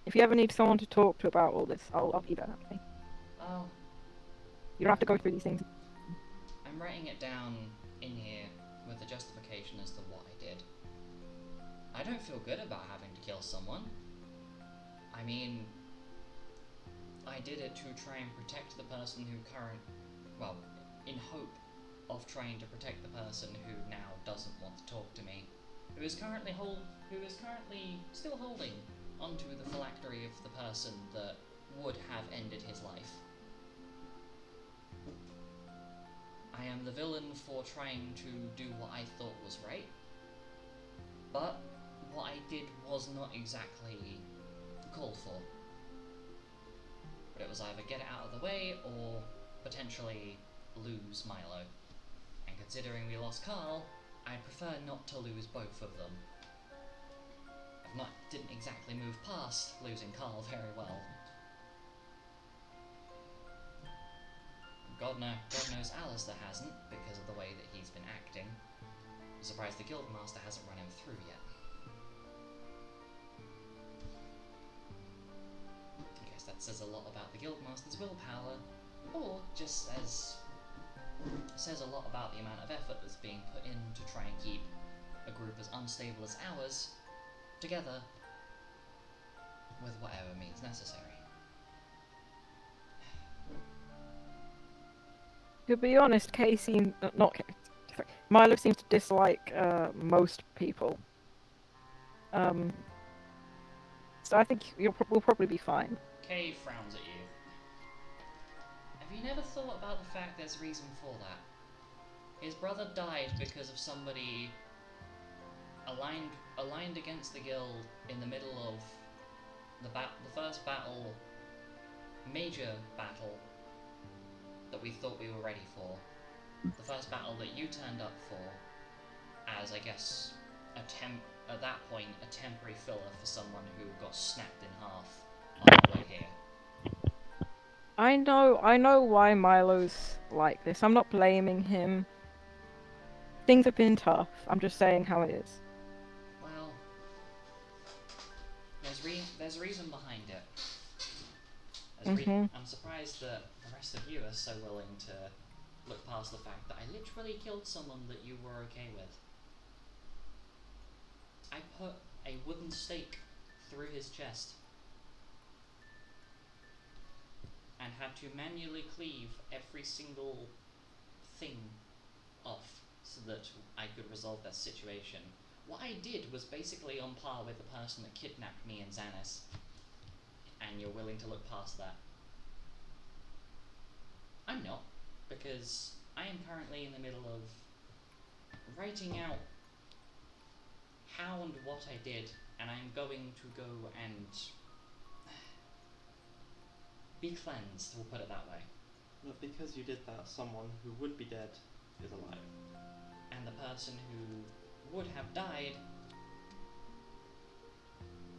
if you ever need someone to talk to about all this, I'll be there, okay? Oh, You don't have to go through these things. I'm writing it down in here with a justification as to what I did. I don't feel good about having to kill someone. I mean, I did it to try and protect the person in hope of trying to protect the person who now doesn't want to talk to me, who is currently still holding onto the phylactery of the person that would have ended his life. I am the villain for trying to do what I thought was right, but what I did was not exactly called for. But it was either get it out of the way or potentially lose Milo. And considering we lost Carl, I'd prefer not to lose both of them. I didn't exactly move past losing Carl very well. God knows Alistair hasn't, because of the way that he's been acting. I'm surprised the Guildmaster hasn't run him through yet. I guess that says a lot about the Guildmaster's willpower, or just says a lot about the amount of effort that's being put in to try and keep a group as unstable as ours together with whatever means necessary. To be honest, Kay seems not Kay. Sorry, Milo seems to dislike most people. So I think we'll probably be fine. Kay frowns at you. Have you never thought about the fact there's a reason for that? His brother died because of somebody aligned against the guild in the middle of the first battle, major battle that we thought we were ready for. The first battle that you turned up for, as I guess at that point a temporary filler for someone who got snapped in half on our way here. I know why Milo's like this. I'm not blaming him. Things have been tough. I'm just saying how it is. Well, there's a reason behind it. I'm surprised that the rest of you are so willing to look past the fact that I literally killed someone that you were okay with. I put a wooden stake through his chest and had to manually cleave every single thing off so that I could resolve that situation. What I did was basically on par with the person that kidnapped me and Xanis, and you're willing to look past that. I'm not, because I am currently in the middle of writing out how and what I did, and I'm going to go and be cleansed, we'll put it that way. But because you did that, someone who would be dead is alive. And the person who would have died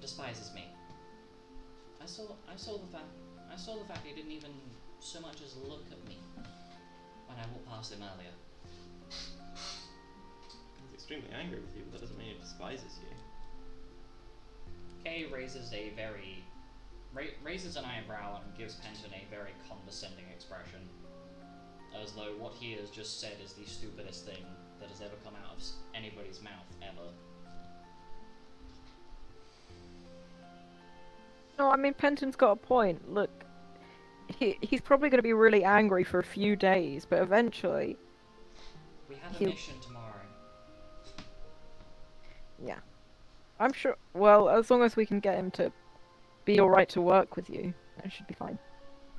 despises me. I saw the fact he didn't even so much as look at me when I walked past him earlier. He's extremely angry with you, but that doesn't mean he despises you. Kay raises an eyebrow and gives Penton a very condescending expression, as though what he has just said is the stupidest thing that has ever come out of anybody's mouth ever. No, I mean Penton's got a point. Look, he's probably going to be really angry for a few days, but eventually. We have a mission tomorrow. Yeah, I'm sure. Well, as long as we can get him to be all right to work with you, that should be fine.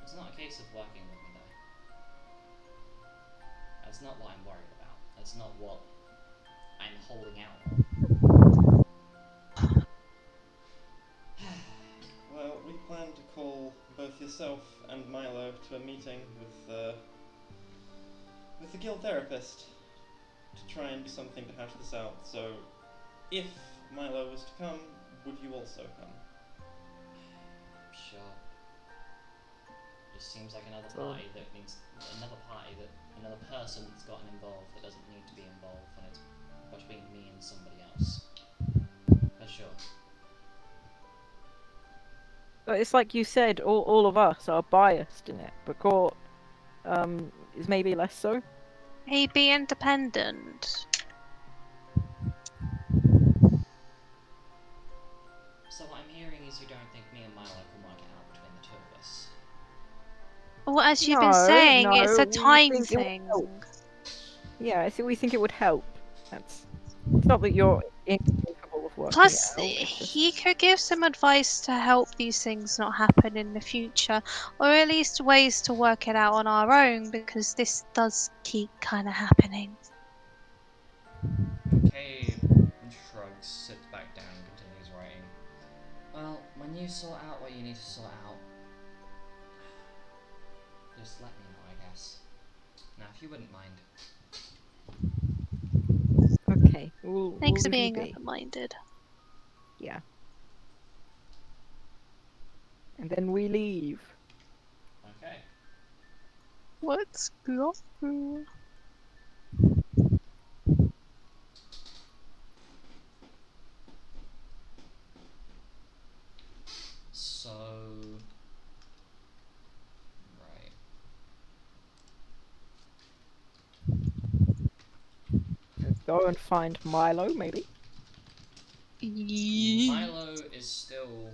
It's not a case of working with me, though. That's not what I'm worried about. That's not what I'm holding out on. Well, we plan to call both yourself and Milo to a meeting with the guild therapist to try and do something to hash this out. So, if Milo was to come, would you also come? Sure. Just seems like another party that another person that's gotten involved that doesn't need to be involved when it's between me and somebody else. For sure. But it's like you said, all of us are biased in it, but Court is maybe less so. Hey, be independent. So what I'm hearing is you don't think me and Milo can work it out between the two of us. Well, as you've been saying, it's a we time think it would thing. help. Yeah, so we think it would help. It's not that you're incapable of working Plus, it out. It's he just... could give some advice to help these things not happen in the future, or at least ways to work it out on our own, because this does keep kind of happening. Okay, shrugs, sits back down, and continues writing. Well, when you sort out what you need to sort out, just let me know, I guess. Now, if you wouldn't mind. Okay, Thanks for we'll being be. open-minded. Yeah. And then we leave. Okay. Let's go. So, right. Go and find Milo, maybe. Milo is still.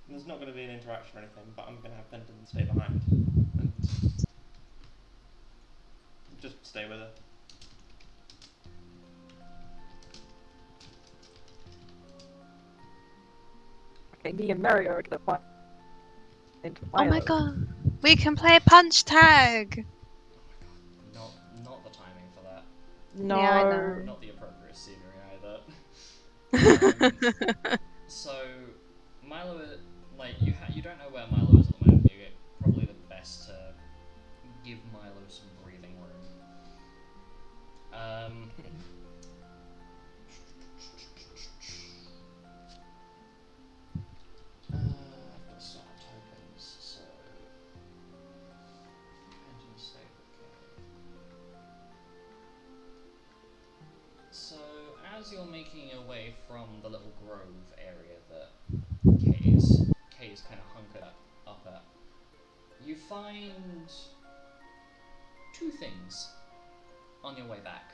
There's not going to be an interaction or anything, but I'm going to have Benton stay behind and just stay with her. Okay, me and Mary are gonna find Oh Milo. my god. We can play punch tag. Not the timing for that. No. Yeah, I know. Not the appropriate scenery either. So, Milo, like you don't know where Milo is at the moment. Probably the best to give Milo some breathing room. Okay. I've got star tokens, so Penton stay with Kay. So as you're making your way from the little grove area that Kay's kind of hunkered up at, you find two things on your way back.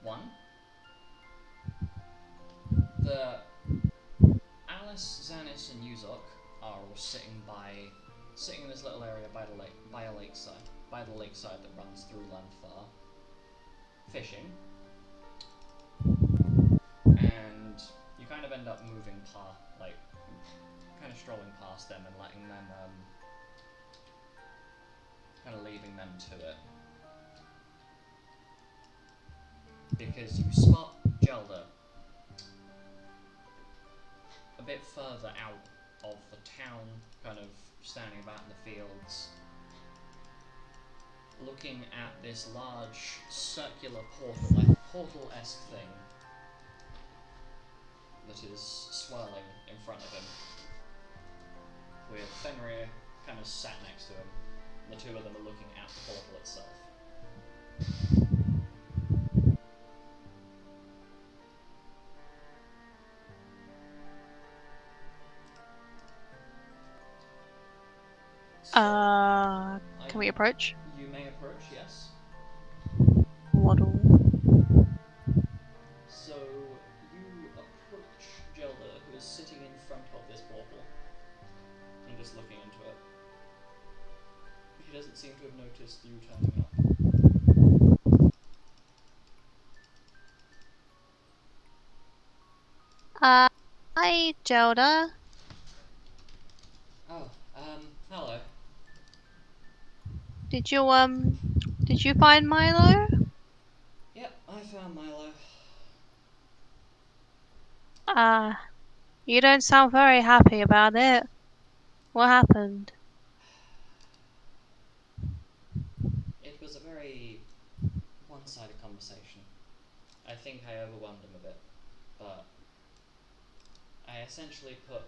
One, that Alice, Xanis, and Yuzok are all sitting in this little area by the lakeside that runs through Landfar, fishing, and you kind of end up moving past, like, kind of strolling past them and letting them, kind of leaving them to it, because you spot Gelda a bit further out of the town, kind of standing about in the fields, looking at this large circular portal-esque thing that is swirling in front of him, with Fenrir kind of sat next to him. The two of them are looking at the portal itself. So, Can we approach? You may approach, yes. Waddle. So you approach Gelda, who is sitting in front of this portal and just looking into it. He doesn't seem to have noticed you turning up. Hi, Gelda. Oh, hello. Did you find Milo? Yep, I found Milo. You don't sound very happy about it. What happened? It was a very one-sided conversation. I think I overwhelmed him a bit, but I essentially put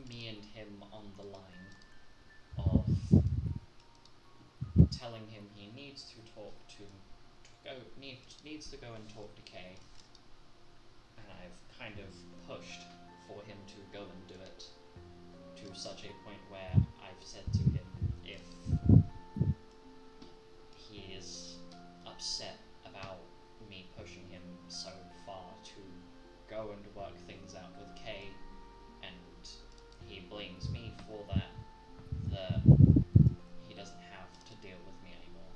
me and him on the line of telling him he needs to needs to go and talk to Kay, and I've kind of pushed for him to go and do it to such a point where I've said to him, if he is upset about me pushing him so far to go and work things out with Kay, and he blames me for that he doesn't have to deal with me anymore.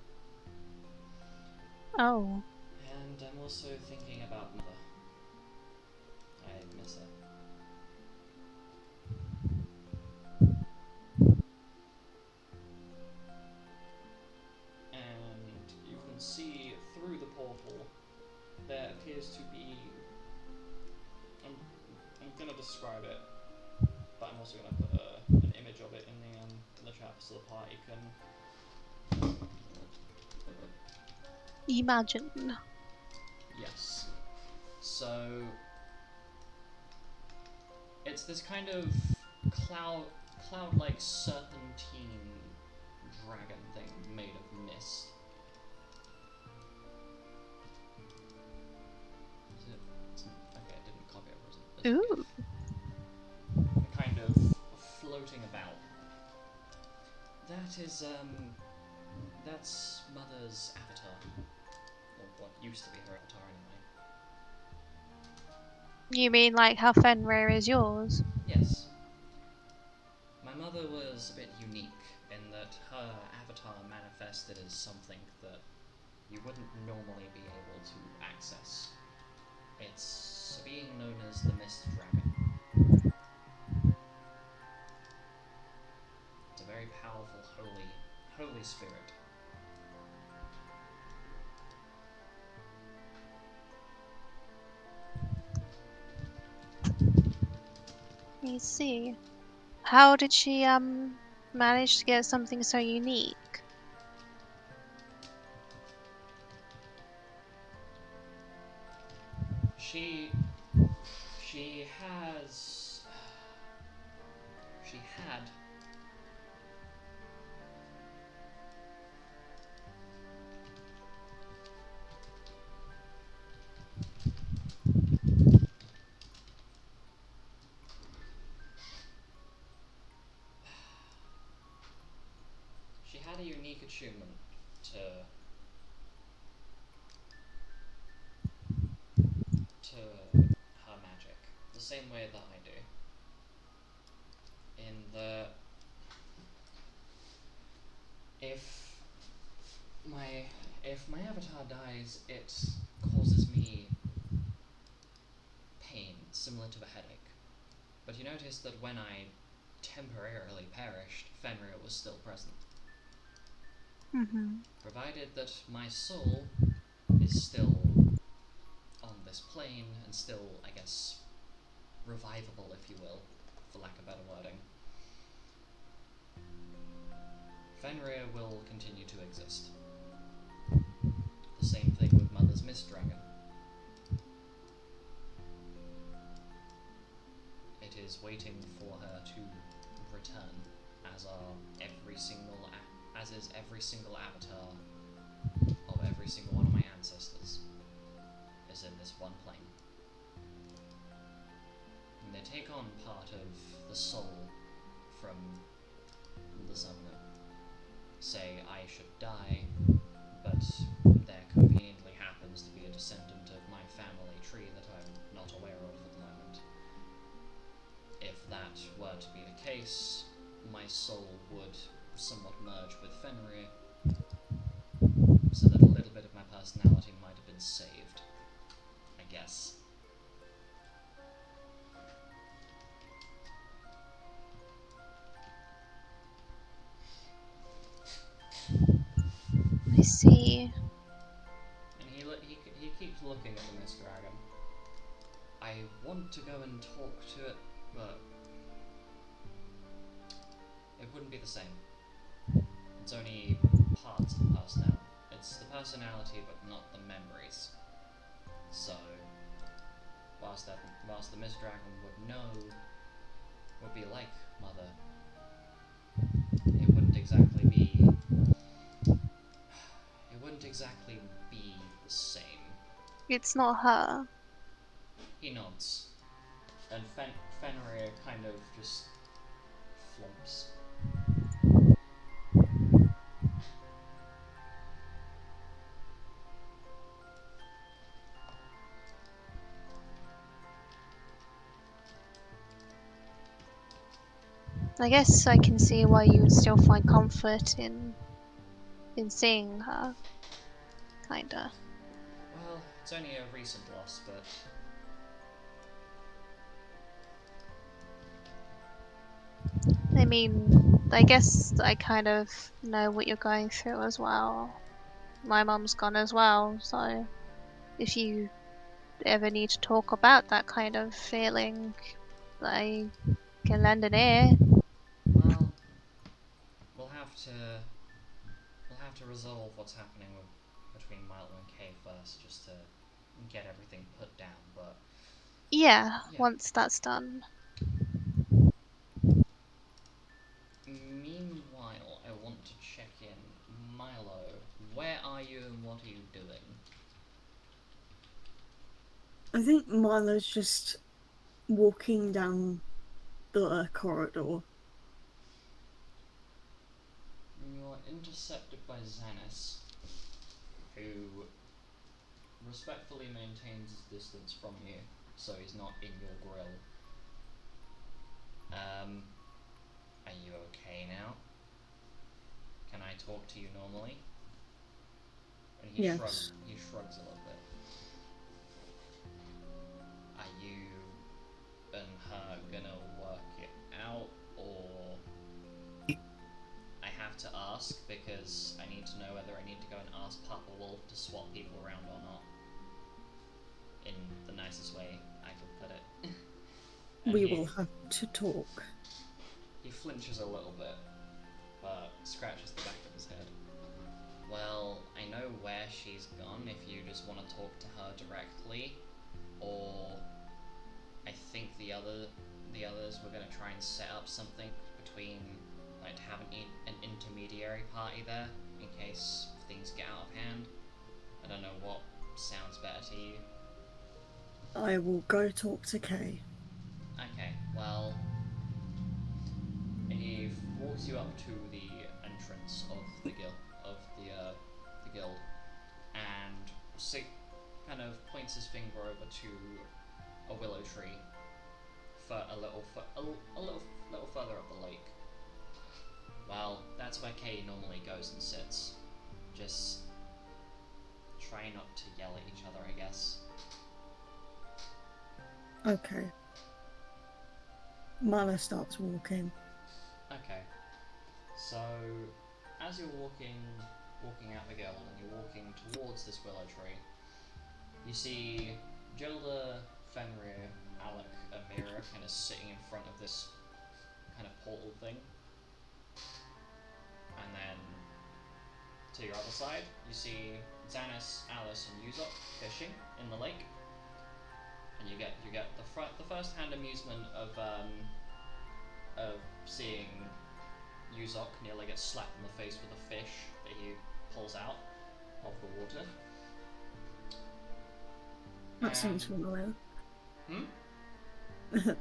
Oh. And I'm also thinking about Mother. I miss her. And you can see through the portal there appears to be... I'm going to describe it, but I'm also going to put an image of it in the chat so the party can... Imagine. Yes. So it's this kind of cloud-like serpentine dragon thing made of mist. Is it? Okay, I didn't copy it. Wasn't Ooh. kind of floating about. That is that's Mother's avatar, or what used to be her avatar anyway. You mean like how Fenrir is yours? Yes. My mother was a bit unique in that her avatar manifested as something that you wouldn't normally be able to access. It's a being known as the Mist Dragon. It's a very powerful, holy spirit. I see. How did she manage to get something so unique? She has she had she had a unique attunement to her magic, the same way that I do. In the if my avatar dies, it causes me pain similar to a headache. But you notice that when I temporarily perished, Fenrir was still present. Mm-hmm. Provided that my soul is still on this plane and still, I guess, revivable, if you will, for lack of better wording, Fenrir will continue to exist. The same thing with Mother's Mist Dragon. It is waiting for her to return, as is every single avatar of every single one of my ancestors is in this one plane. And they take on part of the soul from the summoner. Say I should die, but there conveniently happens to be a descendant of my family tree that I'm not aware of at the moment. If that were to be the case, my soul would somewhat merge with Fenrir, so that a little bit of my personality might have been saved, I guess. I see. And he keeps looking at the Mist Dragon. I want to go and talk to it, but it wouldn't be the same. It's only parts of the personality. It's the personality, but not the memories. So, whilst the Mist Dragon would know, would be like Mother, it wouldn't exactly be. It wouldn't exactly be the same. It's not her. He nods, and Fenrir kind of just flumps. I guess I can see why you would still find comfort in seeing her. Kinda. Well, it's only a recent loss, but I mean, I guess I kind of know what you're going through as well. My mum's gone as well, so if you ever need to talk about that kind of feeling, I can lend an ear. well, we'll have to resolve what's happening between Milo and Kay first, just to get everything put down, but Yeah, yeah. once that's done. Meanwhile, I want to check in. Milo, where are you and what are you doing? I think Milo's just walking down the corridor. You are intercepted by Xanis, who respectfully maintains his distance from you, so he's not in your grill. Are you okay now? Can I talk to you normally? And he Yes. shrugs a little bit. Are you and her gonna work it out, or I have to ask because I need to know whether I need to go and ask Papa Wolf to swap people around or not. In the nicest way I could put it. And We will have to talk. He flinches a little bit, but scratches the back of his head. Well, I know where she's gone if you just want to talk to her directly, or I think the others were going to try and set up something between, like, to have an intermediary party there in case things get out of hand. I don't know what sounds better to you. I will go talk to Kay. Okay, well, he walks you up to the entrance of the guild, and kind of points his finger over to a willow tree for a little further up the lake. Well, that's where Kay normally goes and sits. Just try not to yell at each other, I guess. Okay. Milo starts walking. Okay. So, as you're walking out the guild and you're walking towards this willow tree, you see Gilda, Fenrir, Alec, and Mira kind of sitting in front of this kind of portal thing. And then to your other side, you see Xanis, Alice, and Yuzok fishing in the lake. And you get the first-hand amusement of seeing Yuzok nearly get slapped in the face with a fish that he pulls out of the water. That seems familiar. Hmm?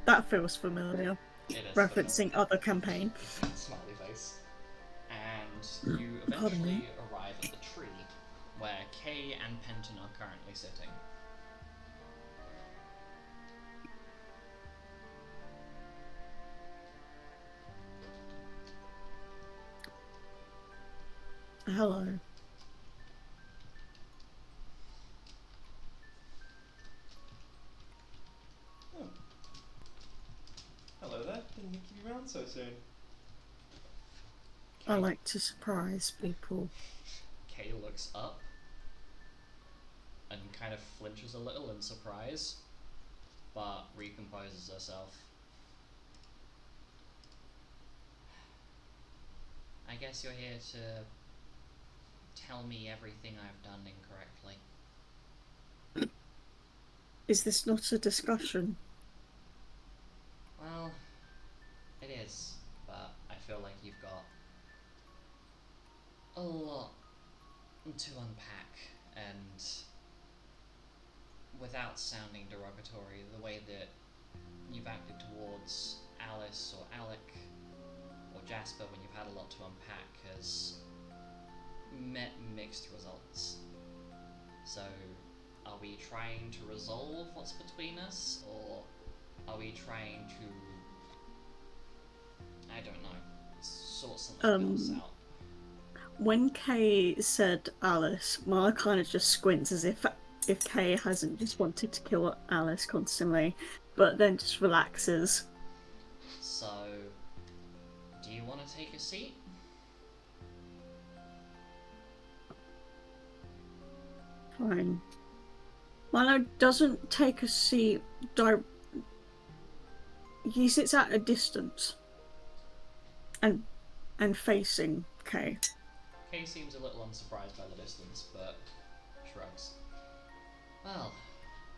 That feels familiar. It is Referencing other campaign. Smiley face. And you Pardon me. eventually arrive at the tree where Kay and Penton are currently sitting. Hello. Oh. Hello there. Didn't think you'd be around so soon. I like to surprise people. Kay looks up and kind of flinches a little in surprise, but recomposes herself. I guess you're here to tell me everything I've done incorrectly. Is this not a discussion? Well, it is, but I feel like you've got a lot to unpack, and without sounding derogatory, the way that you've acted towards Alice or Alec or Jasper when you've had a lot to unpack has met mixed results. So, are we trying to resolve what's between us, or are we trying to, I don't know, sort something else out? When Kay said Alice, Mara kind of just squints as if Kay hasn't just wanted to kill Alice constantly, but then just relaxes. So, do you want to take a seat? Fine. Milo doesn't take a seat. He sits at a distance and facing Kay. Kay seems a little unsurprised by the distance, but shrugs. Well,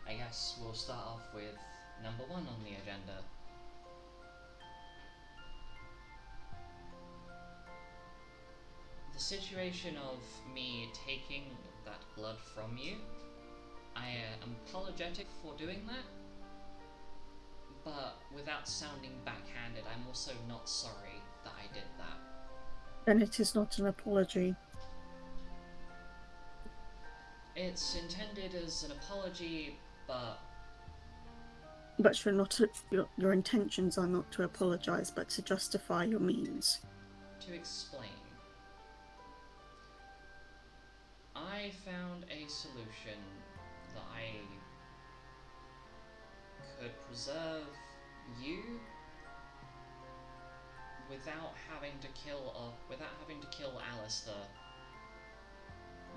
I guess we'll start off with number 1 on the agenda. The situation of me taking that blood from you, I am apologetic for doing that, but without sounding backhanded, I'm also not sorry that I did that. Then it is not an apology. It's intended as an apology, but But you're not. Your intentions are not to apologise, but to justify your means. to explain. I found a solution that I could preserve you without having to kill Alistair,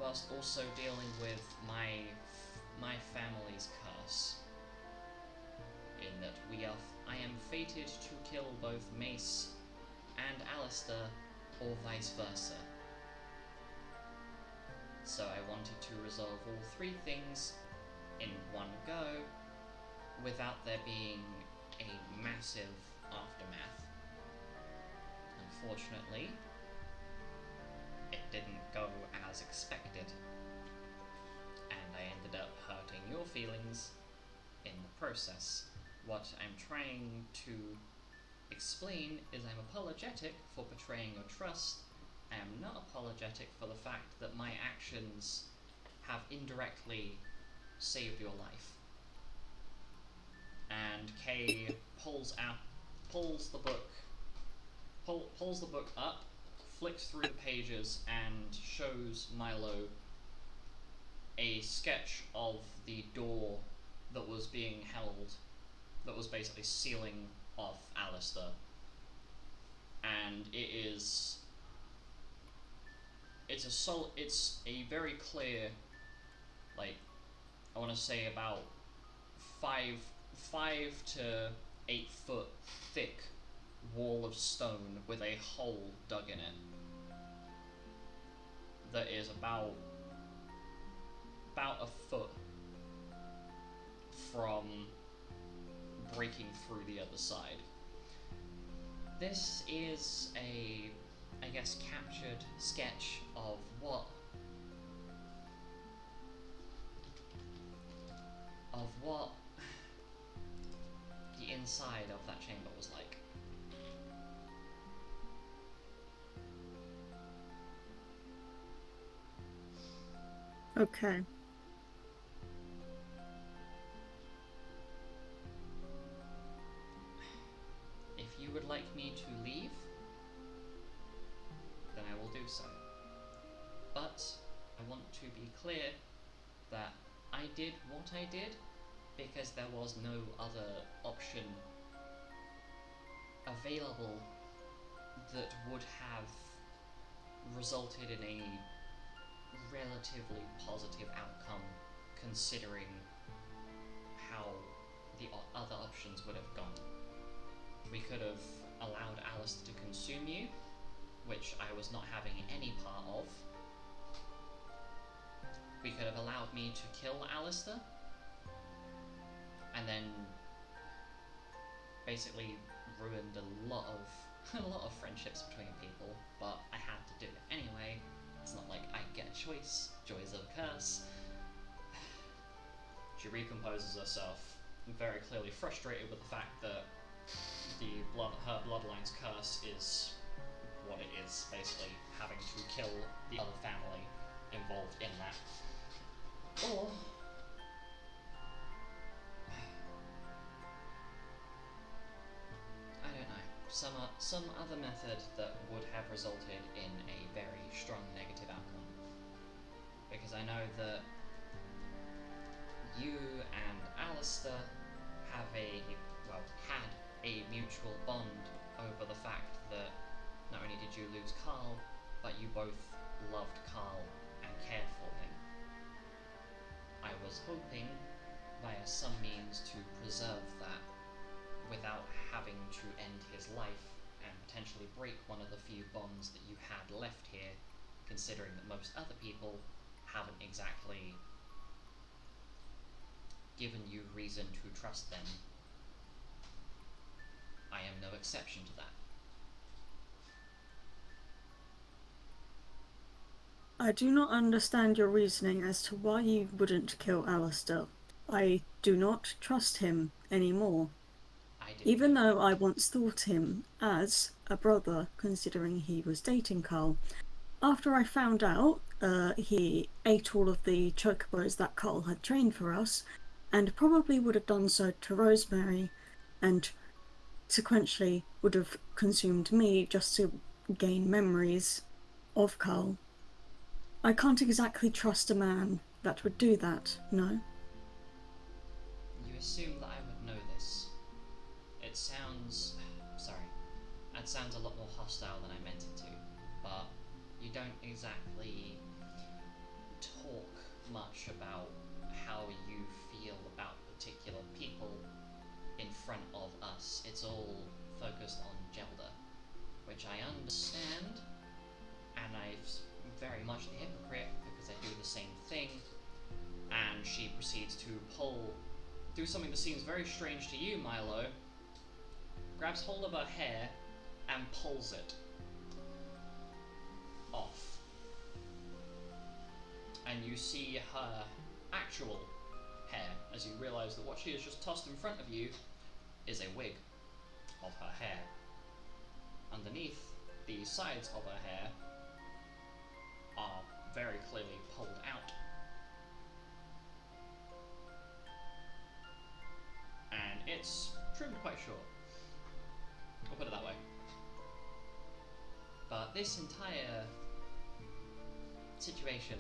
whilst also dealing with my family's curse. In that I am fated to kill both Mace and Alistair, or vice versa. So I wanted to resolve all 3 things in one go, without there being a massive aftermath. Unfortunately, it didn't go as expected, and I ended up hurting your feelings in the process. What I'm trying to explain is I'm apologetic for betraying your trust. I am not apologetic for the fact that my actions have indirectly saved your life. And Kay pulls the book up, flicks through the pages, and shows Milo a sketch of the door that was being held, that was basically sealing off Alistair. And it's a very clear, like, I want to say about 5 to 8 foot thick wall of stone with a hole dug in it that is about a foot from breaking through the other side. This is a, I guess, captured sketch of what the inside of that chamber was like. Okay. If you would like me to leave, then I will do so. But I want to be clear that I did what I did because there was no other option available that would have resulted in a relatively positive outcome, considering how the other options would have gone. We could have allowed Alistair to consume you, which I was not having any part of. We could have allowed me to kill Alistair, and then basically ruined a lot of friendships between people, but I had to do it anyway. It's not like I get a choice. Joys of a curse. She recomposes herself, very clearly frustrated with the fact that her bloodline's curse is what it is, basically having to kill the other family involved in that. Or I don't know, some other method that would have resulted in a very strong negative outcome. Because I know that you and Alistair had a mutual bond over the fact that not only did you lose Carl, but you both loved Carl and cared for him. I was hoping via some means to preserve that without having to end his life and potentially break one of the few bonds that you had left here, considering that most other people haven't exactly given you reason to trust them. I am no exception to that. I do not understand your reasoning as to why you wouldn't kill Alistair. I do not trust him anymore. I didn't Even know. though I once thought him as a brother, considering he was dating Carl. After I found out he ate all of the chocobos that Carl had trained for us, and probably would have done so to Rosemary, and sequentially would have consumed me just to gain memories of Carl. I can't exactly trust a man that would do that, no. You assume that I would know this. It sounds... sorry. That sounds a lot more hostile than I meant it to. But you don't exactly talk much about how you feel about particular people in front of us. It's all focused on Gelda, which I understand, and I'm very much the hypocrite because I do the same thing. And she proceeds to do something that seems very strange to you, Milo. Grabs hold of her hair and pulls it off. And you see her actual hair as you realise that what she has just tossed in front of you is a wig of her hair. Underneath, the sides of her hair are very clearly pulled out. And it's trimmed quite short. I'll put it that way. But this entire situation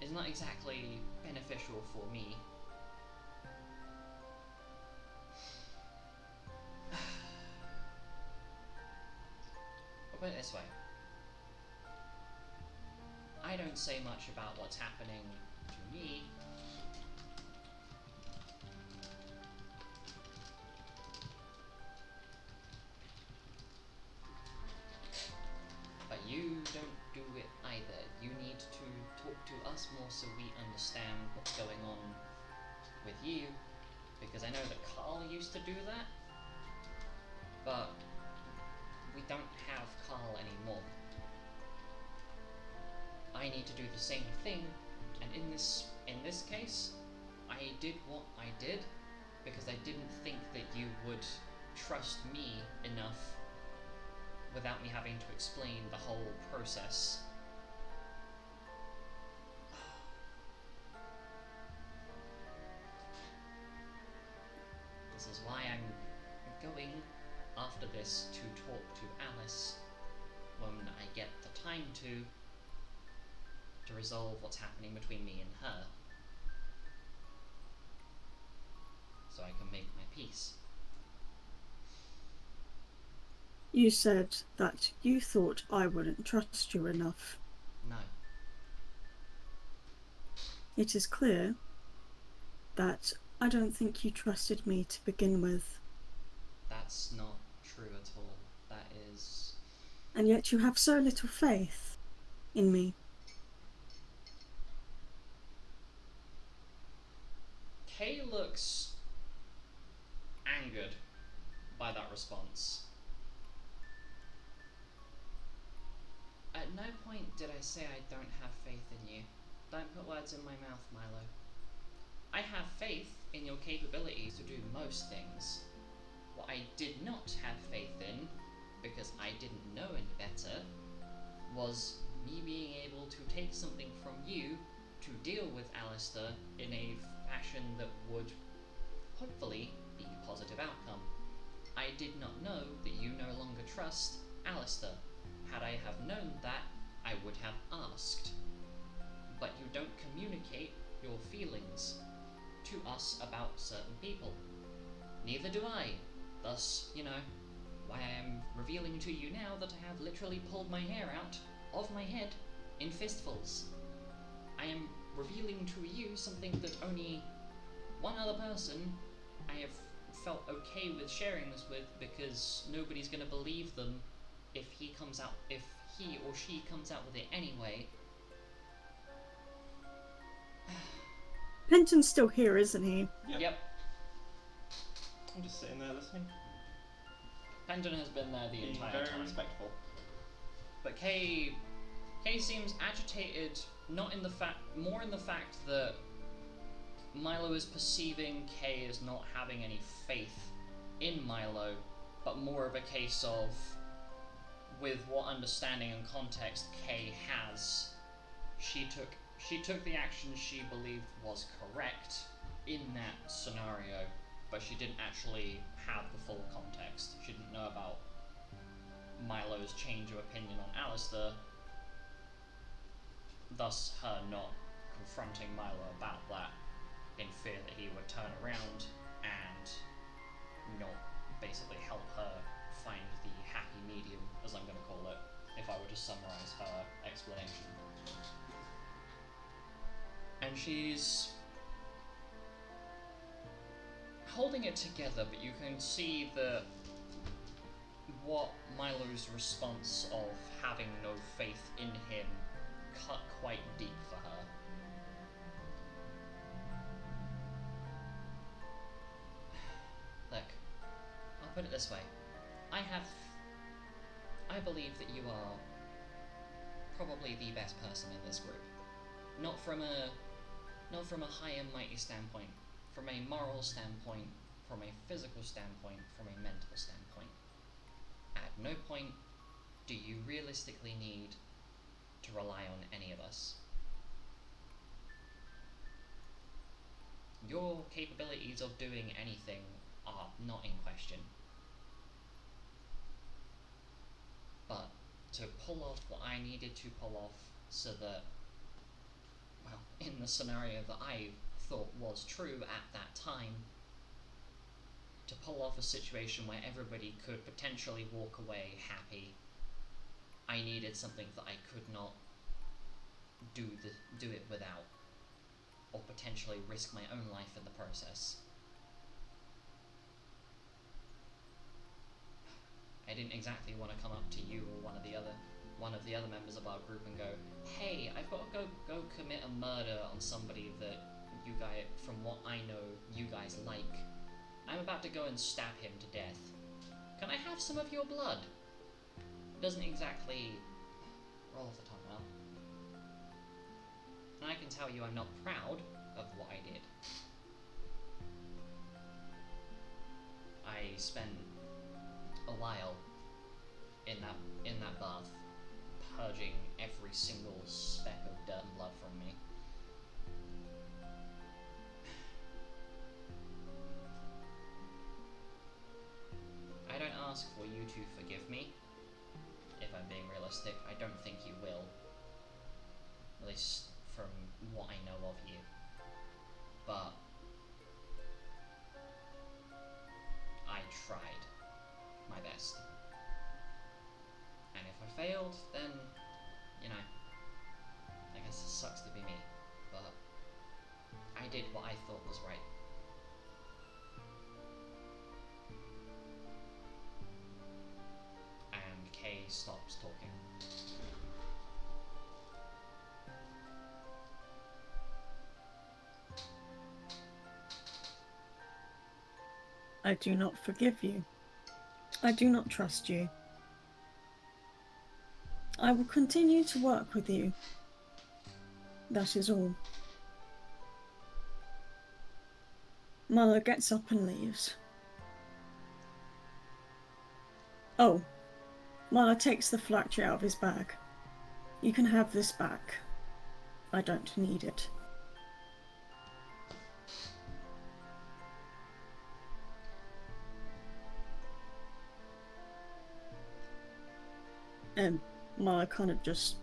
is not exactly beneficial for me. I'll put it this way. I don't say much about what's happening to me. But you don't do it either. You need to talk to us more so we understand what's going on with you. Because I know that Carl used to do that, but we don't have Carl anymore. I need to do the same thing, and in this case, I did what I did because I didn't think that you would trust me enough without me having to explain the whole process. This is why I'm going after this to talk to Alice when I get the time to resolve what's happening between me and her, so I can make my peace. You said that you thought I wouldn't trust you enough. No. It is clear that I don't think you trusted me to begin with. That's not true at all. That is... And yet you have so little faith in me. Kay looks angered by that response. At no point did I say I don't have faith in you. Don't put words in my mouth, Milo. I have faith in your capabilities to do most things. What I did not have faith in, because I didn't know any better, was me being able to take something from you to deal with Alistair in a fashion that would hopefully be a positive outcome. I did not know that you no longer trust Alistair. Had I have known that, I would have asked. But you don't communicate your feelings to us about certain people. Neither do I. Thus, why I am revealing to you now that I have literally pulled my hair out of my head in fistfuls. I am revealing to you something that only one other person I have felt okay with sharing this with, because nobody's gonna believe them if he or she comes out with it anyway. Penton's still here, isn't he? Yep. I'm just sitting there listening. Penton has been there the Being entire very time. respectful. But Kay seems agitated, not in the fact, more in the fact that Milo is perceiving Kay as not having any faith in Milo, but more of a case of, with what understanding and context Kay has, she took the action she believed was correct in that scenario, but she didn't actually have the full context. She didn't know about Milo's change of opinion on Alistair, thus her not confronting Milo about that in fear that he would turn around and not basically help her find the happy medium, as I'm going to call it, if I were to summarize her explanation. And she's holding it together, but you can see that what Milo's response of having no faith in him cut quite deep for her. Look, I'll put it this way. I believe that you are probably the best person in this group. Not from a high and mighty standpoint, from a moral standpoint, from a physical standpoint, from a mental standpoint. At no point do you realistically need to rely on any of us. Your capabilities of doing anything are not in question. But to pull off what I needed to pull off so that, well, in the scenario that I thought was true at that time, to pull off a situation where everybody could potentially walk away happy, I needed something that I could not do it without, or potentially risk my own life in the process. I didn't exactly want to come up to you or one of the other members of our group and go, "Hey, I've got to go commit a murder on somebody that you guys, from what I know, you guys like. I'm about to go and stab him to death. Can I have some of your blood?" Doesn't exactly roll off the tongue well. And I can tell you I'm not proud of what I did. I spent a while in that bath, purging every single speck of dirt and blood from me. I don't ask for you to forgive me. If I'm being realistic, I don't think you will. At least from what I know of you. But I tried my best. And if I failed, then, you know, I guess it sucks to be me. But I did what I thought was right. And Kay stops talking. I do not forgive you. I do not trust you. I will continue to work with you. That is all. Milo gets up and leaves. Oh, Milo takes the phylactery out of his bag. You can have this back. I don't need it. And Milo kind of just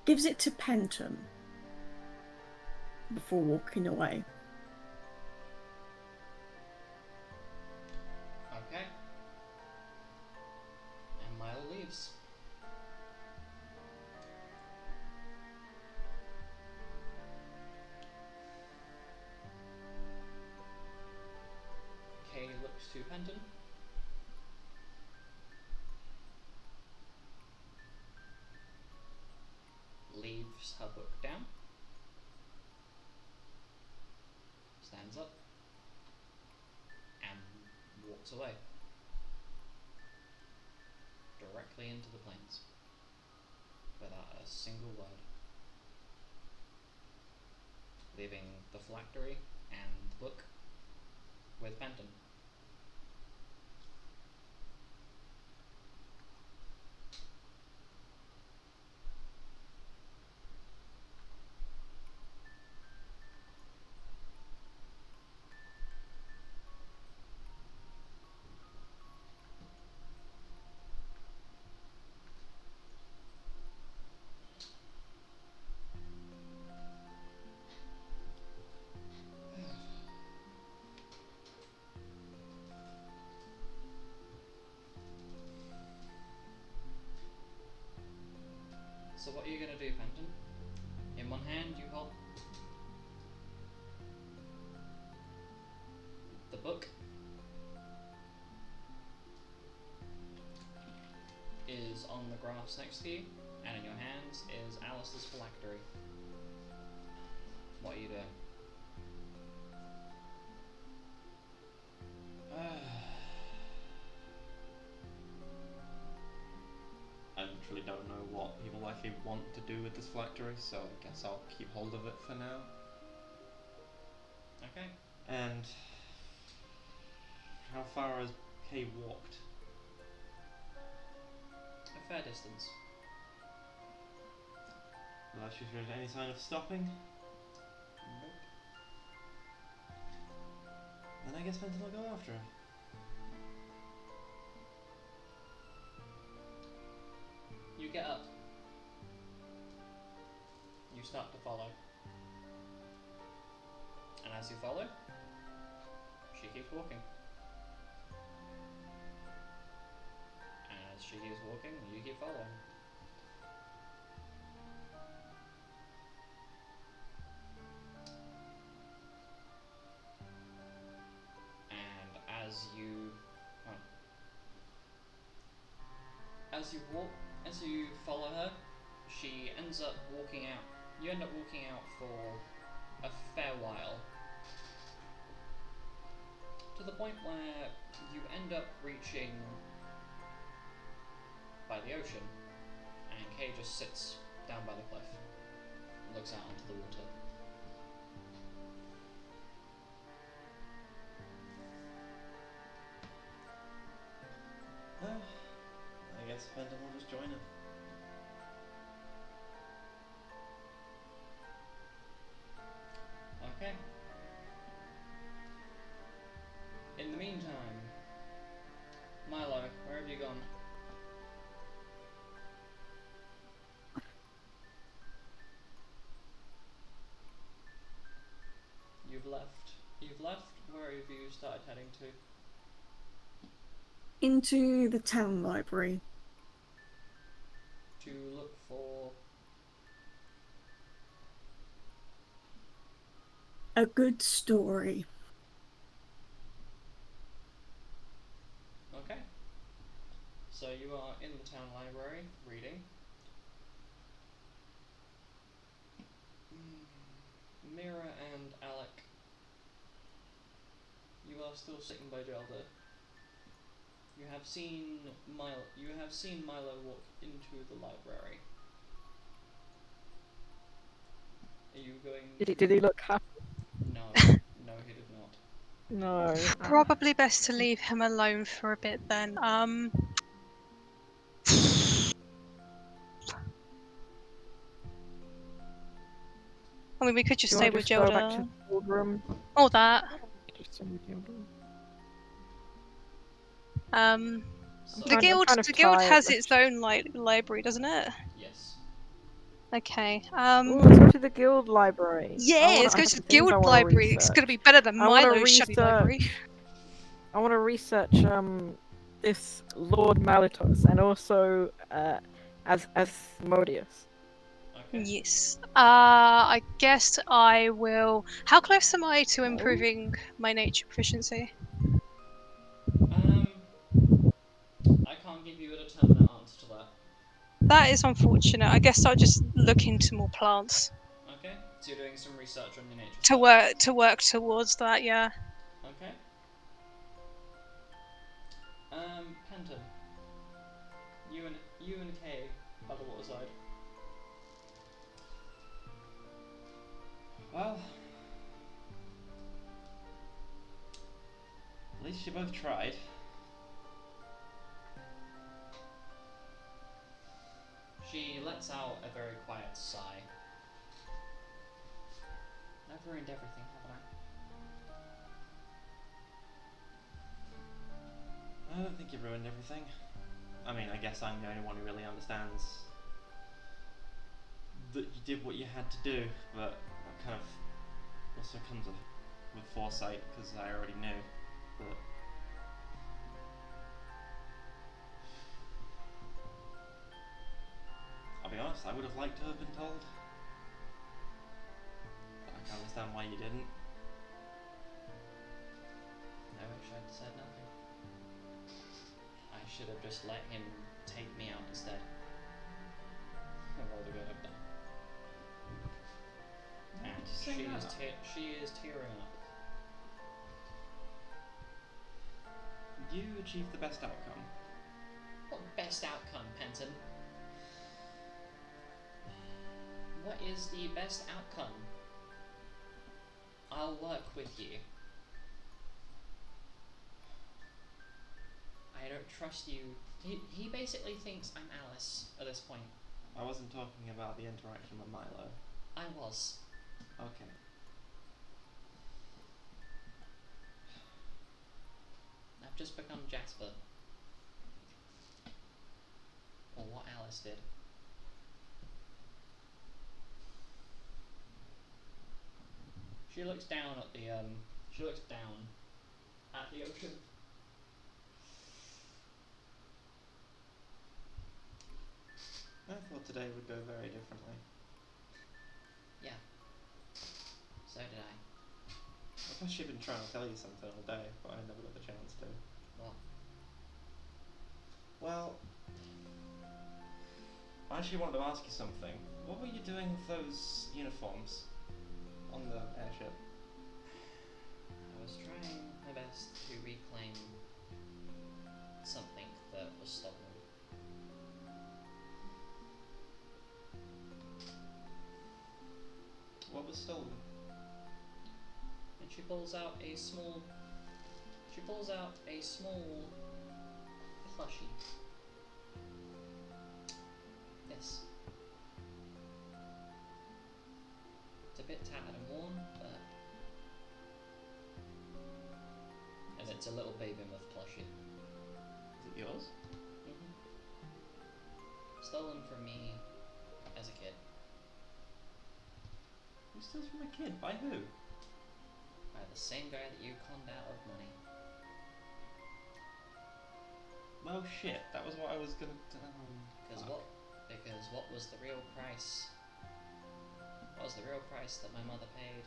gives it to Penton before walking away. Okay. And Milo leaves. Kay looks to Penton. Leaves her book down. stands up, and walks away. Directly into the plains. Without a single word. Leaving the phylactery and the book with Fenton. So what are you gonna do, Fenton? In one hand you hold the book is on the grass next to you, and in your hands is Alice's phylactery. What are you doing? I literally don't know what people actually want to do with this phylactery, so I guess I'll keep hold of it for now. Okay. And how far has Kay walked? A fair distance. Will she show any sign of stopping? Nope. Then I guess Fenton will go after her. You get up. You start to follow. And as you follow, she keeps walking. And as she keeps walking, you keep following. And as you follow her, she ends up walking out. You end up walking out for a fair while, to the point where you end up reaching by the ocean, and Kay just sits down by the cliff and looks out onto the water. Well, I guess Fenton will just join him. Okay. In the meantime, Milo, where have you gone? You've left. You've left. Where have you started heading to? Into the town library. To look for. A good story. Okay. So you are in the town library reading. Mira and Alec, you are still sitting by Gelder. You have seen Milo walk into the library. Are you going? Did he look happy? No, no, he did not. No. Probably best to leave him alone for a bit then. I mean, we could just Do you stay want with to just go back to Gilda. the guild room? Or that. Just stay with Gilda. So, The kind guild of has tired. its own library, doesn't it? yes. Okay. Ooh, let's go to the guild library. Yeah, I let's go have to the some things guild I wanna library. It's gonna be better than I wanna Milo's shabby library. I want to research this Lord Malitos and also Asmodeus. Okay. Yes. I guess I will. How close am I to improving my nature proficiency? I can't give you a determinate answer to that. That is unfortunate. I guess I'll just look into more plants. Okay. So you're doing some research on your nature. To work towards that, yeah. Okay. Penton. You and Kay by the waterside. Well, at least you both tried. She lets out a very quiet sigh. I've ruined everything, haven't I? I don't think you ruined everything. I mean, I guess I'm the only one who really understands that you did what you had to do, but that kind of also comes with foresight, because I already knew. But I'll be honest, I would have liked to have been told. But I can understand why you didn't. I wish I'd said nothing. I should have just let him take me out instead. I rather go have done. And she is tearing up. You achieved the best outcome. What best outcome, Penton? What is the best outcome? I'll work with you. I don't trust you. He basically thinks I'm Alice at this point. I wasn't talking about the interaction with Milo. I was. Okay. I've just become Jasper. Or what Alice did. She looks down at the ocean. I thought today would go very differently. Yeah. So did I. I've actually been trying to tell you something all day, but I never got the chance to. What? Well, I actually wanted to ask you something. What were you doing with those uniforms on the airship? I was trying my best to reclaim something that was stolen. What was stolen? And she pulls out a small plushie. Yes. It's a bit tattered and worn, but and it's a little baby moth plushie. Is it yours? Stolen from me as a kid. Who steals from a kid? By who? By the same guy that you conned out of money. Well, shit. That was what I was gonna. Because what was the real price? What was the real price that my mother paid?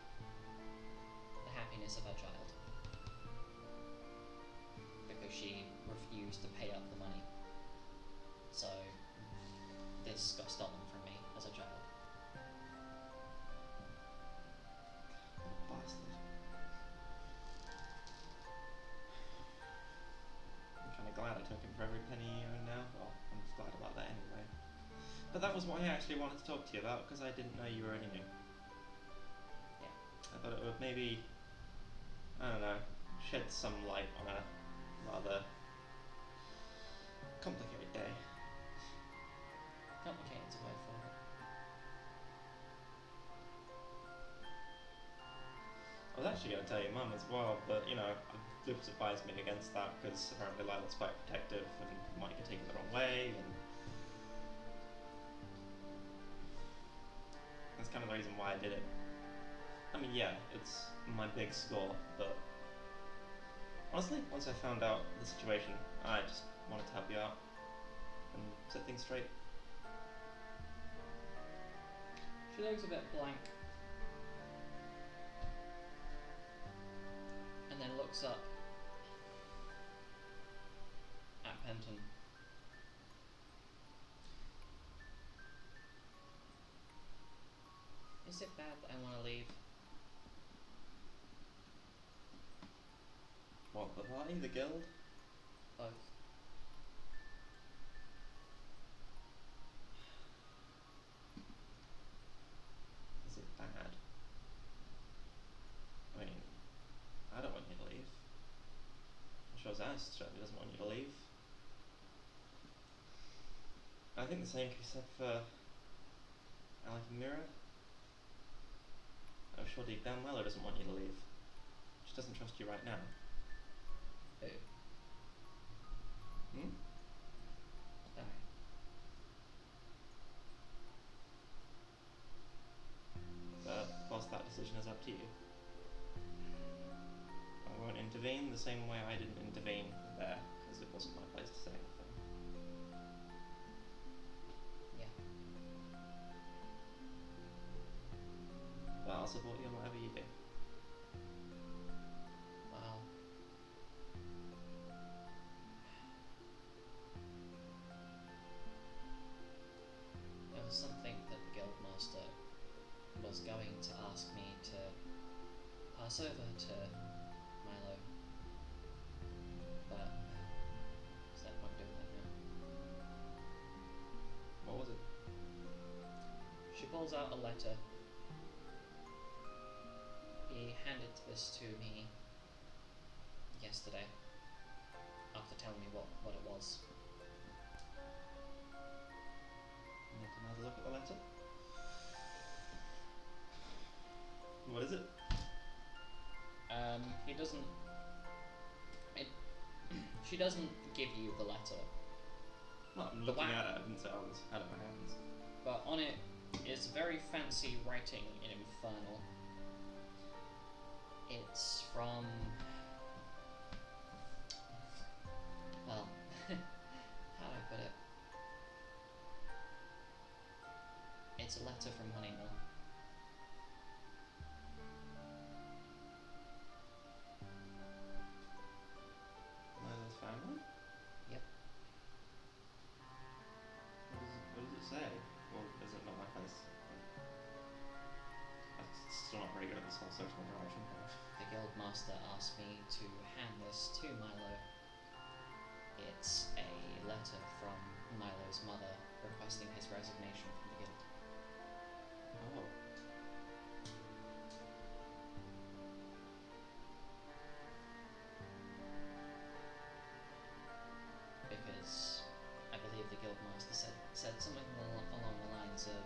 The happiness of her child. Because she refused to pay up the money. So this got stolen from me as a child. Bastard. I'm kind of glad I took him for every penny you own now. Well, I'm just glad about that anyway. But that was what I actually wanted to talk to you about, because I didn't know you already knew. Yeah. I thought it would maybe, I don't know, shed some light on a rather complicated day. Complicated's a way forward. I was actually going to tell your mum as well, but you know, Lucas advised me against that because apparently Lila's quite protective and might get taken the wrong way, and that's kind of the reason why I did it. I mean, yeah, it's my big score, but honestly, once I found out the situation, I just wanted to help you out and set things straight. She looks a bit blank. And then looks up at Penton. Is it bad that I want to What, the party? The guild? Both. Is it bad? I mean, I don't want you to leave. I'm sure Zaz certainly doesn't want you to leave. I think the same can be said for Alec and Mira. I'm sure deep down Milo doesn't want you to leave. She doesn't trust you right now. Who? Hmm? No. But, whilst that decision is up to you, I won't intervene the same way I didn't intervene there, because it wasn't my place to say anything. Yeah. But I'll support you in whatever you do. Well. There was something that the Guildmaster was going to ask me to pass over to Milo. But is that not doing it now? What was it? She pulls out a letter. He handed this to me yesterday after telling me what it was. You need another look at the letter? What is it? He doesn't. She doesn't give you the letter, Well, I'm The looking whack. at it, I didn't say I was had it in my hands. but on it is very fancy writing in Infernal. It's from. Well, how do I put it? It's a letter from Honeymore. Milo's family? Yep. What does it say? Or is it not my place? I'm still not very good at this whole social interaction thing. The Guildmaster asked me to hand this to Milo. It's a letter from Milo's mother requesting his resignation from the guild. Oh. Because I believe the Guildmaster said something along the lines of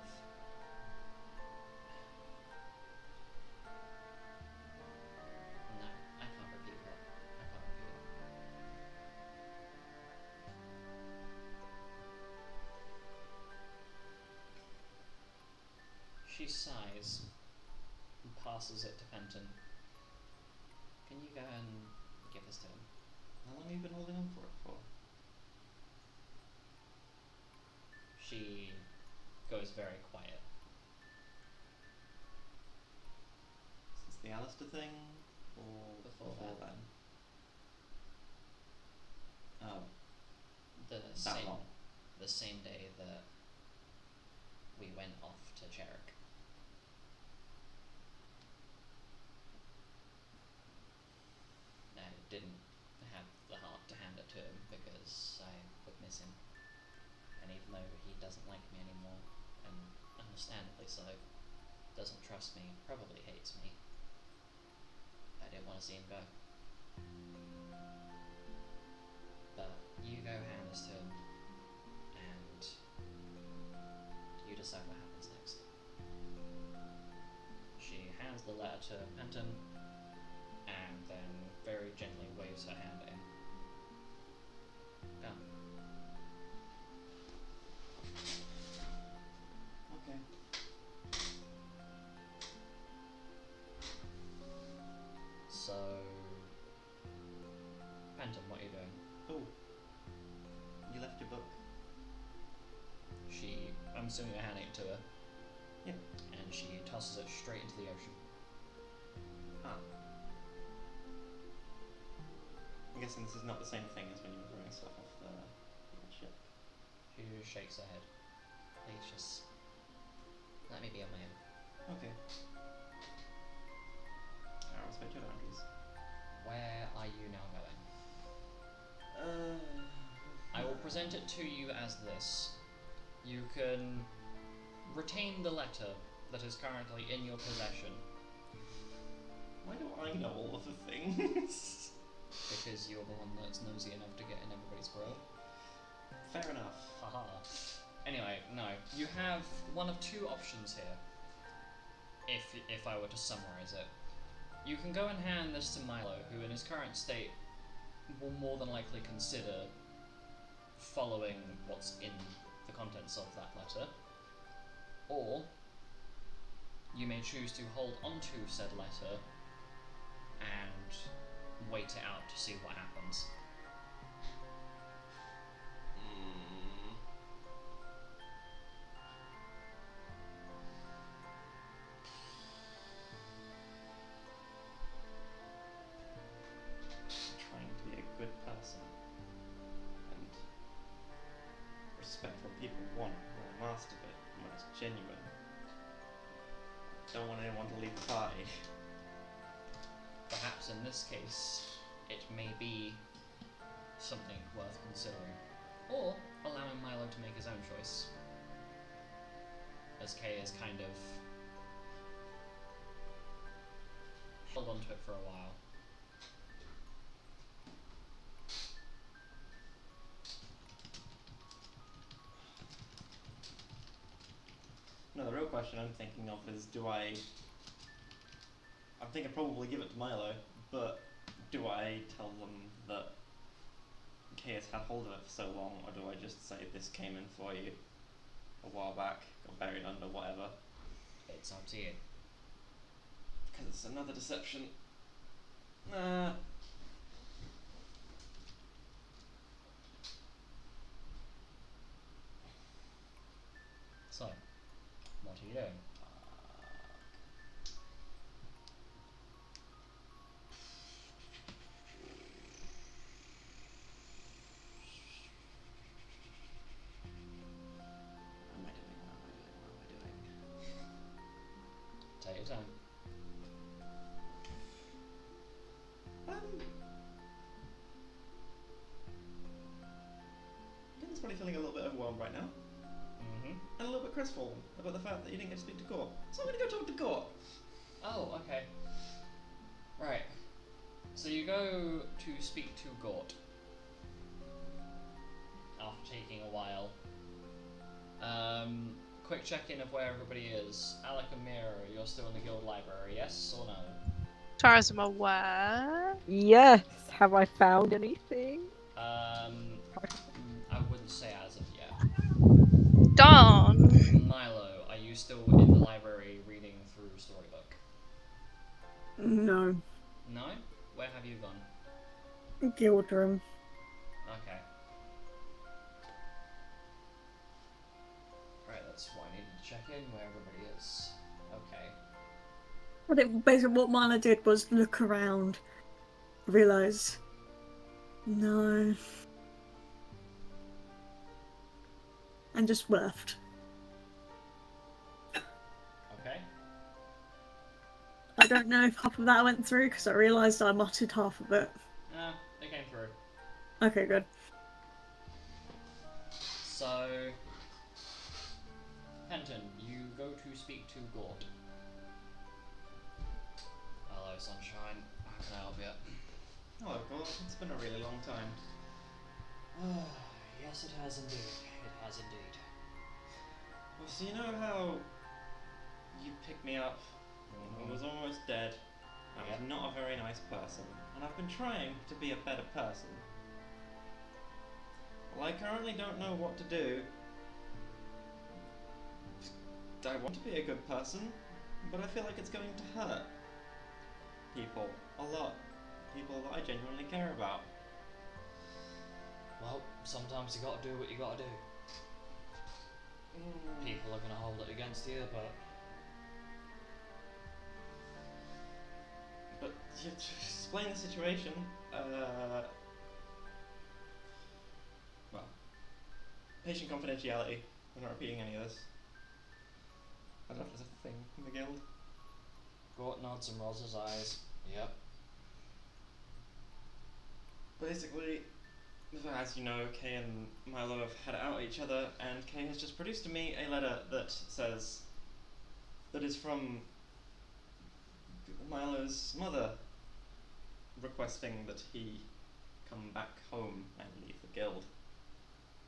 no, I can't repeat that. I can't repeat it. She sighs and passes it to Fenton. Can you go and give this to him? How long have you been holding on for it for? She goes very quiet. Since the Alistair thing? Or Before that. then? Oh, The that long. the same day that we went off to Cherrick. I didn't have the heart to hand it to him because I would miss him. And even though he doesn't like me anymore, and understandably so, doesn't trust me, probably hates me, I didn't want to see him go. But you go hand this to him, and you decide what happens next. She hands the letter to Fenton, and then very gently waves her hand at him. Go. Okay. So, Fenton, what are you doing? Oh. You left your book. I'm assuming you're handing it to her. Yeah. And she tosses it straight into the ocean. Ah. I'm guessing this is not the same thing as when you were throwing stuff off the ship. She just shakes her head. Please just let me be on my own. Okay. I respect your boundaries. Where are you now going? I will present it to you as this. You can retain the letter that is currently in your possession. Why do I know all of the things? Because you're the one that's nosy enough to get in everybody's world. Fair enough. Haha. Anyway, no. You have one of two options here. If I were to summarize it. You can go and hand this to Milo, who in his current state will more than likely consider following what's in the contents of that letter. Or you may choose to hold onto said letter and wait it out to see what happens. Trying to be a good person and respect what people want when I'm asked of it, when it's genuine. Don't want anyone to leave the party. Perhaps in this case, it may be something worth considering. Or allowing Milo to make his own choice. As Kay is kind of held onto it for a while. No, the real question I'm thinking of is, I think I'd probably give it to Milo, but do I tell them that Kay has had hold of it for so long, or do I just say this came in for you a while back, got buried under whatever? It's up to you. Because it's another deception. Nah. So, what are you doing? What am I doing? What am I doing? Take your time. Dennis probably feeling a little bit overwhelmed right now, Mm-hmm. and a little bit crestfallen about the fact that you didn't get to speak to Gort. So I'm gonna go talk to Gort. Oh, okay. Right. So you go to speak to Gort. After taking a while. Quick check-in of where everybody is. Alec and Mira, you're still in the guild library, yes or no? As far as I'm aware. Yes. Have I found anything? I wouldn't say as of yet. Darn. Milo, are you still in the library reading through Storybook? No. No? Where have you gone? Guild room. Okay. Right, that's why I needed to check in where everybody is. Okay. I think basically what Milo did was look around, realise, no, and just left. Okay. I don't know if half of that went through because I realised I muttered half of it. They came through. Okay, good. So, Penton, you go to speak to Gort. Hello, sunshine. How can I help you? Hello, Gort. It's been a really long time. Yes, it has indeed. It has indeed. Well, so you know how you picked me up when I was almost dead? I was Yep. not a very nice person, and I've been trying to be a better person. Well, I currently don't know what to do. I want to be a good person, but I feel like it's going to hurt people a lot. People that I genuinely care about. Well, sometimes you gotta do what you gotta do. People are gonna hold it against you, but But to explain the situation, well, patient confidentiality. We're not repeating any of this. I don't know if there's a thing in the guild. Gort nods and rolls his eyes. Yep. basically, as you know, Kay and Milo have had it out at each other, and Kay has just produced to me a letter that says that is from Milo's mother, requesting that he come back home and leave the guild.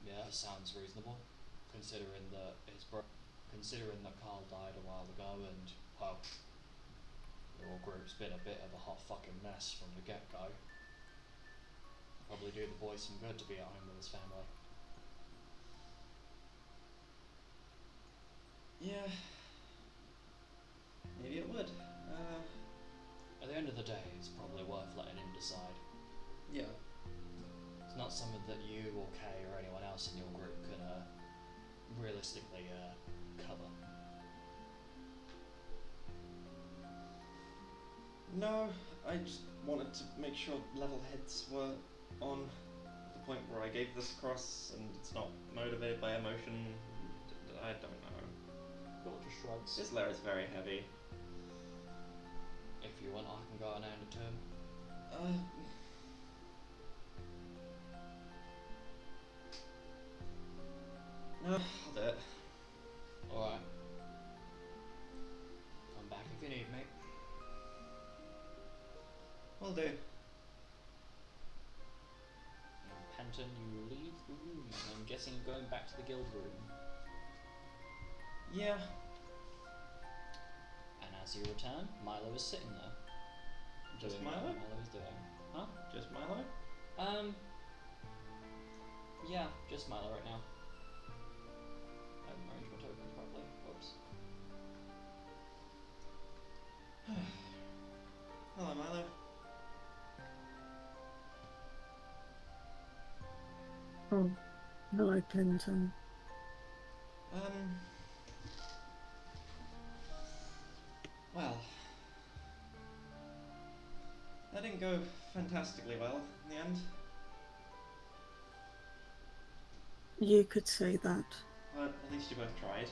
Yeah, that sounds reasonable, considering that considering that Carl died a while ago, and well, your group's been a bit of a hot fucking mess from the get-go. Probably do the boy some good to be at home with his family. Yeah, maybe it would. At the end of the day, it's probably worth letting him decide. Yeah. It's not something that you or Kay or anyone else in your group can realistically cover. No, I just wanted to make sure level heads were on the point where I gave this across and it's not motivated by emotion. I don't know. Bill just shrugs. This letter is very heavy. If you want, I can go and hand it to him. No, I'll do it. Alright. Come back if you need me. Will do. Penton, you leave the room. I'm guessing you're going back to the guild room. Yeah. And as you return, Milo is sitting there. Just doing Milo? what Milo is doing. Huh? Just Milo? Yeah, just Milo right now. I haven't arranged my tokens properly. Whoops. Hello, Milo. Oh, hello, Clinton. Well, that didn't go fantastically well in the end. You could say that. But at least you both tried.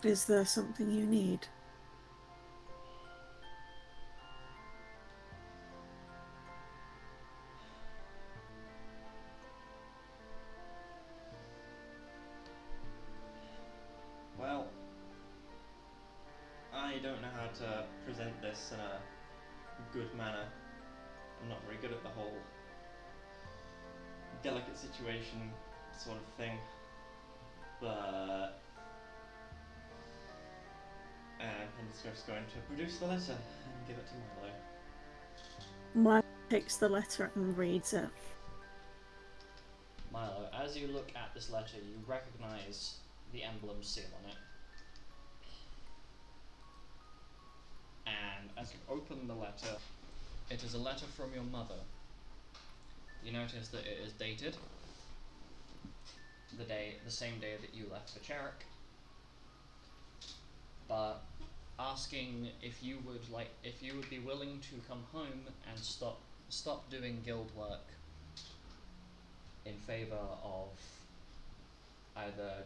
Is there something you need? Well, I don't know how to present this in a good manner. I'm not very good at the whole delicate situation sort of thing. But I'm just going to produce the letter and give it to Milo. Mike takes the letter and reads it. Milo, as you look at this letter, you recognise the emblem seal on it. And as you open the letter, it is a letter from your mother. You notice that it is dated the same day that you left for Cherrick, but asking if you would be willing to come home and stop doing guild work in favour of either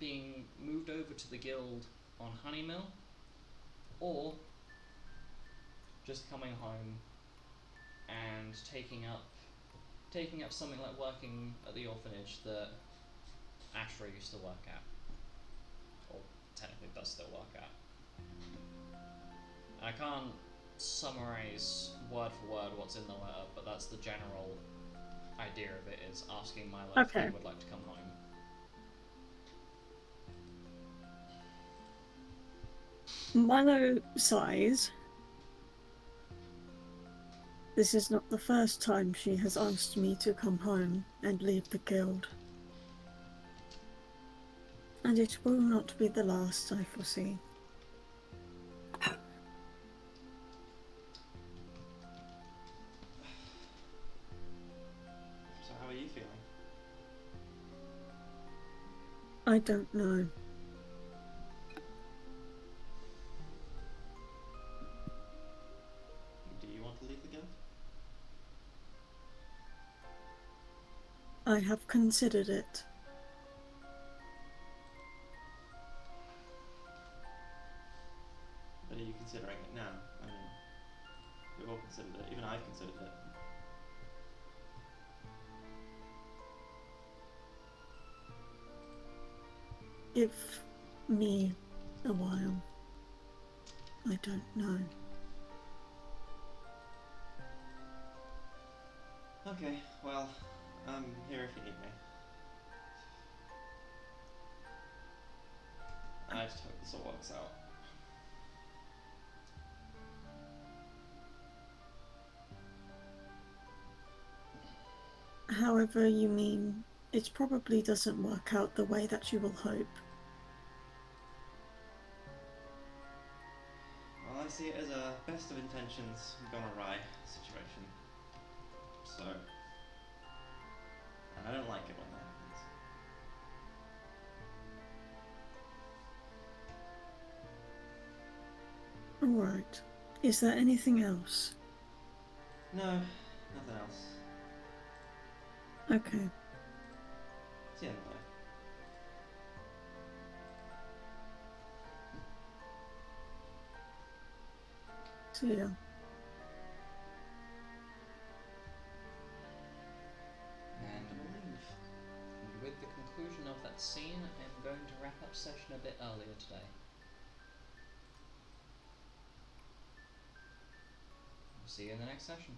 being moved over to the guild on Honeymill, or just coming home and taking up something like working at the orphanage that Ashra used to work at, or technically does still work at. I can't summarise word for word what's in the letter, but that's the general idea of it, is asking Milo if he would like to come home. Milo sighs. This is not the first time she has asked me to come home and leave the guild. And it will not be the last, I foresee. So how are you feeling? I don't know. Do you want to leave the guild? I have considered it. But are you considered it. Even I've considered it. Give me a while. I don't know. Okay, well, I'm here if you need me. I just hope this all works out. However you mean, it probably doesn't work out the way that you will hope. Well, I see it as a best of intentions gone awry situation. So, and I don't like it when that happens. Alright. Is there anything else? No, nothing else. Okay. See you anyway. See ya. And leave. And with the conclusion of that scene, I'm going to wrap up session a bit earlier today. See you in the next session.